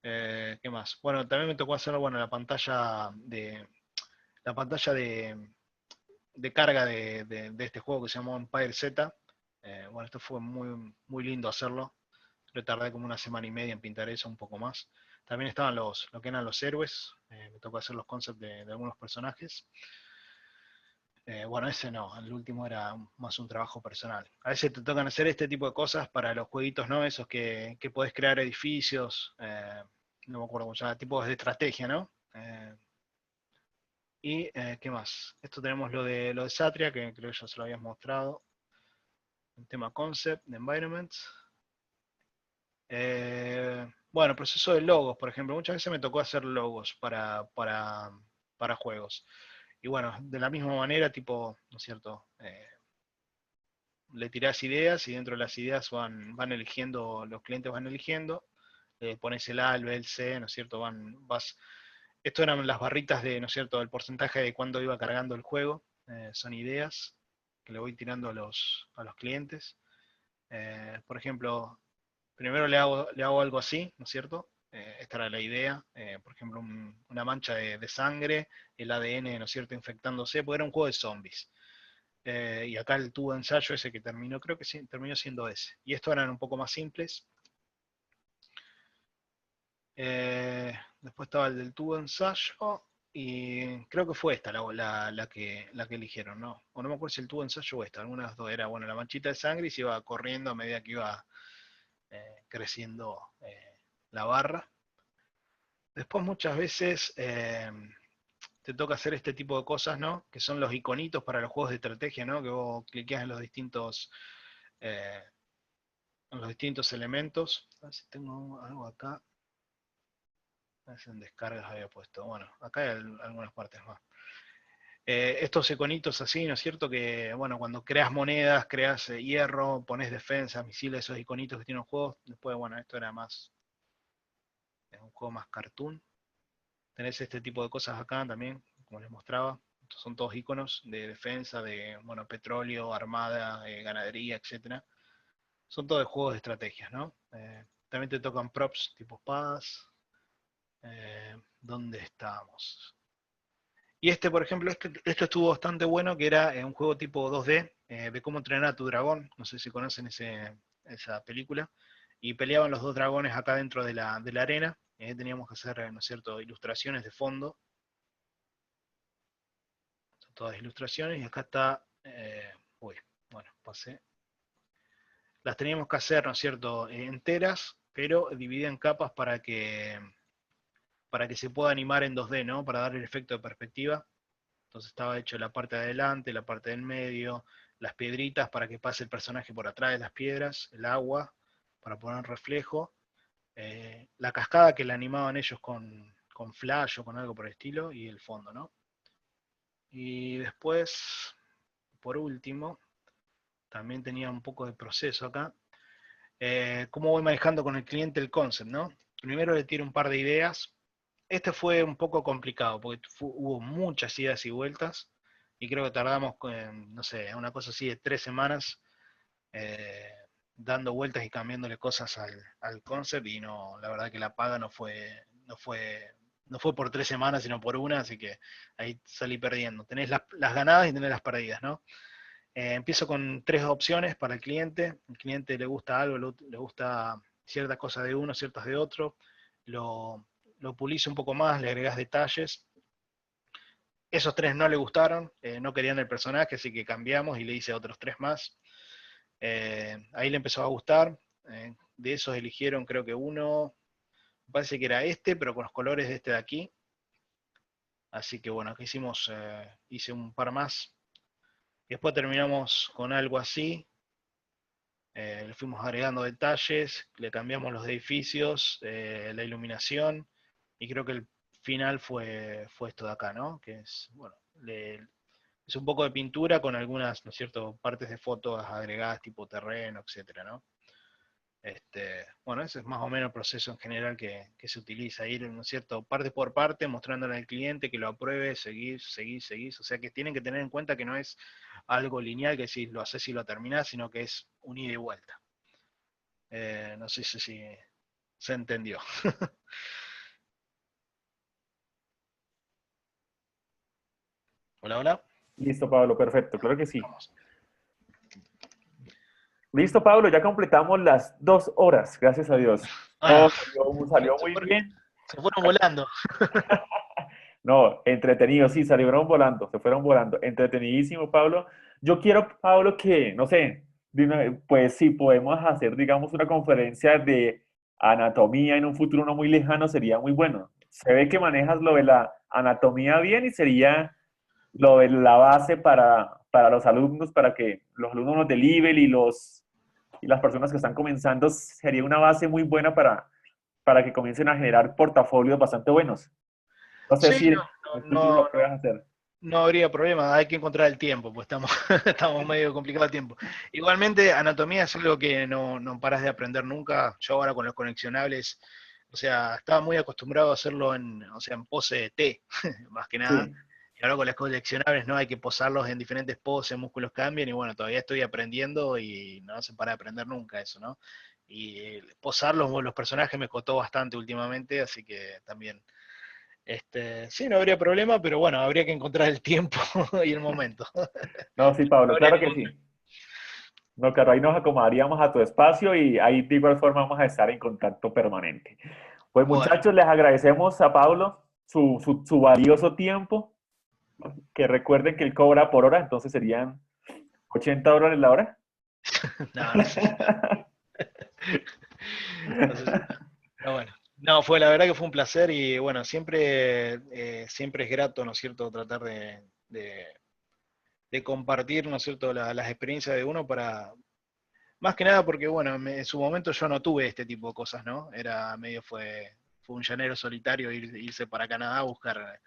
¿Qué más? Bueno, también me tocó hacer, bueno, la pantalla de carga de este juego que se llamó Empire Z. Bueno, esto fue muy, muy lindo hacerlo. Yo tardé como una semana y media en pintar eso, un poco más. También estaban lo que eran los héroes. Me tocó hacer los concepts de algunos personajes. Bueno, ese no, el último era más un trabajo personal. A veces te tocan hacer este tipo de cosas para los jueguitos, ¿no? Esos que podés crear edificios, no me acuerdo cómo se llama, tipos de estrategia, ¿no? ¿Qué más? Esto tenemos lo de Satria, que creo que ya se lo habías mostrado. El tema concept, de environment. Bueno, proceso de logos, por ejemplo. Muchas veces me tocó hacer logos para juegos. Y bueno, de la misma manera, tipo, ¿no es cierto? Le tirás ideas y dentro de las ideas van eligiendo, los clientes van eligiendo, pones el A, el B, el C, ¿no es cierto? Esto eran las barritas ¿no es cierto?, del porcentaje de cuándo iba cargando el juego, son ideas que le voy tirando a los clientes. Por ejemplo, primero le hago algo así, ¿no es cierto? esta era la idea. Por ejemplo, una mancha de sangre, el ADN, ¿no es cierto?, infectándose, porque era un juego de zombies. Y acá el tubo de ensayo ese que terminó, creo que sí, terminó siendo ese. Y estos eran un poco más simples. Después estaba el del tubo de ensayo, y creo que fue esta la que eligieron, ¿no? O no me acuerdo si el tubo de ensayo o esta, alguna de las dos era, bueno, la manchita de sangre y se iba corriendo a medida que iba creciendo la barra. Después muchas veces te toca hacer este tipo de cosas, ¿no? Que son los iconitos para los juegos de estrategia, ¿no? Que vos cliqueas en los distintos elementos. A ver si tengo algo acá. A ver si en descargas había puesto. Bueno, acá hay algunas partes más. Estos iconitos así, ¿no es cierto? Que, bueno, cuando creas monedas, creas hierro, pones defensa, misiles, esos iconitos que tienen los juegos. Después, bueno, esto era más, es un juego más cartoon. Tenés este tipo de cosas acá también, como les mostraba. Estos son todos iconos de defensa, de, bueno, petróleo, armada, ganadería, etcétera. Son todos juegos de estrategias, ¿no? También te tocan props tipo espadas. ¿Dónde estamos? Y este, por ejemplo, esto estuvo bastante bueno, que era un juego tipo 2D, de cómo entrenar a tu dragón. No sé si conocen esa película. Y peleaban los dos dragones acá dentro de la arena. Teníamos que hacer, ¿no es cierto?, ilustraciones de fondo. Son todas ilustraciones. Y acá está... bueno, pasé. Las teníamos que hacer, ¿no es cierto?, enteras, pero divididas en capas para que se pueda animar en 2D, ¿no? Para dar el efecto de perspectiva. Entonces estaba hecho la parte de adelante, la parte del medio, las piedritas para que pase el personaje por atrás de las piedras, el agua para poner reflejo, la cascada que la animaban ellos con flash o con algo por el estilo, y el fondo, ¿no? Y después, por último, también tenía un poco de proceso acá. ¿Cómo voy manejando con el cliente el concept, no? Primero le tiro un par de ideas. Este fue un poco complicado, porque hubo muchas idas y vueltas, y creo que tardamos, no sé, una cosa así de 3 semanas, dando vueltas y cambiándole cosas al concept, y no, la verdad que la paga no fue por 3 semanas, sino por una, así que ahí salí perdiendo. Tenés las ganadas y tenés las perdidas, ¿no? Empiezo con 3 opciones para el cliente. El cliente le gusta algo, le gusta ciertas cosas de uno, ciertas de otro. Lo pulizo un poco más, le agregas detalles. Esos 3 no le gustaron, no querían el personaje, así que cambiamos y le hice otros 3 más. Ahí le empezó a gustar. De esos eligieron, creo que uno, me parece que era este, pero con los colores de este de aquí. Así que bueno, aquí hice un par más. Después terminamos con algo así. Le fuimos agregando detalles, le cambiamos los edificios, la iluminación, y creo que el final fue esto de acá, ¿no? Que es, bueno, es un poco de pintura con algunas, ¿no es cierto?, partes de fotos agregadas tipo terreno, etcétera, ¿no? Bueno, ese es más o menos el proceso en general que se utiliza, ir, ¿no es cierto?, parte por parte, mostrándole al cliente que lo apruebe, seguir, o sea que tienen que tener en cuenta que no es algo lineal, que si lo haces y lo terminás, sino que es un ida y vuelta. No sé si se entendió. Hola, hola. Listo, Pablo, perfecto, claro que sí. Vamos. Listo, Pablo, ya completamos las 2 horas, gracias a Dios. Ah, Salió muy bien. se fueron volando. No, entretenido, sí, salieron volando, se fueron volando. Entretenidísimo, Pablo. Yo quiero, Pablo, que, no sé, pues si podemos hacer, digamos, una conferencia de anatomía en un futuro no muy lejano, sería muy bueno. Se ve que manejas lo de la anatomía bien y sería lo de la base para los alumnos, para que los alumnos del IBEL y las personas que están comenzando, sería una base muy buena para que comiencen a generar portafolios bastante buenos. No sé Sí, si en el futuro lo puedas hacer. no habría problema, hay que encontrar el tiempo, pues estamos medio complicados de tiempo. Igualmente, anatomía es algo que no paras de aprender nunca. Yo ahora con los conexionables, o sea, estaba muy acostumbrado a hacerlo en pose de T, más que nada. Sí. Y ahora con los coleccionables no hay que posarlos en diferentes poses, músculos cambian, y bueno, todavía estoy aprendiendo y no se para de aprender nunca eso, ¿no? posar los personajes me costó bastante últimamente, así que también, sí, no habría problema, pero bueno, habría que encontrar el tiempo y el momento. No, sí, No Pablo, habría claro que ningún- sí. No, claro, ahí nos acomodaríamos a tu espacio y ahí de igual forma vamos a estar en contacto permanente. Pues Bueno, muchachos, les agradecemos a Pablo su valioso tiempo, que recuerden que él cobra por hora, entonces serían $80 la hora. no, no sé si no sé si pero bueno. No, la verdad que fue un placer y bueno, siempre es grato, ¿no es cierto?, tratar de compartir, ¿no es cierto?, las experiencias de uno más que nada porque, bueno, en su momento yo no tuve este tipo de cosas, ¿no? Fue un llanero solitario irse para Canadá a buscar,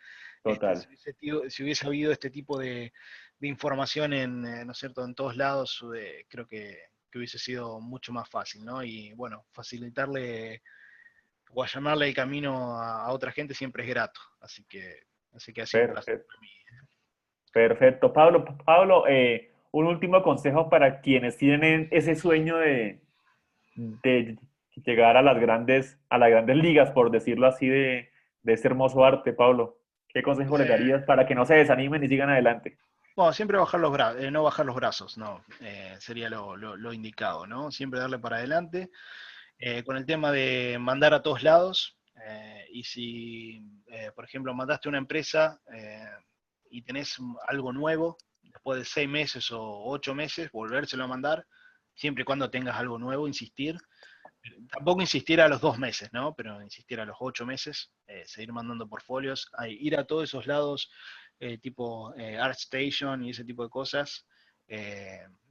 Total. si hubiese habido este tipo de información ¿no es cierto?, en todos lados, creo que hubiese sido mucho más fácil, ¿no? Y bueno, facilitarle o allanarle el camino a otra gente siempre es grato, así que ha sido un placer Perfecto. para mí. Perfecto. Pablo, un último consejo para quienes tienen ese sueño de llegar a las grandes ligas, por decirlo así, de ese hermoso arte, Pablo. ¿Qué consejo les Eh, darías para que no se desanimen y sigan adelante? Bueno, siempre no bajar los brazos, no, sería lo indicado, ¿no? Siempre darle para adelante. Con el tema de mandar a todos lados, y si, por ejemplo, mandaste a una empresa y tenés algo nuevo, después de 6 meses o 8 meses, volvérselo a mandar, siempre y cuando tengas algo nuevo, insistir. Tampoco insistir a los 2 meses, ¿no? Pero insistir a los 8 meses, seguir mandando portfolios, ir a todos esos lados, tipo ArtStation y ese tipo de cosas,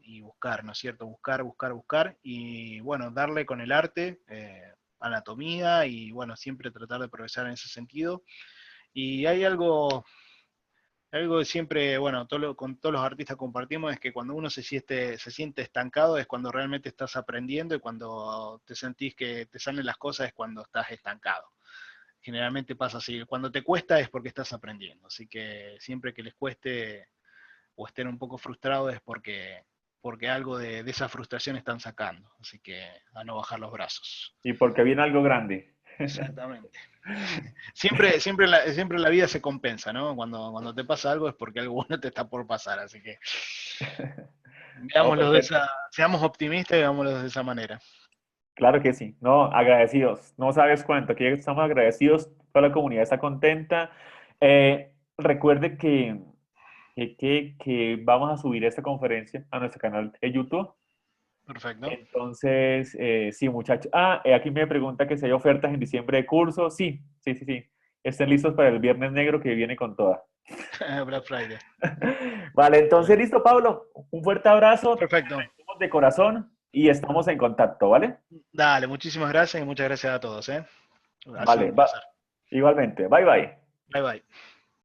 y buscar, ¿no es cierto? Buscar, y bueno, darle con el arte, anatomía, y bueno, siempre tratar de progresar en ese sentido. Y hay algo que siempre, bueno, con todos los artistas compartimos, es que cuando uno se siente estancado es cuando realmente estás aprendiendo, y cuando te sentís que te salen las cosas es cuando estás estancado. Generalmente pasa así, cuando te cuesta es porque estás aprendiendo, así que siempre que les cueste o estén un poco frustrados es porque algo de esa frustración están sacando, así que a no bajar los brazos. Y porque viene algo grande. Exactamente. Siempre la vida se compensa, ¿no? Cuando te pasa algo es porque algo bueno te está por pasar, así que No, perfecto. seamos optimistas y veámoslo de esa manera. Claro que sí. No, agradecidos. No sabes cuánto. Aquí estamos agradecidos. Toda la comunidad está contenta. Recuerde que vamos a subir esta conferencia a nuestro canal de YouTube. Perfecto. Entonces, sí, muchachos. Aquí me pregunta que si hay ofertas en diciembre de curso. Sí, sí, sí, sí. Estén listos para el Viernes Negro que viene con toda. Black Friday. Vale, entonces Bueno, listo, Pablo. Un fuerte abrazo. Te perfecto. agradecemos de corazón y estamos en contacto, ¿vale? Dale, muchísimas gracias y muchas gracias a todos, ¿eh? Ha sido Vale, un placer. igualmente. Bye, bye. Bye bye.